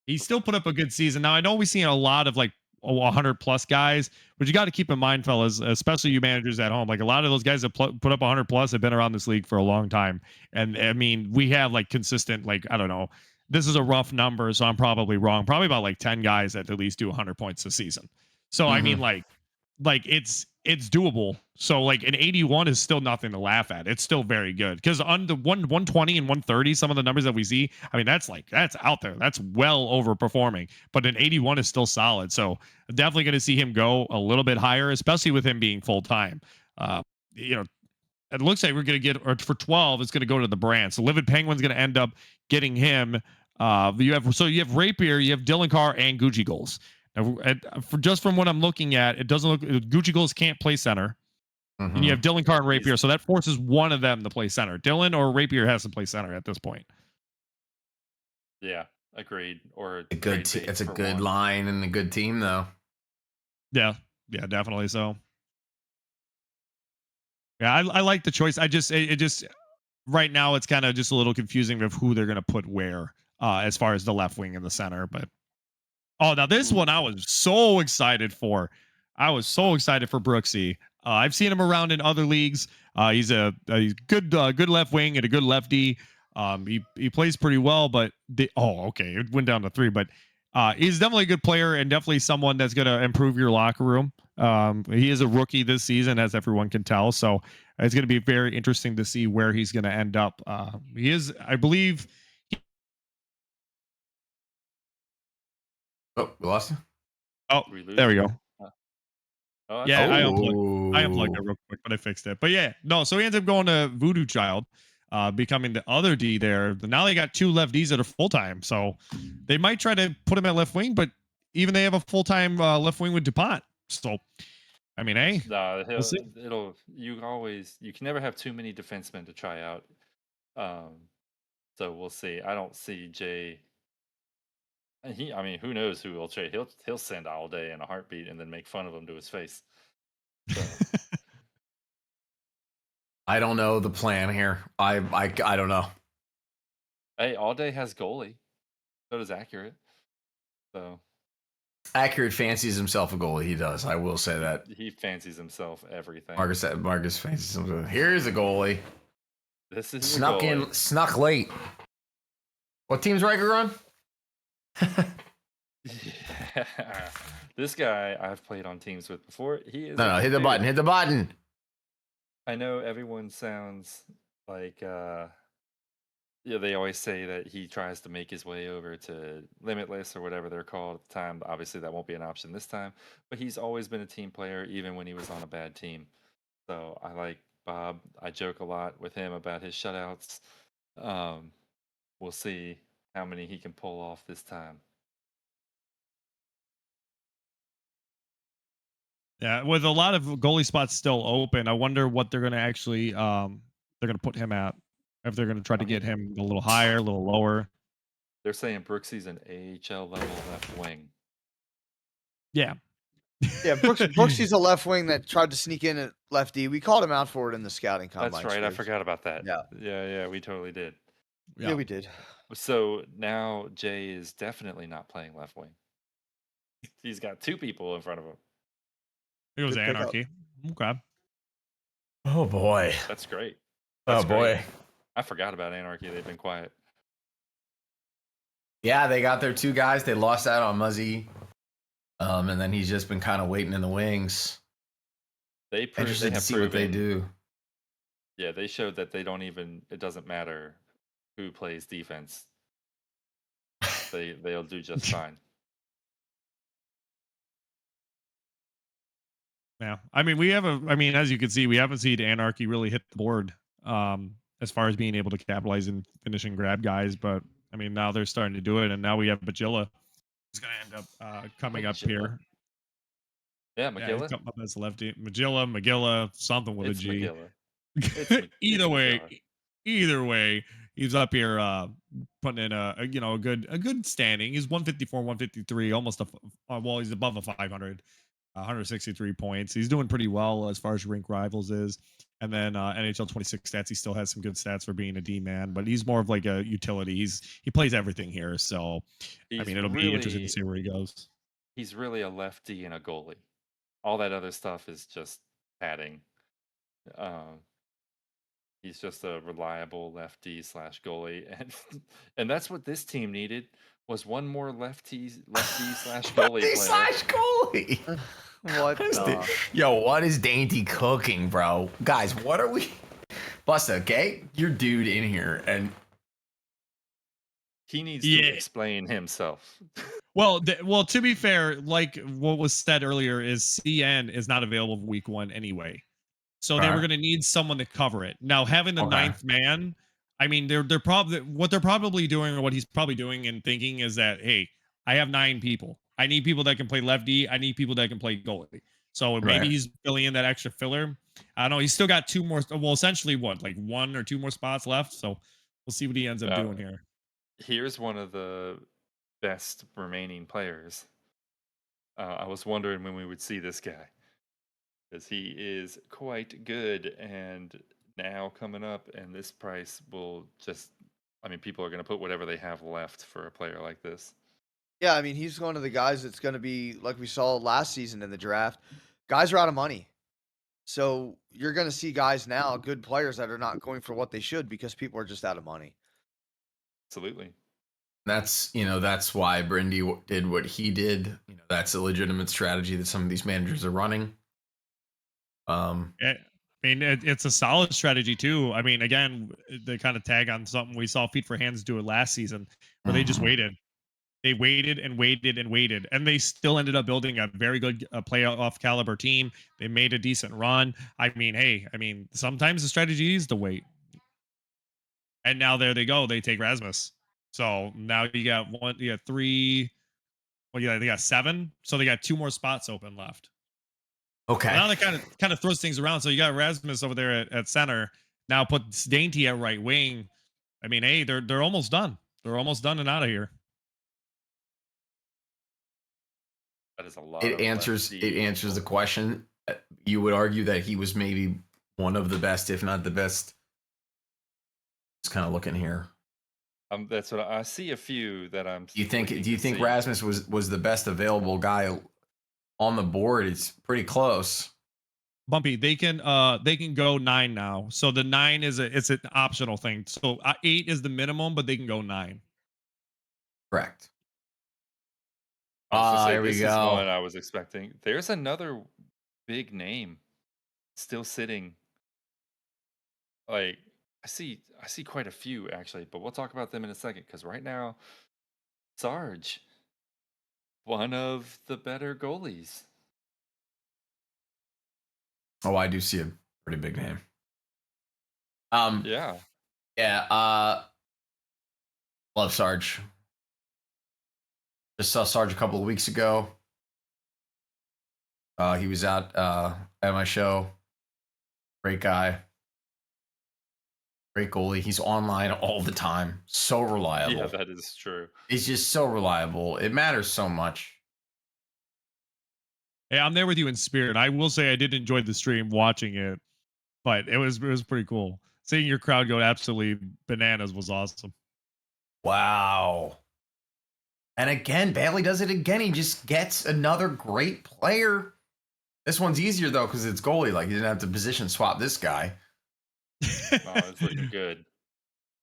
He still put up a good season. Now, I know we've seen a lot of 100 plus guys, but you got to keep in mind, fellas, especially you managers at home, like a lot of those guys that put up 100 plus have been around this league for a long time. And I mean, we have consistent, I don't know, this is a rough number, so I'm probably wrong. Probably about 10 guys that at least do 100 points a season. So I mean, it's doable. So an 81 is still nothing to laugh at. It's still very good because on the 120 and 130, some of the numbers that we see, I mean, that's out there. That's well overperforming. But an 81 is still solid. So definitely going to see him go a little bit higher, especially with him being full time. It looks like we're going to get, or for 12, it's going to go to the brand. So Livid Penguin's going to end up getting him. You have Rapier, you have Dylan Carr, and Gucci Goals. Now, just from what I'm looking at, it doesn't look. Gucci Goals can't play center, and you have Dylan Carr and Rapier, so that forces one of them to play center. Dylan or Rapier has to play center at this point. Yeah, agreed. Or It's a good line and a good team, though. Yeah, definitely so. Yeah, I like the choice. It just right now it's kind of just a little confusing of who they're going to put where as far as the left wing and the center. But now this one I was so excited for. I was so excited for Brooksy. I've seen him around in other leagues. He's he's good left wing and a good lefty. He plays pretty well, but okay, it went down to 3, but he's definitely a good player and definitely someone that's going to improve your locker room. He is a rookie this season, as everyone can tell. So it's going to be very interesting to see where he's going to end up. He is, I believe. Oh, we lost you? Oh, there we go. Oh, that's Yeah, cool. I unplugged it real quick, but I fixed it. But yeah, no. So he ends up going to Voodoo Child, becoming the other D there. But now they got 2 left Ds that are full time, so they might try to put him at left wing. But even they have a full time left wing with Dupont. So I mean, hey, Nah, we'll see. you can never have too many defensemen to try out. So we'll see. I don't see Jay. I mean, who knows who he'll trade? He'll send all day in a heartbeat and then make fun of him to his face. So, I don't know the plan here. I don't know. hey, all day has goalie. So does Accurate. So Accurate fancies himself a goalie. He does. I will say that. he fancies himself everything. Marcus fancies himself. Here's a goalie. This is your Snuck goalie. in, snuck late. What team's Riker on? Yeah. This guy I've played on teams with before. He is No, hit the button. Hit the button. I know everyone sounds like yeah, they always say that he tries to make his way over to Limitless or whatever they're called at the time. Obviously, that won't be an option this time, but he's always been a team player, even when he was on a bad team. So I like Bob. I joke a lot with him about his shutouts. We'll see how many he can pull off this time. Yeah, with a lot of goalie spots still open, I wonder what they're going to actually they're going to put him at. If they're going to try to get him a little higher, a little lower. They're saying Brooksy's an AHL level left wing. Yeah. Yeah, Brooksy's a left wing that tried to sneak in at lefty. We called him out for it in the scouting combine. That's right. I forgot about that. Yeah. Yeah, we totally did. Yeah, we did. So now Jay is definitely not playing left wing. He's got 2 people in front of him. It was Good pickup. Anarchy. Okay. Oh boy. That's great. Oh That's boy. great. I forgot about Anarchy. They've been quiet. Yeah, they got their 2 guys. They lost out on Muzzy. And then he's just been kind of waiting in the wings. Interested to see what they do. Yeah, they showed that they don't even. It doesn't matter who plays defense. They'll do just fine. Yeah. I mean, as you can see, we haven't seen Anarchy really hit the board as far as being able to capitalize and finish and grab guys. But I mean, now they're starting to do it. And now we have Bajilla who's going to end up coming up here. Yeah, Yeah, McGilla. he's coming up as lefty. Magilla, something with It's a G. McGilla. Either way, he's up here putting in a good standing. He's 154, 153, almost well, he's above a 500. 163 points. He's doing pretty well as far as Rink Rivals is. And then NHL 26 stats, he still has some good stats for being a D man, but he's more of like a utility. He plays everything here, so I mean it'll be interesting to see where he goes. He's really a lefty and a goalie. All that other stuff is just padding. He's just a reliable lefty / goalie, and that's what this team needed was one more lefty / goalie Lefty / goalie. What the? Yo, what is Dainty cooking, bro? Guys, what are we? Busta, okay? Your dude in here, and he needs to explain himself. Well, to be fair, like what was said earlier, is CN is not available week 1 anyway. So they were going to need someone to cover it. Now, having the 9th man, I mean, they're probably doing, or what he's probably doing and thinking is that, hey, I have 9 people. I need people that can play lefty. I need people that can play goalie. So maybe he's filling in that extra filler. I don't know. He's still got 2 more. Well, essentially, what, like 1 or 2 more spots left. So we'll see what he ends up doing here. Here's one of the best remaining players. I was wondering when we would see this guy, because he is quite good, and now coming up, and this price will just, I mean, people are going to put whatever they have left for a player like this. Yeah, I mean, he's one of the guys that's going to be, like we saw last season in the draft, guys are out of money. So you're going to see guys now, good players that are not going for what they should because people are just out of money. Absolutely. That's why Brindy did what he did. That's a legitimate strategy that some of these managers are running. I mean, it's a solid strategy too. I mean, again, they kind of tag on something we saw Feet for Hands do it last season, where they just waited. They waited and waited and waited, and they still ended up building a very good playoff caliber team. They made a decent run. I mean, sometimes the strategy is to wait. And now there they go. They take Rasmus. So now you got three. Well, yeah, they got 7. So they got 2 more spots open left. Okay. Now that kind of throws things around. So you got Rasmus over there at center. Now put Dainty at right wing. I mean, hey, they're almost done. They're almost done and out of here. That is a lot. It answers the question. You would argue that he was maybe one of the best, if not the best. Just kind of looking here. That's what I see. A few that I'm. Do you think Rasmus was the best available guy on the board? It's pretty close. Bumpy, they can go 9 now. So the 9 it's an optional thing. So 8 is the minimum, but they can go 9. Correct. There we this go. Is one I was expecting. There's another big name still sitting. Like I see quite a few actually, but we'll talk about them in a second because right now, Sarge, one of the better goalies. Oh, I do see a pretty big name. Yeah. Love Sarge. Just saw Sarge a couple of weeks ago. He was out at my show. Great guy. Great goalie. He's online all the time. So reliable. Yeah, that is true. He's just so reliable. It matters so much. Yeah, I'm there with you in spirit. I will say I did enjoy the stream watching it, but it was pretty cool. Seeing your crowd go absolutely bananas was awesome. Wow. And again, Bailey does it again. He just gets another great player. This one's easier though because it's goalie. Like you didn't have to position swap this guy. Oh, it's looking good.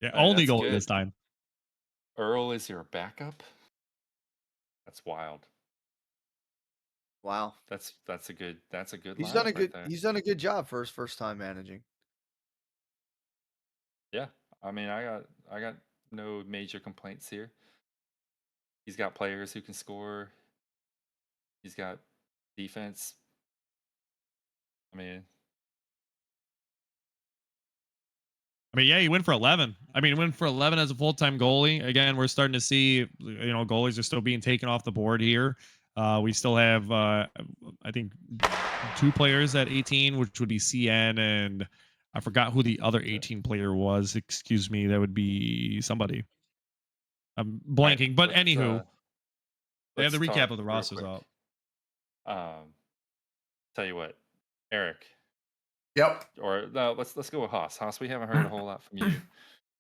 Yeah, only goalie this time. Earl is your backup. That's wild. Wow. That's a good. He's lineup done a right good. there. He's done a good job for his first time managing. Yeah, I mean, I got no major complaints here. He's got players who can score. He's got defense. I mean, yeah, he went for 11. I mean, he went for 11 as a full-time goalie. Again, we're starting to see, goalies are still being taken off the board here. We still have, I think, 2 players at 18, which would be CN, and I forgot who the other 18 player was. Excuse me, that would be somebody. I'm blanking, but anywho, they have the recap of the rosters up. Tell you what, Eric. Yep. Or no, let's go with Haas. Haas, we haven't heard a whole lot from you.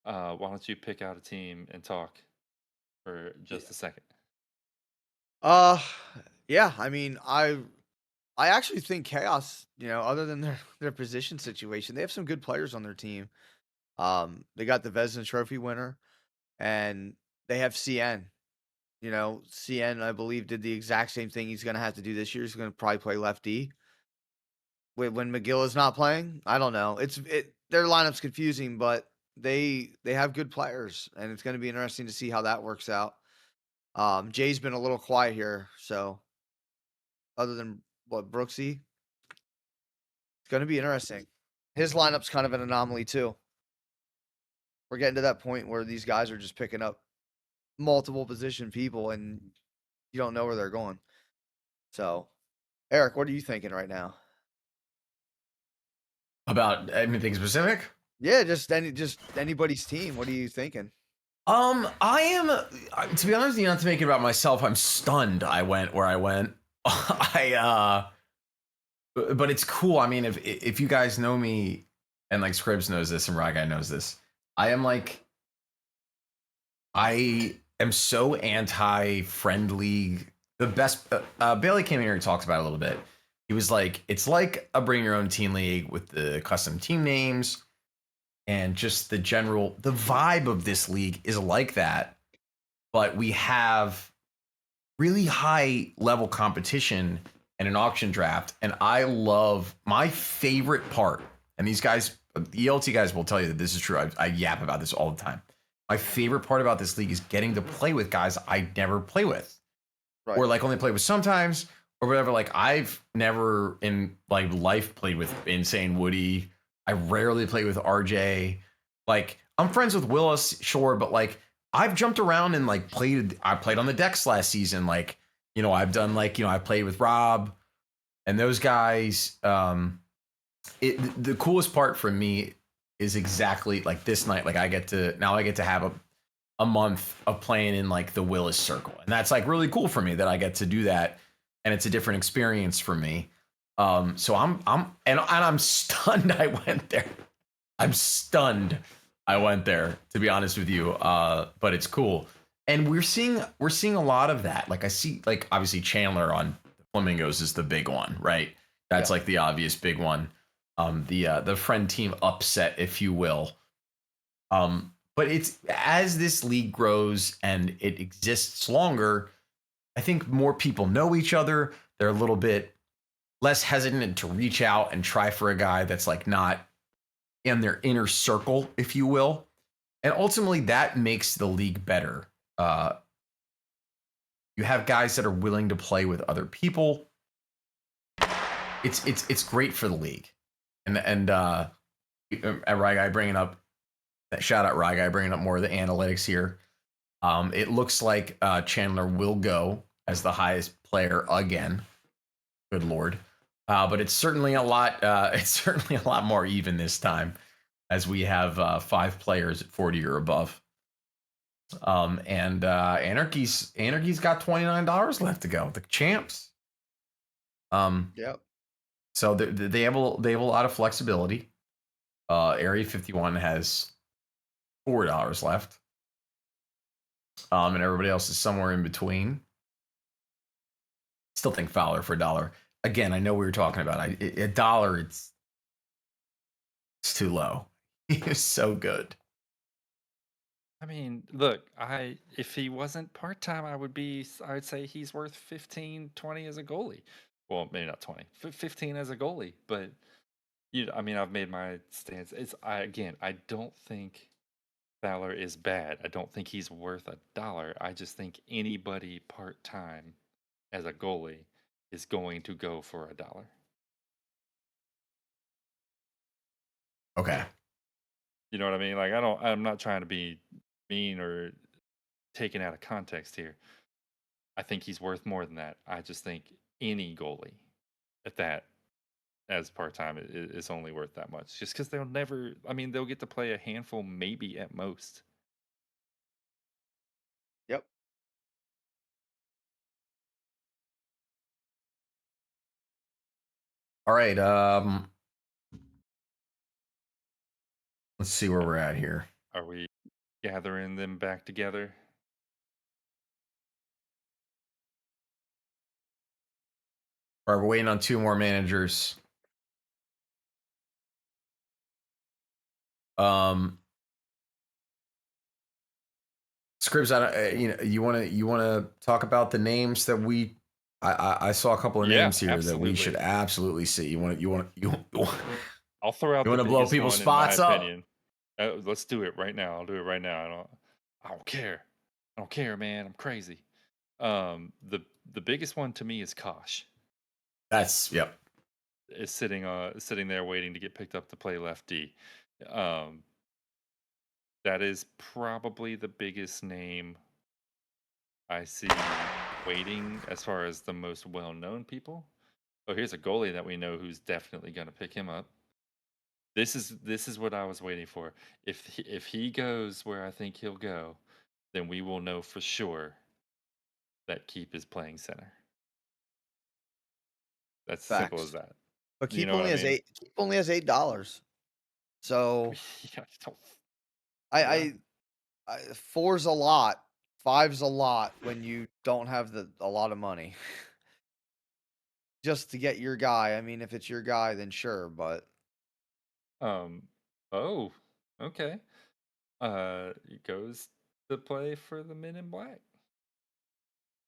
Why don't you pick out a team and talk for just a second? Yeah. I mean, I actually think Chaos. Other than their position situation, they have some good players on their team. They got the Vezina Trophy winner, and they have CN. CN, I believe, did the exact same thing he's going to have to do this year. He's going to probably play lefty. When McGill is not playing, I don't know. Their lineup's confusing, but they have good players, and it's going to be interesting to see how that works out. Jay's been a little quiet here, so other than Brooksy, it's going to be interesting. His lineup's kind of an anomaly too. We're getting to that point where these guys are just picking up multiple position people, and you don't know where they're going. So, Eric, what are you thinking right now? About anything specific? Yeah, just anybody's team. What are you thinking? I am, to be honest with you, not to make it about myself, I'm stunned I went where I went. But it's cool. I mean, if you guys know me, and like Scribs knows this and Rye Guy knows this, I am so anti-friendly. The best, Bailey came in here and talked about it a little bit. He was like, it's like a bring your own team league with the custom team names and just the vibe of this league is like that. But we have really high level competition and an auction draft. And I love my favorite part. And these guys, the ELT guys will tell you that this is true. I yap about this all the time. my favorite part about this league is getting to play with guys I never play with, Right. or like only play with sometimes, or whatever. Like I've never in like life played with Insane Woody. I rarely play with RJ. Like I'm friends with Willis, sure, but like I've jumped around and like played. I played on the decks last season. Like I've done like I played with Rob and those guys. The coolest part for me is exactly like this night. Like I get to have a month of playing in like the Willis circle. And that's like really cool for me that I get to do that. And it's a different experience for me. So I'm stunned I went there. I'm stunned I went there, to be honest with you. But it's cool. And we're seeing a lot of that. Like I see like obviously Chandler on Flamingos is the big one, right? That's like the obvious big one. The friend team upset, if you will. But it's as this league grows and it exists longer, I think more people know each other. They're a little bit less hesitant to reach out and try for a guy that's like not in their inner circle, if you will. And ultimately that makes the league better. You have guys that are willing to play with other people. It's great for the league. And Rye Guy bringing up, shout out Rye Guy bringing up more of the analytics here. It looks like Chandler will go as the highest player again. Good Lord. But it's certainly a lot. It's certainly a lot more even this time, as we have 5 players at 40 or above. And Anarchy's got $29 left to go. The champs. Yep. So they have a lot of flexibility. Area 51 has $4 left. And everybody else is somewhere in between. Still think Fowler for $1. Again, I know we were talking about $1. It's too low. He is so good. I mean, look, if he wasn't part-time, I would say he's worth 15, 20 as a goalie. Well, maybe not 20, 15 as a goalie, but I've made my stance. I don't think Fowler is bad. I don't think he's worth $1. I just think anybody part-time as a goalie is going to go for $1. Okay. You know what I mean? Like I'm not trying to be mean or taken out of context here. I think he's worth more than that. I just think any goalie at that as part-time is only worth that much, just because they'll get to play a handful maybe at most. Yep. All right. Let's see where we're at here. Are we gathering them back together? All right, we're waiting on 2 more managers. Scribs, you want to talk about the names that I saw a couple of names here that we should absolutely see. You want I'll throw out. You want to blow people's spots up? Let's do it right now. I'll do it right now. I don't care. I don't care, man. I'm crazy. The biggest one to me is Kosh. That's yep. Is sitting there waiting to get picked up to play left D. That is probably the biggest name I see waiting as far as the most well-known people. Oh, here's a goalie that we know who's definitely going to pick him up. This is what I was waiting for. If he goes where I think he'll go, then we will know for sure that Keep is playing center. That's simple as that. But Keep only has $8. So I 4's a lot. 5's a lot when you don't have a lot of money. Just to get your guy. I mean, if it's your guy, then sure, but oh, okay. He goes to play for the Men in Black.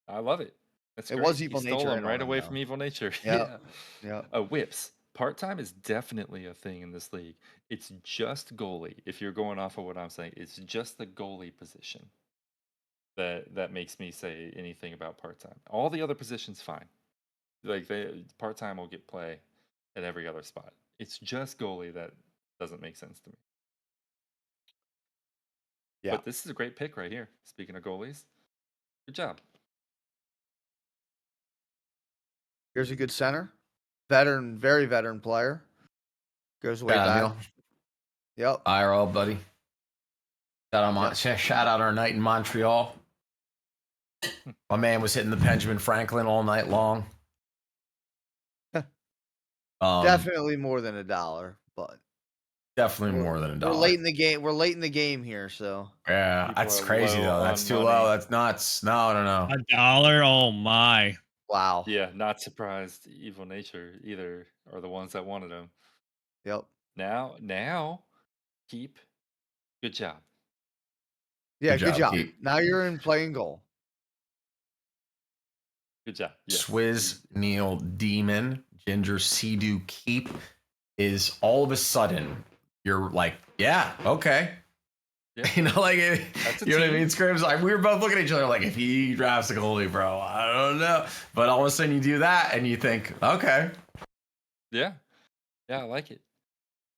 I love it. That's it great. was Evil He Nature stole him right away from Evil Nature. Yeah. Yeah. Whips. part-time is definitely a thing in this league. It's just goalie. If you're going off of what I'm saying, it's just the goalie position that makes me say anything about part-time. All the other positions, fine. Like part-time will get play at every other spot. It's just goalie that doesn't make sense to me. Yeah. But this is a great pick right here. Speaking of goalies, good job. Here's a good center. Veteran, very veteran player. Goes way Yeah, back. Neil. Yep. IRL, buddy. Shout out our night in Montreal. My man was hitting the Benjamin Franklin all night long. Definitely more than $1, but Definitely more than we're $1. late in the game. We're late in the game here, so Yeah, People that's are crazy low though. That's on too money. low. That's nuts. No, no. $1? Oh my. wow. Yeah, not surprised. Evil Nature either are the ones that wanted him. Yep. Now, keep. Good job. Yeah, Good good job, job. Keith. Now you're in playing goal. Good job. Yes. Swizz Neil Demon Ginger Sea-Doo Keep is all of a sudden you're like, yeah, okay. Yeah. You know, like That's a you know what I team. mean? Scrim's like we were both looking at each other like if he drafts a goalie, bro, I don't know. But all of a sudden you do that and you think, okay. Yeah. Yeah, I like it.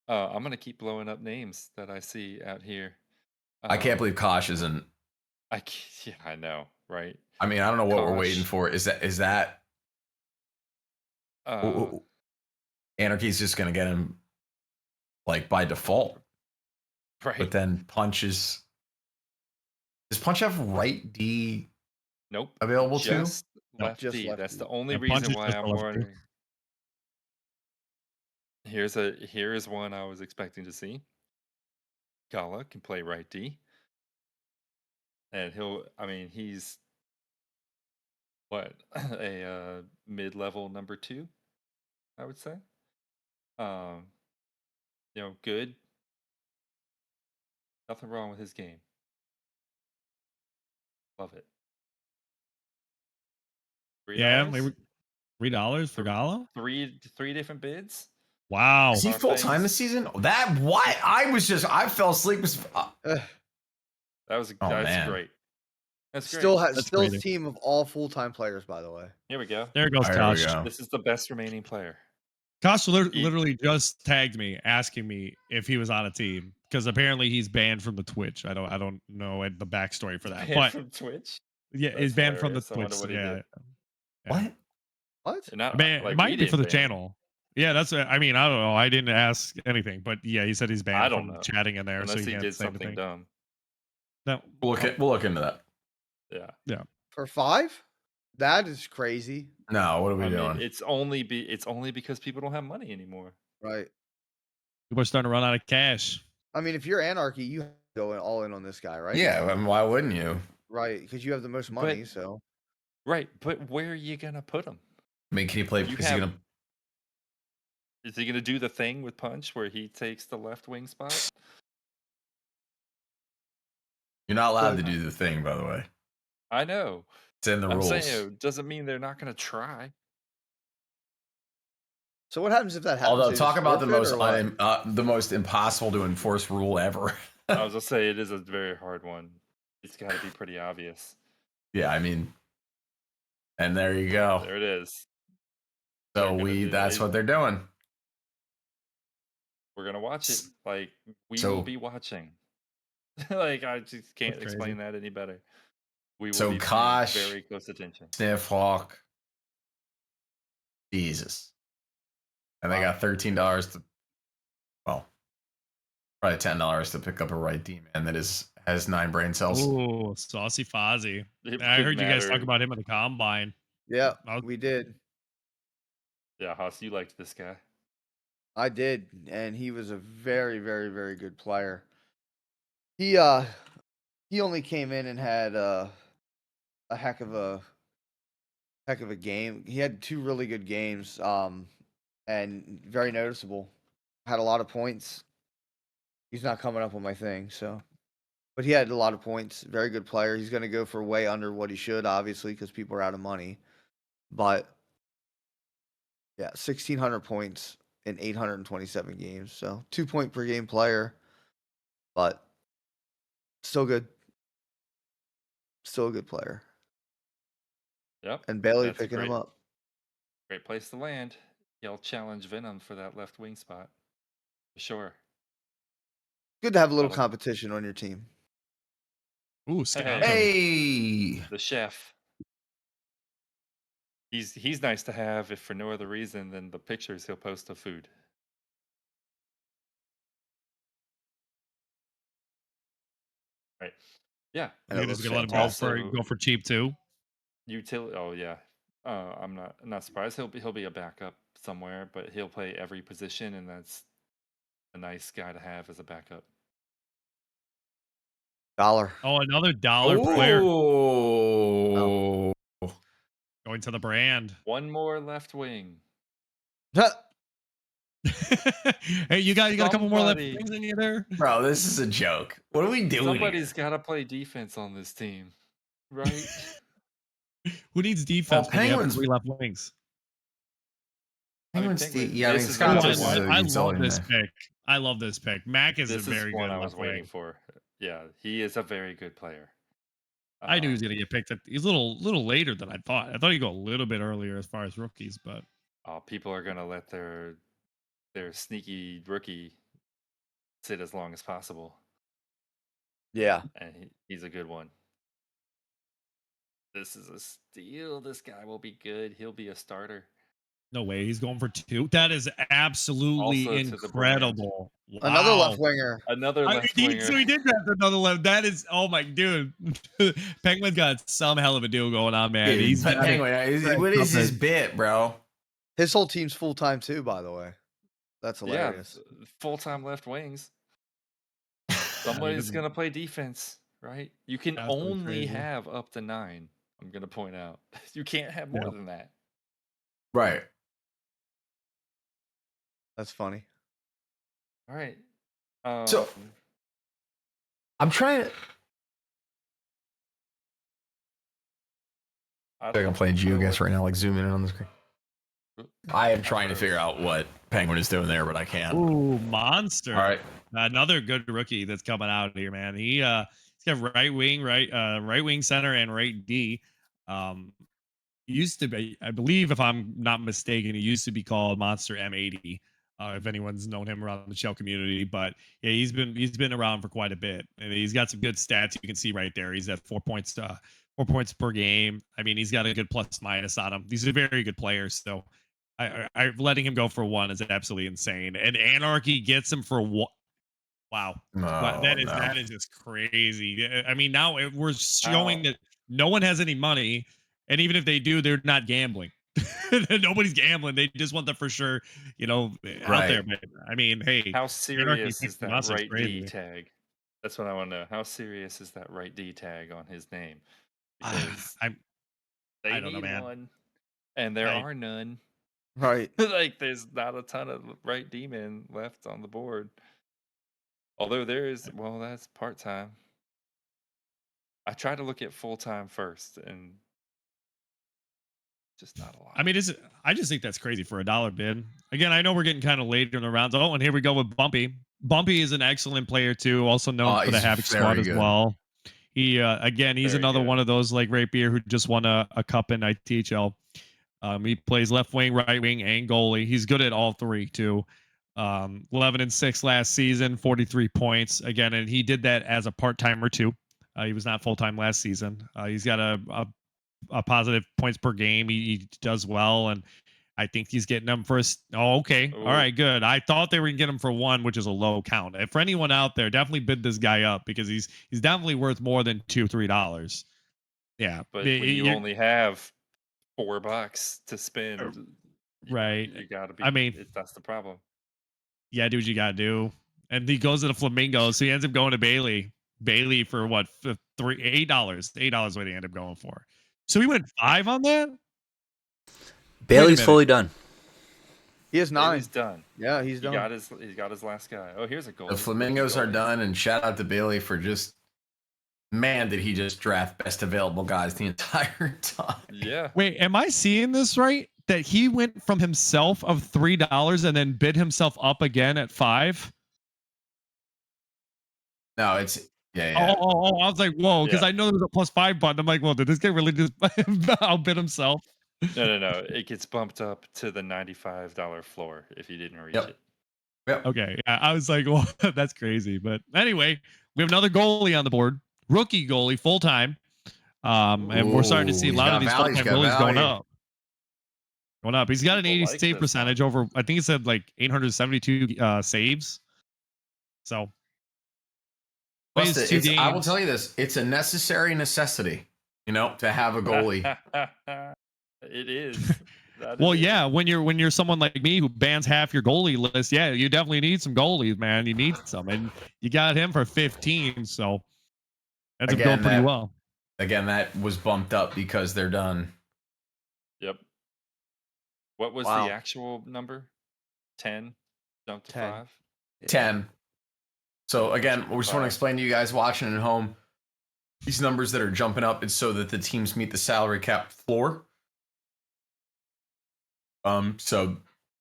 I'm gonna keep blowing up names that I see out here. I can't believe Kosh isn't. Yeah, I know, right? I mean, I don't know what we're Kosh. waiting for. Is that Anarchy's just gonna get him like by default. right. But then Punch does Punch have right D Nope. available too? Just left just D. left That's D. the only Yeah, Punch reason is why just I'm a left D. wondering. Here is one I was expecting to see. Gala can play right D. And he's what, a mid-level number 2, I would say. Good. Nothing wrong with his game. Love it. Yeah, $3? $3 for Gala? Three different bids. Wow. Is he full time this season? That what? I fell asleep. That's man. great. That's great. Still has That's still a crazy. team of all full-time players, by the way. Here we go. There goes All right, Kosh. here we go. This is the best remaining player. Kosh literally just tagged me asking me if he was on a team because apparently he's banned from the Twitch. I don't know the backstory for that, Banned but from Twitch. yeah, That's he's banned from the hilarious. I wonder Twitch. what he Yeah. did. Yeah. What? Not, It like, we might be for didn't the ban him. channel. Yeah, that's. I mean, I don't know. I didn't ask anything, but yeah, he said he's banned I don't from know. chatting in there, Unless so he can't did say something anything. dumb. No, We'll look into that. Yeah. For 5? That is crazy. No, what are we I doing? mean, it's only because people don't have money anymore. Right. people are starting to run out of cash. I mean, if you're Anarchy, you have to go all in on this guy, right? Yeah, I mean, why wouldn't you? Right, because you have the most money, so. Right, but where are you gonna put him? I mean, can he play? You Is he gonna? Is he gonna do the thing with Punch where he takes the left wing spot? You're not allowed to do the thing, by the way. I know. It's in the I'm rules. saying it doesn't mean they're not gonna try. So what happens if that happens? Although, They talk just about the forfeit most or what? the most impossible to enforce rule ever. I was gonna say it is a very hard one. It's got to be pretty obvious. Yeah, I mean, and there you go. There it is. So that's what they're doing. We're gonna watch it. Like we So- will be watching. Like I just can't That's explain that any better. We will So be paying Kosh- very close attention. Sniff Hawk. Jesus. And they got $13 to, well, probably $10 to pick up a right D man that has 9 brain cells. Ooh, Saucy Fozzie. It I could heard you guys talk matter. about him at the combine. Yeah, I'll- we did. Yeah, Haas, you liked this guy. I did, and he was a very, very, very good player. He only came in and had a heck of a game. He had 2 really good games, and very noticeable. Had a lot of points. He's not coming up on my thing, so. But he had a lot of points. Very good player. He's going to go for way under what he should, obviously, because people are out of money. But yeah, 1,600 points in 827 games. So 2 point per game player, but still good. Still a good player. Yep. And Bailey That's a picking him great, up. great place to land. He'll challenge Venom for that left wing spot. For sure. Good to have a little That'll- competition on your team. Ooh, Scout. Hey, The chef. He's nice to have if for no other reason than the pictures he'll post of food. Right. Yeah. And it You're just looks gonna let him go for fantastic. cheap too. Oh yeah. I'm not surprised. He'll be a backup somewhere, but he'll play every position, and that's a nice guy to have as a backup. $1. Oh, another dollar player oh, going to the brand. One more left wing. Hey, you got a couple more left Somebody- things in you there. bro, this is a joke. What are we doing Somebody's here? got to play defense on this team, right? Who needs defense when you have Penguins- 3 left wings? Penguins, Penguins- yeah, I mean, this is Scott what I Jones is want. a I utility love this man. pick. I love this pick. Mac is This a is very one good I was left waiting wing. for. Yeah, he is a very good player. I knew he was gonna get picked. He's a little later than I thought. I thought he'd go a little bit earlier as far as rookies, but People are gonna let their sneaky rookie sit as long as possible, Yeah. and he's a good one. This is a steal. This guy will be good. He'll be a starter. no way he's going for 2. That is absolutely Also to the brand. incredible. Another Wow. left winger. Another left winger. So he did draft another left. That is, oh my dude. Penguin got some hell of a deal going on, man. Dude, He's but got it. anyway, what is his bit, bro? His whole team's full time too, by the way. That's hilarious. Yeah, full-time left wings. Somebody's doesn't- gonna play defense, right? You can Absolutely only crazy. have up to 9. I'm gonna point out. You can't have more Yeah. than that. Right. That's funny. All right. So- I'm trying to. I I'm playing don't know GeoGuess what- right now, like zooming in on the screen. I am trying to figure out what Penguin is doing there, but I can't. Ooh, monster. All right. Another good rookie that's coming out here, man. He's got right wing center and right D. Used to be, I believe, if I'm not mistaken, he used to be called Monster M80. If anyone's known him around the Shell community, but yeah, he's been around for quite a bit, and he's got some good stats. You can see right there, he's at 4 points, 4 points per game. I mean, he's got a good plus minus on him. These are very good players. So, I letting him go for 1 is absolutely insane. And Anarchy gets him for 1. Wow. No, that is no. that is just crazy. I mean, now we're showing that no one has any money, and even if they do, they're not gambling. Nobody's gambling. They just want the for sure, out Right. there. But I mean, hey, How serious is picks that us, it's right D crazy. tag? That's what I want to know. How serious is that right D tag on his name? Because I they don't know, need man. one, and there I- are none. Right. Like, there's not a ton of right D men left on the board. Although there is, well, that's part time. I try to look at full time first, and just not a lot. I mean, I just think that's crazy for a $1 bid. Again, I know we're getting kind of later in the rounds. Oh, and here we go with Bumpy. Bumpy is an excellent player too, also known for the He's Havoc very squad as good. well. He again, he's Very another good. one of those like Rapier who just won a cup in ITHL. He plays left wing, right wing, and goalie. He's good at all 3 too. 11-6 last season, 43 points again, and he did that as a part timer too. He was not full time last season. He's got a positive points per game. He does well, and I think he's getting them for okay. Ooh. All right, good. I thought they were gonna get him for 1, which is a low count. And for anyone out there, definitely bid this guy up because he's definitely worth more than $2-3. Yeah, But when you only have $4 to spend, right. you gotta be. I mean, that's the problem. yeah, do what you gotta do. And he goes to the Flamingo, so he ends up going to Bailey. Bailey for what? $8. $8 what he ended up going for. So he went 5 on that. Bailey's minute. fully done. He has 9. He's done. Yeah, he's He done. got his last guy. Oh, here's a goal. The Flamingos are done, and shout out to Bailey for just, man, did he just draft best available guys the entire time? Yeah. Wait, am I seeing this right? that he went from himself of $3 and then bid himself up again at 5? No, it's yeah, Oh, yeah. I was like, whoa, because Yeah. I know there was a +5 button. I'm like, well, did this guy really just outbid himself? No. It gets bumped up to the $95 floor if you didn't reach Yep. it. Yep. Okay, yeah, I was like, well, that's crazy. But anyway, we have another goalie on the board, rookie goalie, full time. And we're starting to see a He's lot of got these value. He's full-time got goalies going value. up. Going up. He's got an People 80 like save this percentage one. over, I think he said like 872 saves. So plays Busted, 2 I will games. tell you this: it's a necessary necessity, to have a goalie. It is. That Well, it yeah, is. when you're someone like me who bans half your goalie list, yeah, you definitely need some goalies, man. You need some, and you got him for 15, so that's going pretty well. Again, that was bumped up because they're done. Yep. What was Wow. the actual number? 10? Jump to 10. 5? Yeah. 10. So again, Should we be just want to 5. explain to you guys watching at home. These numbers that are jumping up is so that the teams meet the salary cap floor. So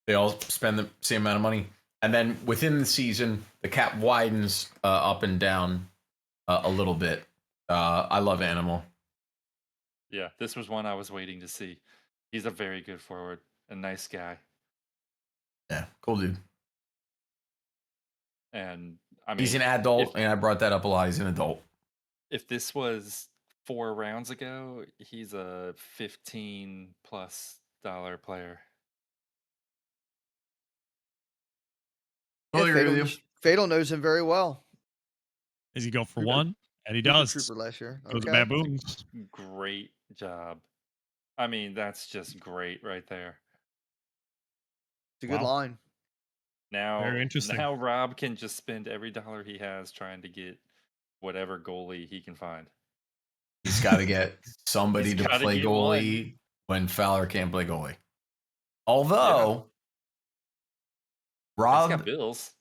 they all spend the same amount of money, and then within the season, the cap widens up and down a little bit. I love Animal. Yeah, this was one I was waiting to see. He's a very good forward, a nice guy. Yeah, cool dude. And I mean, He's an adult, if, and I brought that up a lot. He's an adult. if this was 4 rounds ago, he's a $15+ player. Yeah, Totally agree with you. Fatal knows him very well. Does he go for Super- one? And he Super does. Trooper last year. Goes to Okay. Baboons. Great job. I mean, that's just great right there. It's a good Wow. line. Very interesting. Now Rob can just spend every dollar he has trying to get whatever goalie he can find. He's got to get somebody He's to gotta play get goalie when Fowler can't play goalie. Although He's Rob, got bills.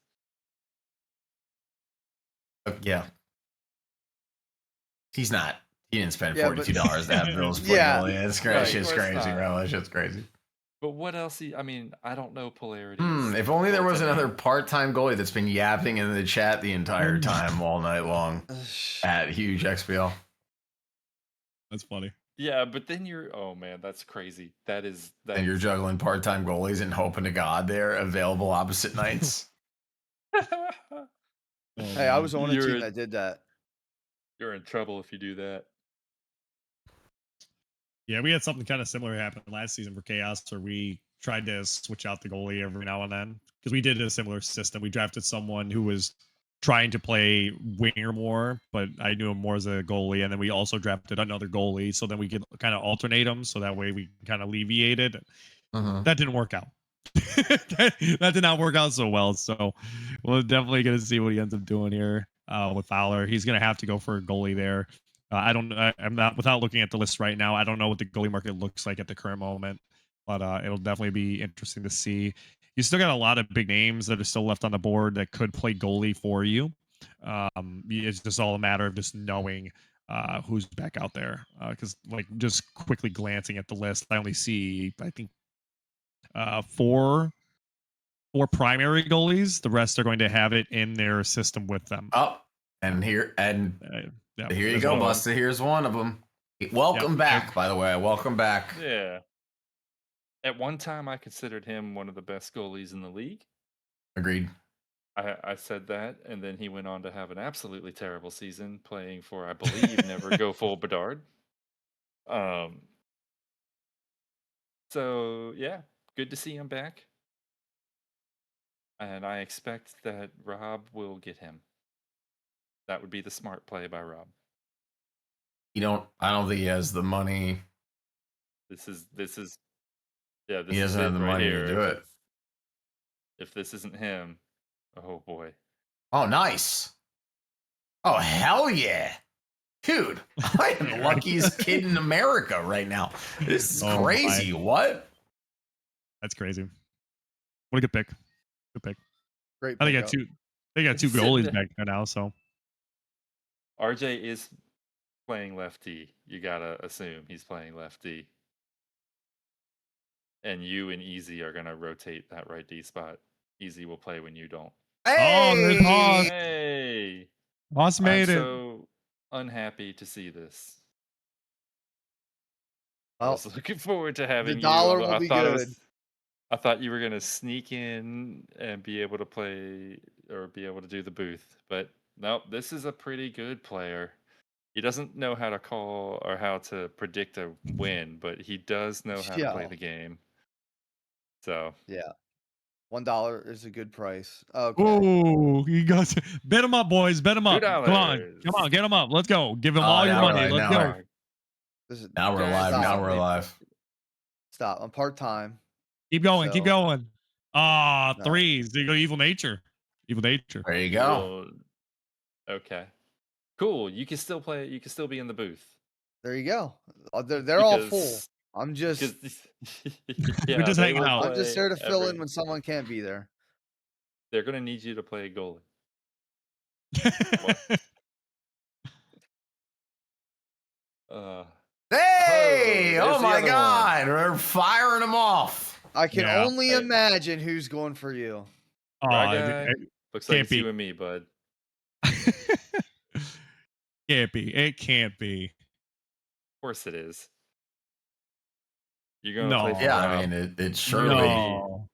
yeah, he's not. He didn't spend Yeah, but- $42 to have Bills play Yeah. goalie. That's Right, crazy. of Shit's course crazy, not. bro. That shit's crazy. But what else? I mean, I don't know polarities. If only there was Goaltending. another part-time goalie that's been yapping in the chat the entire time, all night long, at huge XPL. That's funny. Yeah, but then oh man, that's crazy. That And you're juggling part-time goalies and hoping to God they're available opposite nights. Oh, Hey, I man. was on a You're team a- that did that. You're in trouble if you do that. Yeah, we had something kind of similar happen last season for Chaos, where we tried to switch out the goalie every now and then because we did a similar system. We drafted someone who was trying to play winger more, but I knew him more as a goalie, and then we also drafted another goalie, so then we could kind of alternate them, so that way we kind of alleviate it. That didn't work out. that did not work out so well. So we're definitely going to see what he ends up doing here with Fowler. He's going to have to go for a goalie there. I'm not, without looking at the list right now, I don't know what the goalie market looks like at the current moment, but it'll definitely be interesting to see. You still got a lot of big names that are still left on the board that could play goalie for you. It's just all a matter of just knowing who's back out there. Because like just quickly glancing at the list, I only see, I think, four primary goalies. The rest are going to have it in their system with them. Yeah, here you go, Busta. Here's one of them. Welcome back, by the way. Welcome back. Yeah. At one time, I considered him one of the best goalies in the league. Agreed. I said that, and then he went on to have an absolutely terrible season playing for, I believe, Never Go Full Bedard. So yeah, good to see him back, and I expect that Rob will get him. That would be the smart play by Rob. I don't think he has the money. This is yeah. This He is doesn't have it the right money here. to do it. If this isn't him, oh boy. Oh, nice. Oh, hell yeah. Dude, I am the luckiest kid in America right now. This is Oh, crazy. What? That's crazy. What a good pick. Good pick. Great. I think pickup. they got two Sitting goalies there. back there now, so RJ is playing lefty. You gotta assume he's playing lefty. and you and Easy are gonna rotate that right D spot. Easy will play when you don't. Oh, there's Hoss. Hey, Hoss I'm made it. so unhappy to see this. I Well, was looking forward to having you. dollar will I be thought good. I thought you were gonna sneak in and be able to play or be able to do the booth, but nope. This is a pretty good player. He doesn't know how to call or how to predict a win, but he does know how to play Yeah. the game. So Yeah. $1 is a good price. Okay. Ooh, he goes. Bet him up, boys. Bet him up. Come on, get him up. Let's go. Give him Oh, all your now money. we're- Let's now go. we're- This is Now we're Guys, live. stop. Now we're live. Stop. I'm part-time. Keep going. Keep So- going. Ah, No. threes. There you go. Evil nature. Evil nature. There you go. Okay. Cool. You can still play. You can still be in the booth. There you go. They're all full. Because- I'm just yeah, We're just they hanging will out. I'm just play here to fill in every- when someone can't be there. They're gonna need you to play goalie. Hey! there's Oh the my other one. God! We're firing them off. I can Yeah. only Hey. imagine who's going for you. Right, Aw, guy? Looks like can't it's be. you and me, bud. Can't be. It can't be. Of course it is. You're gonna play No. for Yeah, Rob. I mean, it surely. No. You'll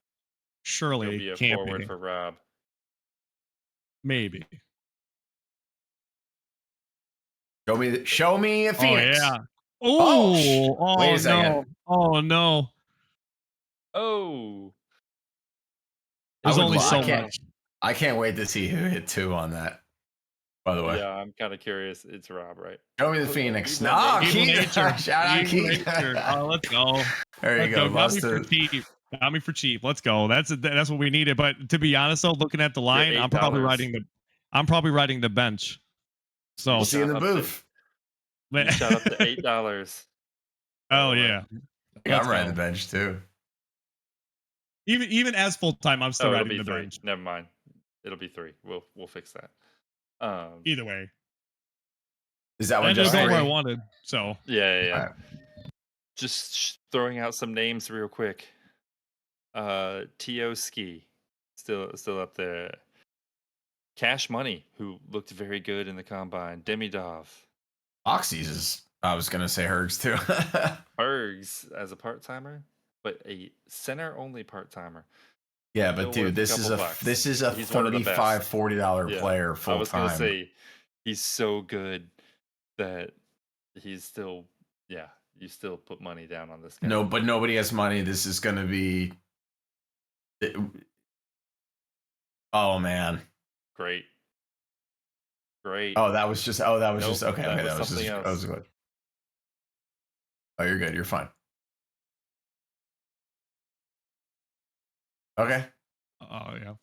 Surely be a can't forward be. for Rob. Maybe. Show me a Phoenix. Oh yeah. Oh, Oh, wait a no. second. Oh no. Oh, There's would only love- so I can't- much. I can't wait to see who hit 2 on that. By the way, yeah. I'm kind of curious. It's Rob, right? show me the Oh, Phoenix. Evil No, nature. Evil Keith. nature. Shout out Evil Keith. nature. Oh, let's go. There you Let's go. go. Got me for Busted. cheap. Got me for cheap. Let's go. That's what we needed. But to be honest, though, looking at the line, I'm probably $8. riding the bench. So We'll see you in the Shot up to- booth. You shot up to $8. Oh yeah. Yeah, Let's I'm riding go. the bench too. Even as full time, I'm still Oh, it'll riding be the 3. bench. Never mind. It'll be 3. We'll fix that. Either way, Is that I one ended just up going where I 3? wanted. So Yeah. Alright. Just throwing out some names real quick. T.O. Ski, still up there. Cash Money, who looked very good in the combine. Demidov. Oxys is. I was gonna say Hergs too. Ergs as a part timer, but a center only part timer. Yeah, Still but dude, worth a this is couple a bucks. this is a He's one of the best. $35, $40 Yeah, player I full was gonna time. say he's so good that he's still you still put money down on this guy. No, but nobody has money. This is gonna be. Oh man. Great. Oh, that was just. Oh, that was Nope, just. Okay, that okay, was that was something just. else. That was good. Oh, you're good. You're fine. Okay. oh yeah.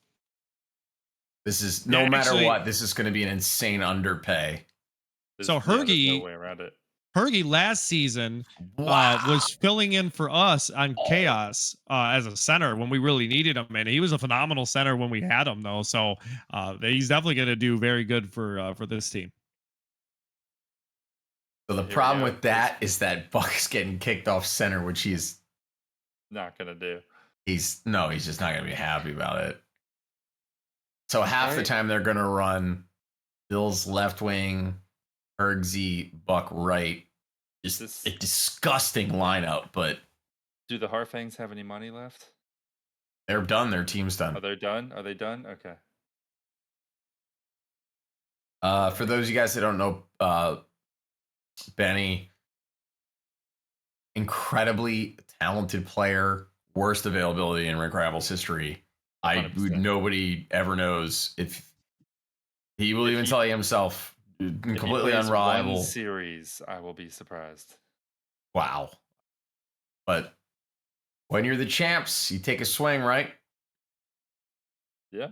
This is no Yeah, matter actually- what. This is going to be an insane underpay. So there's Hergy- no way around it. Hergy last season was filling in for us on Chaos as a center when we really needed him, and he was a phenomenal center when we had him, though. So he's definitely going to do very good for this team. So the Here we problem go. with that is that Buck's getting kicked off center, which he's Not gonna do. just not going to be happy about it. So half the Alright. time they're going to run Bill's left wing, Ergsy, Buck right. Just This- a disgusting lineup, but Do the Harfangs have any money left? they're done. Their team's done. Are they done? Are they done? Okay. For those of you guys that don't know, Benny, incredibly talented player, worst availability in Rink Rivals history. 100%. Nobody ever knows if he will If even he- tell you himself. If he Completely plays unreliable. one series, I will be surprised. Wow. But when you're the champs, you take a swing, right? Yeah.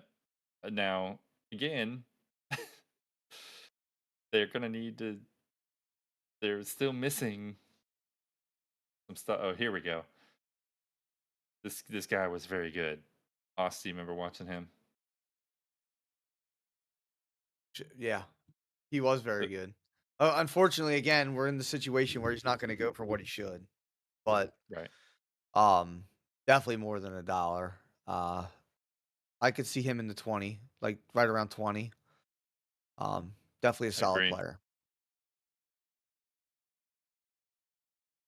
Now, again, they're gonna need to. They're still missing some stuff. Oh, here we go. This guy was very good. Austin, remember watching him? Yeah, he was very good. Unfortunately, again, we're in the situation where he's not going to go for what he should. But Right. Definitely more than $1. I could see him in the 20, like right around 20. Definitely a I solid agree. player.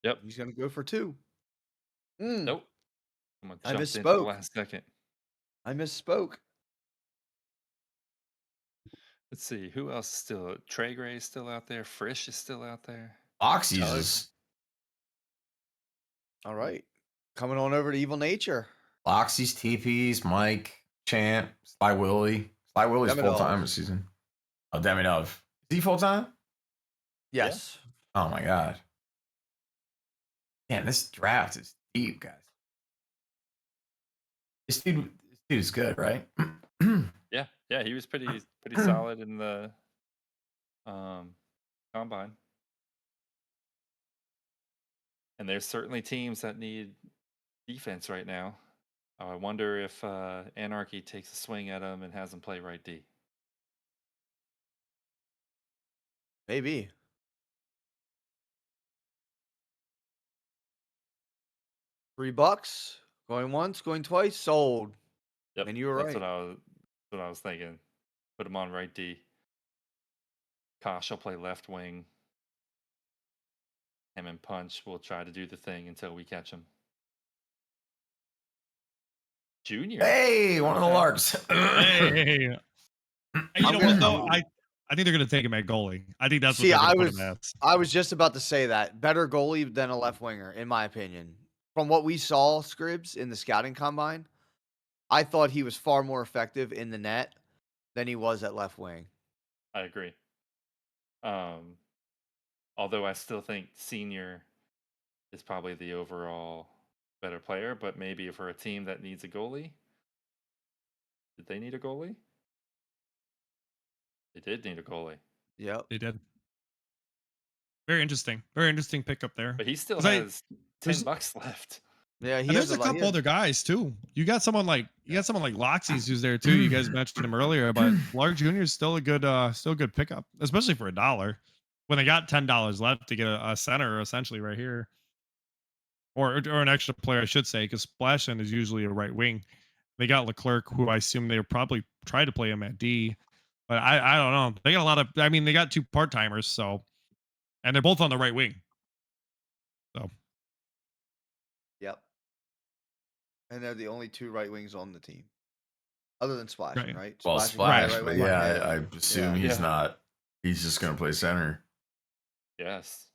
Yep. He's gonna go for 2. Nope. Someone I jumped in at the misspoke. last second. I misspoke. Let's see who else is still. Trey Gray is still out there. Frisch is still out there. Oxy's Tug. is All right. Coming on over to Evil Nature. Oxy's, TP's, Mike, Champ, Sly Willie. Sly Willie's Demidov. full time this season. Oh, Demidov. Is he full time? Yes. Oh my god. Man, this draft is deep, guys. This dude is good, right? Yeah, he was pretty solid in the combine. And there's certainly teams that need defense right now. I wonder if Anarchy takes a swing at him and has him play right D. Maybe. $3. Going once, going twice, sold. Yep, And you were that's right. what I was thinking. Put him on right D. Kosh will play left wing. Him and Punch will try to do the thing until we catch him. Junior. Hey, one of the Okay. Larks. Hey. You I'm know gonna- what though? I think they're gonna take him at goalie. I think that's See, what they're I gonna put him was at. I was just about to say that. Better goalie than a left winger, in my opinion. From what we saw, Scribs, in the scouting combine, I thought he was far more effective in the net than he was at left wing. I agree. Although I still think Senior is probably the overall better player, but maybe for a team that needs a goalie, did they need a goalie? They did need a goalie, Yep. They did. Very interesting. Very interesting pickup there. but he still 'Cause has $10 left. Yeah, he And has there's a lot- he couple has- other guys too. You got someone like Loxy's who's there too. You guys mentioned him earlier, but Lark Jr. is still a good pickup, especially for $1. When they got $10 left to get a center essentially right here, or an extra player, I should say, because Splashin is usually a right wing. They got Leclerc, who I assume they'll probably try to play him at D, but I don't know. They got a lot of. I mean, they got 2 part timers, so, and they're both on the right wing. So Yep. And they're the only 2 right wings on the team. Other than Splash, Right. right? Well, Splash is Splash, right but wing. yeah, I assume Yeah. he's Yeah. not. He's just going to play center. Yes.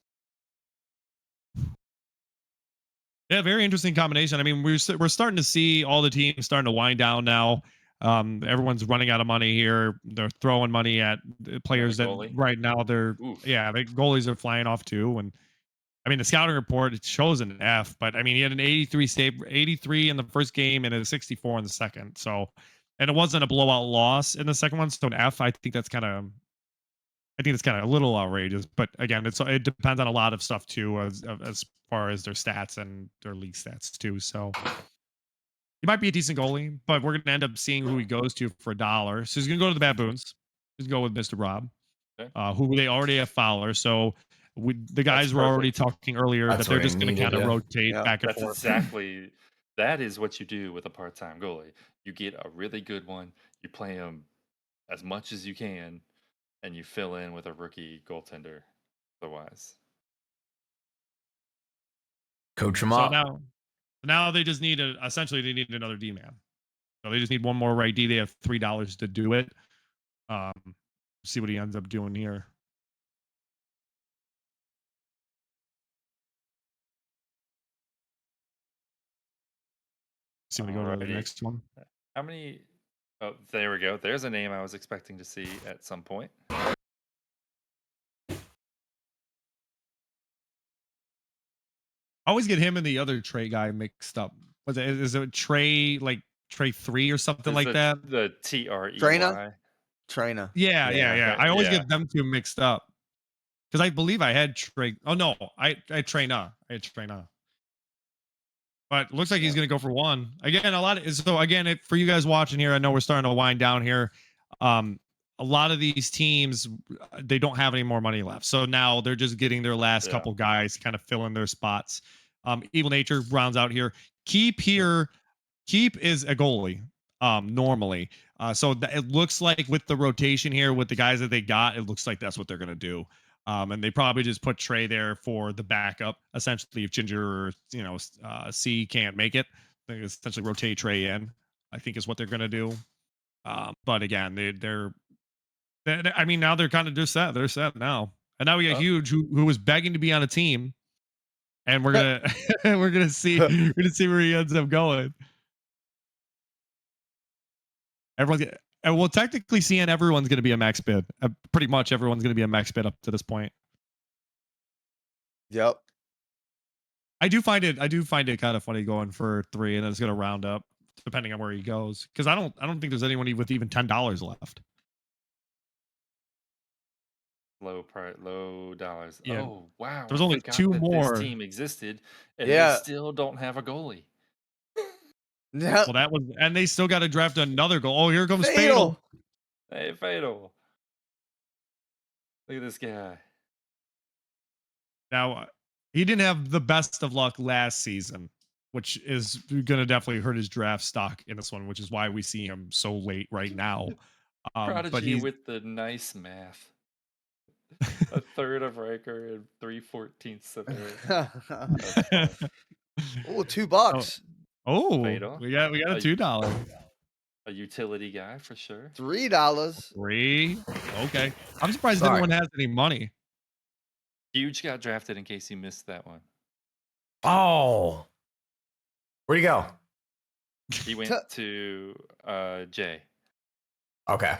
yeah, very interesting combination. I mean, we're starting to see all the teams starting to wind down now. Everyone's running out of money here. They're throwing money at the players that goalie? right now they're Oof. the goalies are flying off too. And I mean, the scouting report, it shows an F, but I mean, he had an 83 in the first game and a 64 in the second. So, and it wasn't a blowout loss in the second one. So an F, I think that's kind of a little outrageous. But again, it depends on a lot of stuff too, as far as their stats and their league stats too. So he might be a decent goalie, but we're going to end up seeing who he goes to for $1. So he's going to go to the Baboons. He's going to go with Mr. Rob, Okay. who they already have Fowler. So the guys That's were already perfect. talking earlier That's that they're what I just going to needed, kind of yeah. rotate Yeah. back and That's forth. exactly. That is what you do with a part-time goalie. You get a really good one. You play him as much as you can, and you fill in with a rookie goaltender. Otherwise, Coach him So up. now they just need essentially they need another D man. So they just need one more right D. They have $3 to do it. See what he ends up doing here. See what we go to the Alrighty. next one. how many? Oh, there we go. There's a name I was expecting to see at some point. I always get him and the other Trey guy mixed up. Is it Trey like Trey 3 or something Is like the, that? The TREY. Trainer? Trainer. Yeah. okay, I always yeah. get them two mixed up. Because I believe I had Trey. Oh no, I Treyna. I had Treyna. But looks like he's gonna go for 1. Again, for you guys watching here, I know we're starting to wind down here. A lot of these teams, they don't have any more money left. So now they're just getting their last Yeah. couple guys to kind of fill in their spots. Evil Nature rounds out here. Keep is a goalie normally. So it looks like with the rotation here, with the guys that they got, it looks like that's what they're going to do. And they probably just put Trey there for the backup. Essentially, if Ginger or C can't make it, they essentially rotate Trey in. I think is what they're going to do. But again, I mean, now they're kind of just set. They're set now, and now we got Huge, who was begging to be on a team, and we're gonna we're gonna see where he ends up going. And well, technically, seeing everyone's going to be a max bid. Pretty much everyone's going to be a max bid up to this point. Yep. I do find it kind of funny going for 3, and then it's going to round up depending on where he goes. Because I don't think there's anyone with even $10 left. Low dollars. Yeah. Oh wow! There's I only forgot 2 that more. This team existed, and Yeah. they still don't have a goalie. Yeah. Well, and they still got to draft another goal. Oh, here comes Fatal. Fatal. Hey, Fatal! Look at this guy. Now, he didn't have the best of luck last season, which is going to definitely hurt his draft stock in this one, which is why we see him so late right now. But Prodigy with the nice math. A third of Riker and 3/14 of Eric. Oh, $2. Oh, we got a $2. A utility guy for sure. $3. 3. Okay. I'm surprised anyone has any money. Huge got drafted in case you missed that one. Oh. Where'd he go? He went to Jay. Okay.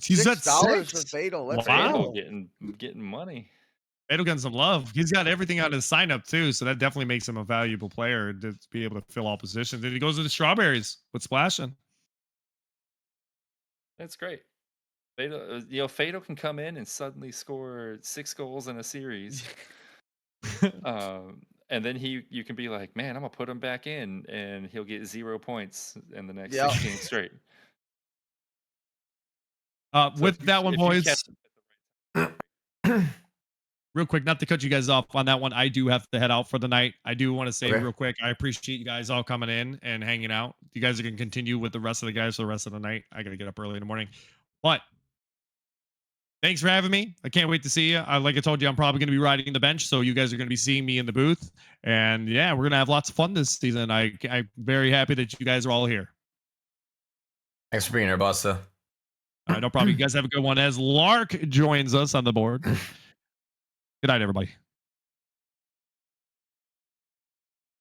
He's at $6 for $6. Fatal. Let's Wow. Fatal getting money. Fatal getting some love. He's got everything on his sign up too, so that definitely makes him a valuable player to be able to fill all positions. And he goes to the Strawberries with splashing. That's great. Fatal, Fatal can come in and suddenly score 6 goals in a series. And then you can be like, man, I'm gonna put him back in, and he'll get 0 points in the next 6 games straight. With that one, boys. Real quick, not to cut you guys off on that one, I do have to head out for the night. I do want to say real quick, I appreciate you guys all coming in and hanging out. You guys are going to continue with the rest of the guys for the rest of the night. I got to get up early in the morning. But thanks for having me. I can't wait to see you. Like I told you, I'm probably going to be riding the bench, so you guys are going to be seeing me in the booth. And yeah, we're going to have lots of fun this season. I'm very happy that you guys are all here. Thanks for being here, Busta. No problem. You guys have a good one as Lark joins us on the board. Good night, everybody.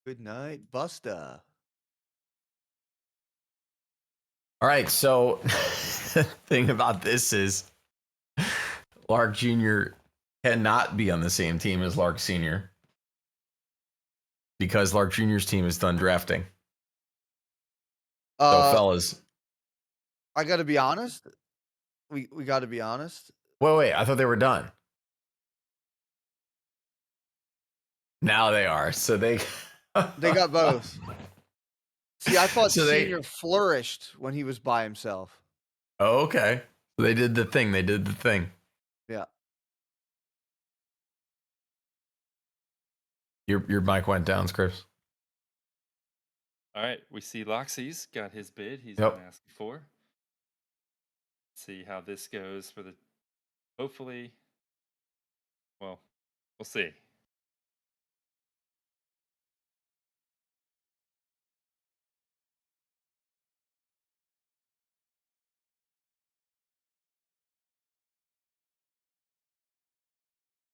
Good night, Busta. All right, so the thing about this is Lark Jr. cannot be on the same team as Lark Sr. because Lark Jr.'s team is done drafting. So, fellas. I got to be honest. We got to be honest. Wait, I thought they were done. Now they are. So they got both. See, I thought So Senior flourished when he was by himself. Oh, okay. So they did the thing. Yeah. Your mic went down, Chris. All right, we see Loxy's got his bid. He's Yep. been asking for. See how this goes for the. Hopefully, well, we'll see.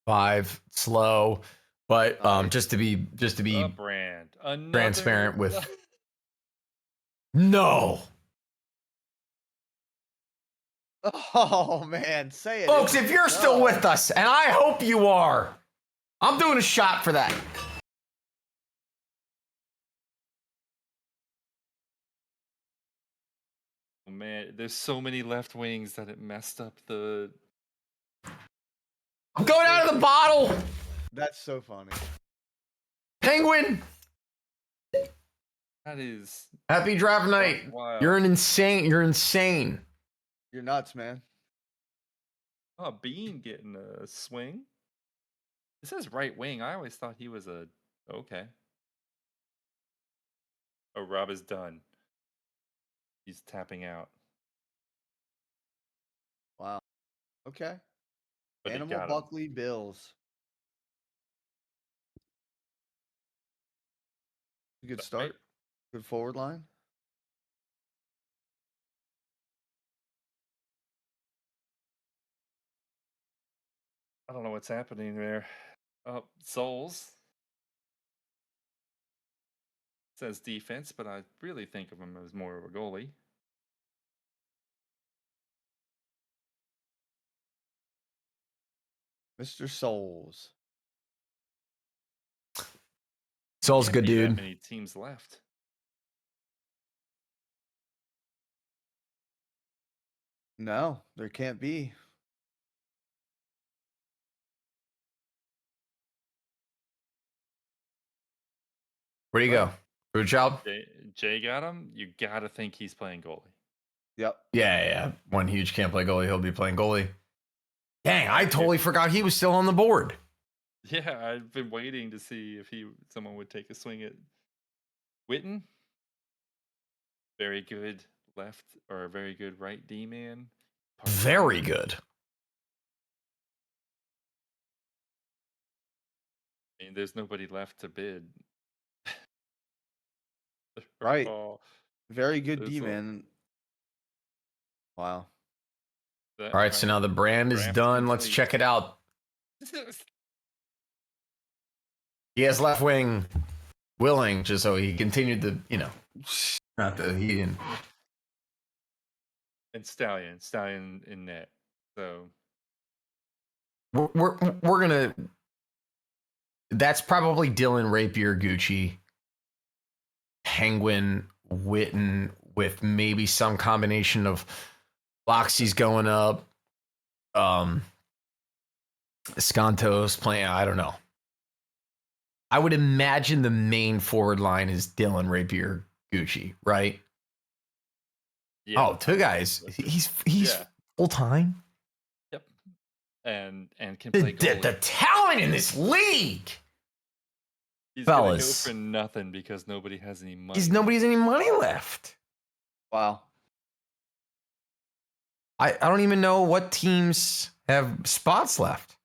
Five, slow, but just to be brand transparent with. No. Oh man, say it. Folks, if you're still with us, and I hope you are, I'm doing a shot for that. Oh, man, there's so many left wings that it messed up the. I'm going out of the bottle. That's so funny. Penguin. That is. Happy draft night. Wow. You're insane. You're nuts, man. Oh, Bean getting a swing. It says right wing. I always thought he was a. Okay. Oh, Rob is done. He's tapping out. Wow. Okay. But he Animal got him. Buckley Bills. Good Right. start. Good forward line. I don't know what's happening there. Oh, Souls says defense, but I really think of him as more of a goalie. Mr. Souls. Soul's a Can't good be that dude. many teams left. No, there can't be. Where'd he go? Food child? Jay got him. You got to think he's playing goalie. Yep. Yeah. When Huge can't play goalie, he'll be playing goalie. Dang, I Yeah. totally forgot he was still on the board. Yeah, I've been waiting to see if someone would take a swing at Witten. Very good left or a very good right D man. Very good. I mean, there's nobody left to bid. Right. Oh, Very good There's D, a- man. Wow. that- All right, so now the brand is Draft done. Let's complete. check it out. He has left wing willing, just so he continued to, not that he didn't. And Stallion in net. So We're gonna. That's probably Dylan Rapier, Gucci, Penguin, Witten, with maybe some combination of Loxy's going up, Skantos playing. I don't know. I would imagine the main forward line is Dylan Rapier, Gucci, right? yeah. Oh, two guys. He's Yeah. full time. Yep. And can The, play the, goalie. the talent in this league. He's fellas. gonna go for nothing because nobody has any money. Because nobody has any money left. Wow. I don't even know what teams have spots left.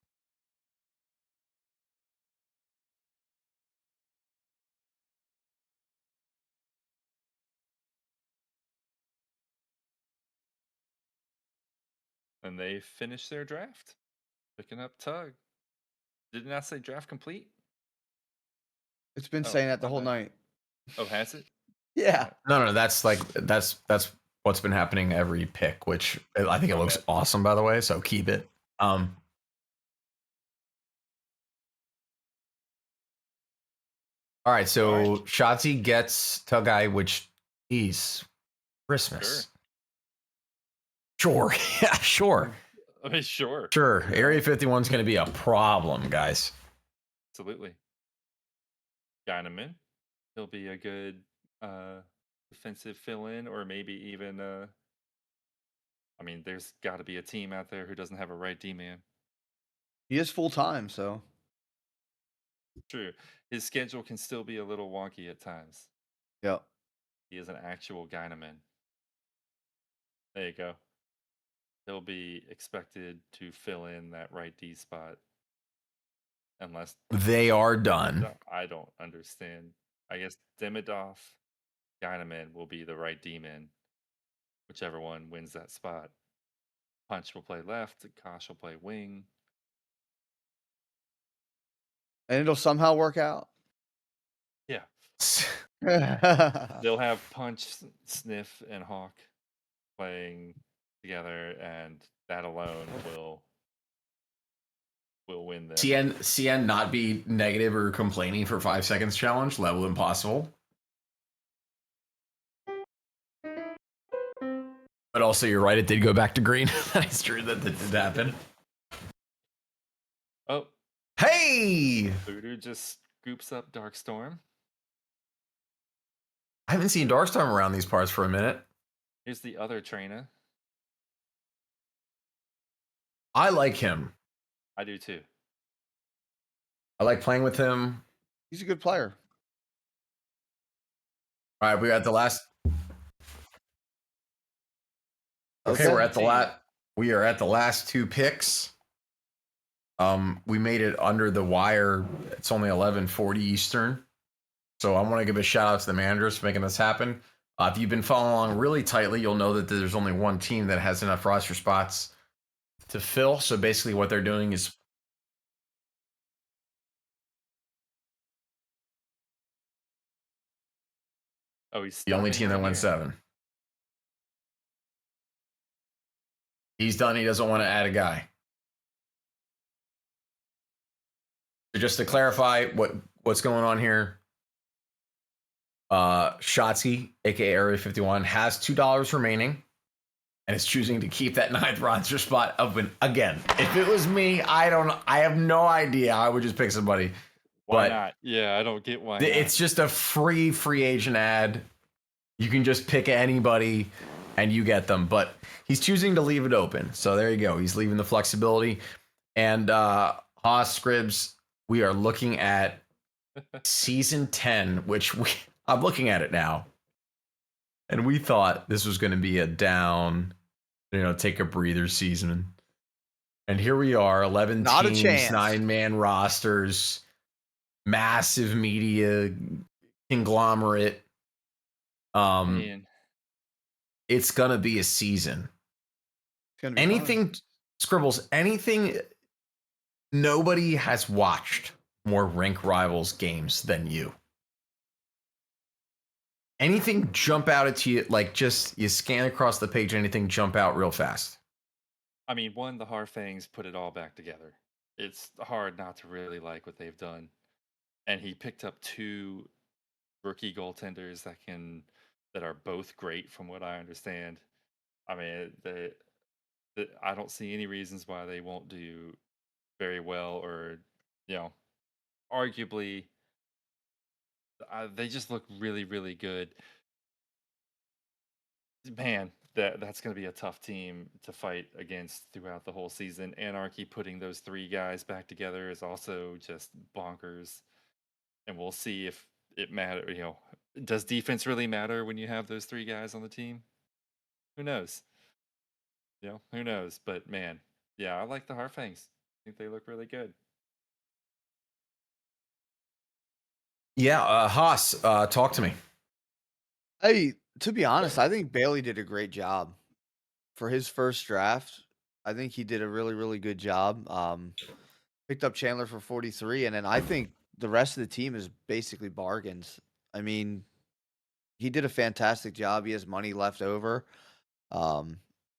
And they finished their draft, picking up Tug. Didn't I say draft complete? It's been Oh, saying that the my whole bad. night. Oh, has it? Yeah. No, that's what's been happening every pick, which I think it looks Okay. awesome, by the way. So keep it. All right, so All right. Shotzi gets Tugai, which is Christmas. Sure. Yeah, sure. I mean, sure. Sure. Area 51 is going to be a problem, guys. Absolutely. Gyneman. He'll be a good defensive fill-in, or maybe even I mean, there's got to be a team out there who doesn't have a right D-man. He is full time, so True. His schedule can still be a little wonky at times. yeah. He is an actual Gyneman. There you go. He'll be expected to fill in that right D spot. Unless They are done. I don't understand. I guess Demidov, Gyneman will be the right D-man. Whichever one wins that spot. Punch will play left, Kosh will play wing. And it'll somehow work out. Yeah. Yeah. They'll have Punch, Sniff, and Hawk playing together, and that alone will win them. CN not be negative or complaining for 5 seconds challenge, level impossible. But also, you're right, it did go back to green. That's true, that did happen. Oh, Hey! Voodoo just scoops up Darkstorm. I haven't seen Darkstorm around these parts for a minute. Here's the other trainer. I like him. I do too. I like playing with him. He's a good player. All right, we got the last. Okay, Okay. we're at the last. We are at the last two picks. We made it under the wire. It's only 11:40 Eastern, so I want to give a shout out to the managers for making this happen. If you've been following along really tightly, you'll know that there's only one team that has enough roster spots to fill. So basically, what they're doing is Oh, he's the only stopping team that right went here. 7. He's done. He doesn't want to add a guy. So just to clarify what's going on here, Shotsky, aka Area 51, has $2 remaining and is choosing to keep that 9th roster spot open again. If it was me, I have no idea. I would just pick somebody. Why But not? Yeah, I don't get why not. it's just a free agent ad. You can just pick anybody and you get them. But he's choosing to leave it open. So there you go. He's leaving the flexibility. And Haas Scribs, we are looking at season 10, which I'm looking at it now. And we thought this was going to be a down, take a breather season. And here we are, 11 Not a teams, chance. 9-man rosters, massive media conglomerate. Man. It's going to be a season. It's gonna be Anything, Scribbles, anything, nobody has watched more Rink Rivals games than you. Anything jump out at you, like just you scan across the page, anything jump out real fast? I mean, one, the Harfangs put it all back together. It's hard not to really like what they've done. And he picked up 2 rookie goaltenders that are both great from what I understand. I mean, I don't see any reasons why they won't do very well, or arguably they just look really good. Man, that's going to be a tough team to fight against throughout the whole season. Anarchy putting those 3 guys back together is also just bonkers. And we'll see if it matter, does defense really matter when you have those 3 guys on the team? Who knows? Who knows? But man, yeah, I like the Harfangs. I think they look really good. Yeah, Haas, talk to me. Hey, to be honest, I think Bailey did a great job for his first draft. I think he did a really good job. Picked up Chandler for 43, and then I think the rest of the team is basically bargains. I mean, he did a fantastic job. He has money left over.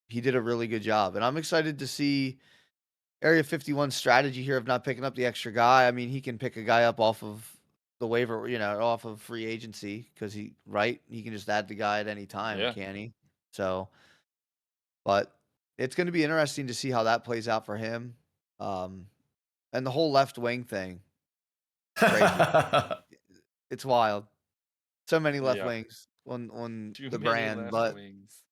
He did a really good job, and I'm excited to see Area 51's strategy here of not picking up the extra guy. I mean, he can pick a guy up off of the waiver, off of free agency because he can just add the guy at any time, Yeah. can he? So, but it's going to be interesting to see how that plays out for him. And the whole left wing thing, it's wild. So many left Yeah. wings on Too the many brand, left but wings.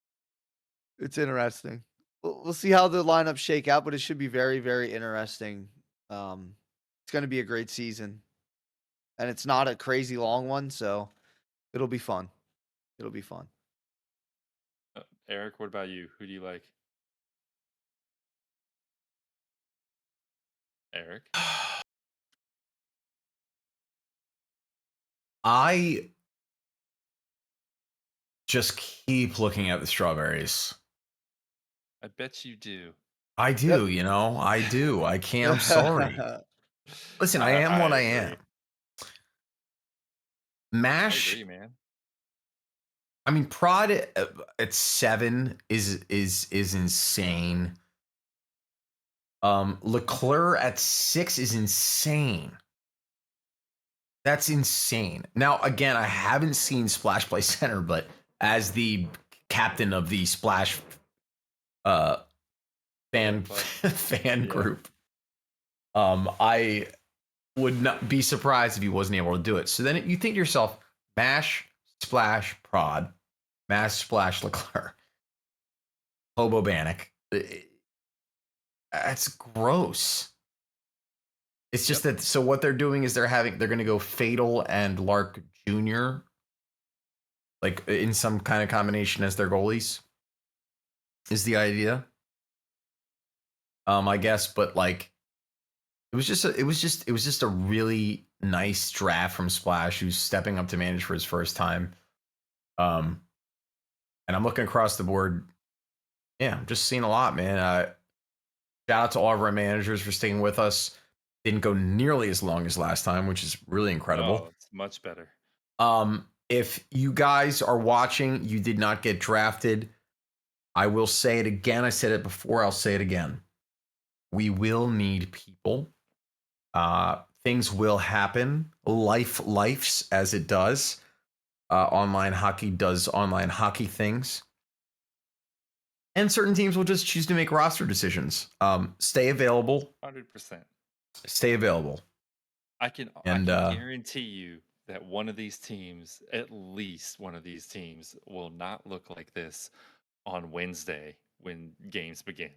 it's interesting. We'll see how the lineups shake out, but it should be very interesting. It's going to be a great season, and it's not a crazy long one, so it'll be fun. It'll be fun. Eric, what about you? Who do you like? Eric? I just keep looking at the strawberries. I bet you do. I do, I do. I can't. I'm sorry. Listen, I am what I agree. am. I Mash. agree, man. I mean, Prod at 7 is insane. Leclerc at 6 is insane. That's insane. Now, again, I haven't seen Splash Play Center, but as the captain of the Splash fan group, I would not be surprised if he wasn't able to do it. So then you think to yourself, Mash, Splash, Prod, Mash, Splash, Leclerc, Hobo Bannock. That's gross. It's just that, so what they're doing is they're going to go Fatal and Lark Jr. like in some kind of combination as their goalies. Is the idea. I guess, but like it was just a really nice draft from Splash, who's stepping up to manage for his first time. And I'm looking across the board. Yeah, I'm just seeing a lot, man. Shout out to all of our managers for staying with us. Didn't go nearly as long as last time, which is really incredible. Oh, it's much better. If you guys are watching, you did not get drafted. I will say it again. I said it before. I'll say it again. We will need people. Things will happen. Lifes as it does. Online hockey does online hockey things. And certain teams will just choose to make roster decisions. Stay available. 100%. Stay available. I can guarantee you that one of these teams, at least one of these teams, will not look like this on Wednesday when games begin.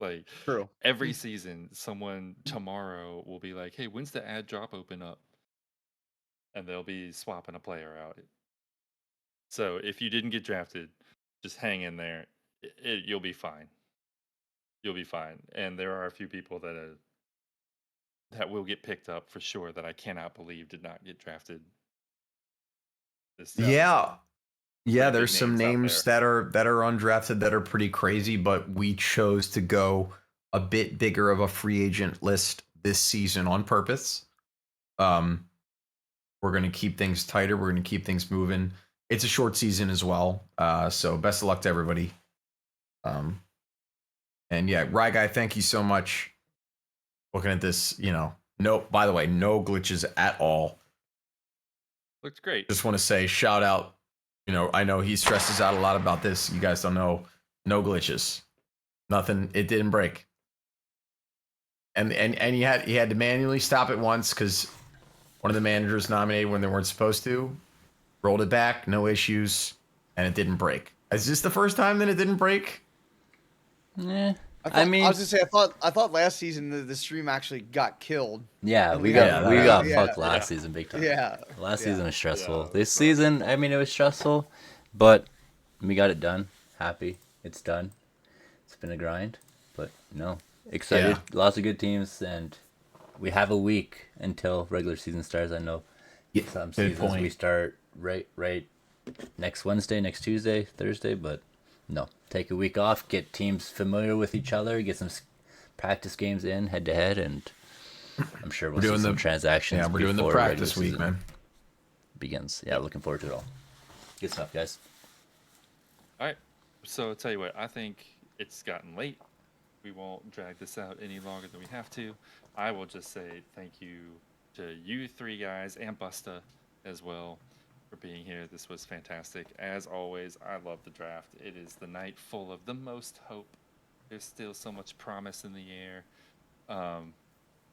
Like True. every season, someone tomorrow will be like, "Hey, when's the ad drop open up?" And they'll be swapping a player out. So if you didn't get drafted, just hang in there. You'll be fine. You'll be fine. And there are a few people that will get picked up for sure that I cannot believe did not get drafted. Yeah. Yeah, Pretty there's big some names out names that are undrafted that are pretty crazy, but we chose to go a bit bigger of a free agent list this season on purpose. We're going to keep things tighter. We're going to keep things moving. It's a short season as well. So best of luck to everybody. And yeah, Rye Guy, thank you so much. Looking at this, by the way, no glitches at all. Looks great. Just want to say shout out. I know he stresses out a lot about this. You guys don't know. No glitches. Nothing. It didn't break. And he had to manually stop it once because one of the managers nominated when they weren't supposed to. Rolled it back, no issues, and it didn't break. Is this the first time that it didn't break? Yeah. I was gonna say I thought last season the stream actually got killed. Yeah, And we we got got- fucked yeah. last season big time. Yeah. Last Yeah. season was stressful. Yeah, This season, it was stressful, but we got it done. Happy. It's done. It's been a grind, but excited. Yeah. Lots of good teams, and we have a week until regular season starts. I know some good seasons point. we start right next Wednesday, next Tuesday, Thursday, but no. Take a week off, get teams familiar with each other, get some practice games in head to head, and I'm sure we'll see some transactions. Yeah, we're doing the before practice regular week, season man. begins. Yeah, looking forward to it all. Good stuff, guys. All right. So I'll tell you what, I think it's gotten late. We won't drag this out any longer than we have to. I will just say thank you to you three guys and Busta as well for being here. This was fantastic. As always, I love the draft. It is the night full of the most hope. There's still so much promise in the air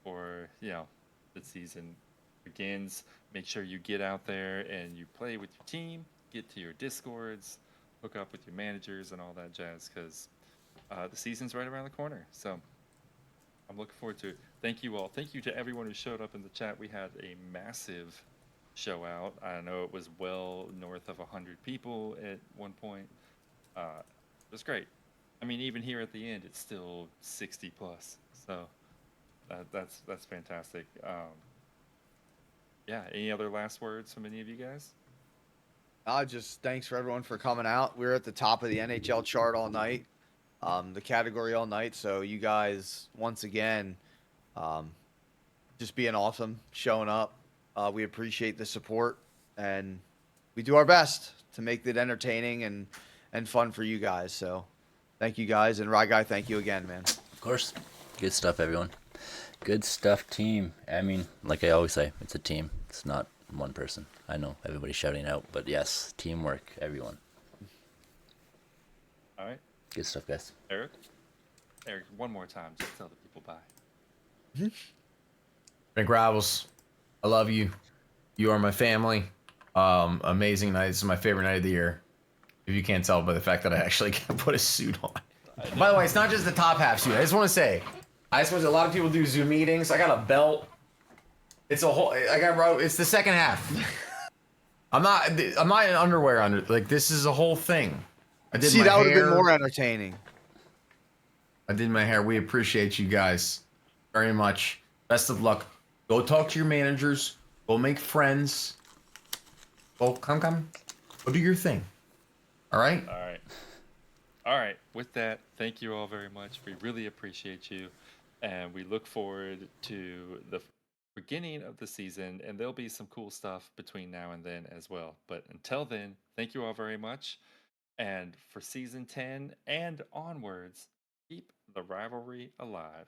for, the season begins. Make sure you get out there and you play with your team, get to your Discords, hook up with your managers and all that jazz, because the season's right around the corner. So I'm looking forward to it. Thank you all. Thank you to everyone who showed up in the chat. We had a massive show out. I know it was well north of 100 people at one point. It was great. I mean, even here at the end, it's still 60 plus. So that's fantastic. Any other last words from any of you guys? Just thanks for everyone for coming out. We were at the top of the NHL chart all night, the category all night. So you guys, once again, just being awesome, showing up. We appreciate the support, and we do our best to make it entertaining and fun for you guys. So thank you guys, and Rye Guy, thank you again, man. Of course. Good stuff, everyone. Good stuff, team. I mean, like I always say, it's a team. It's not one person. I know everybody's shouting out, but yes, teamwork, everyone. All right. Good stuff, guys. Eric, one more time. Just tell the people bye. Rink Rivals, I love you. You are my family. Amazing night. This is my favorite night of the year. If you can't tell by the fact that I actually can put a suit on. By the way, it's not just the top half suit. I just want to say, I suppose a lot of people do Zoom meetings. I got a belt. It's a whole. It's the second half. I'm not in underwear under. Like this is a whole thing. I did See, my that would have been hair. more entertaining. I did my hair. We appreciate you guys very much. Best of luck. Go talk to your managers. Go make friends. Go come. Go do your thing. All right. All right. With that, thank you all very much. We really appreciate you, and we look forward to the beginning of the season. And there'll be some cool stuff between now and then as well. But until then, thank you all very much. And for season 10 and onwards, keep the rivalry alive.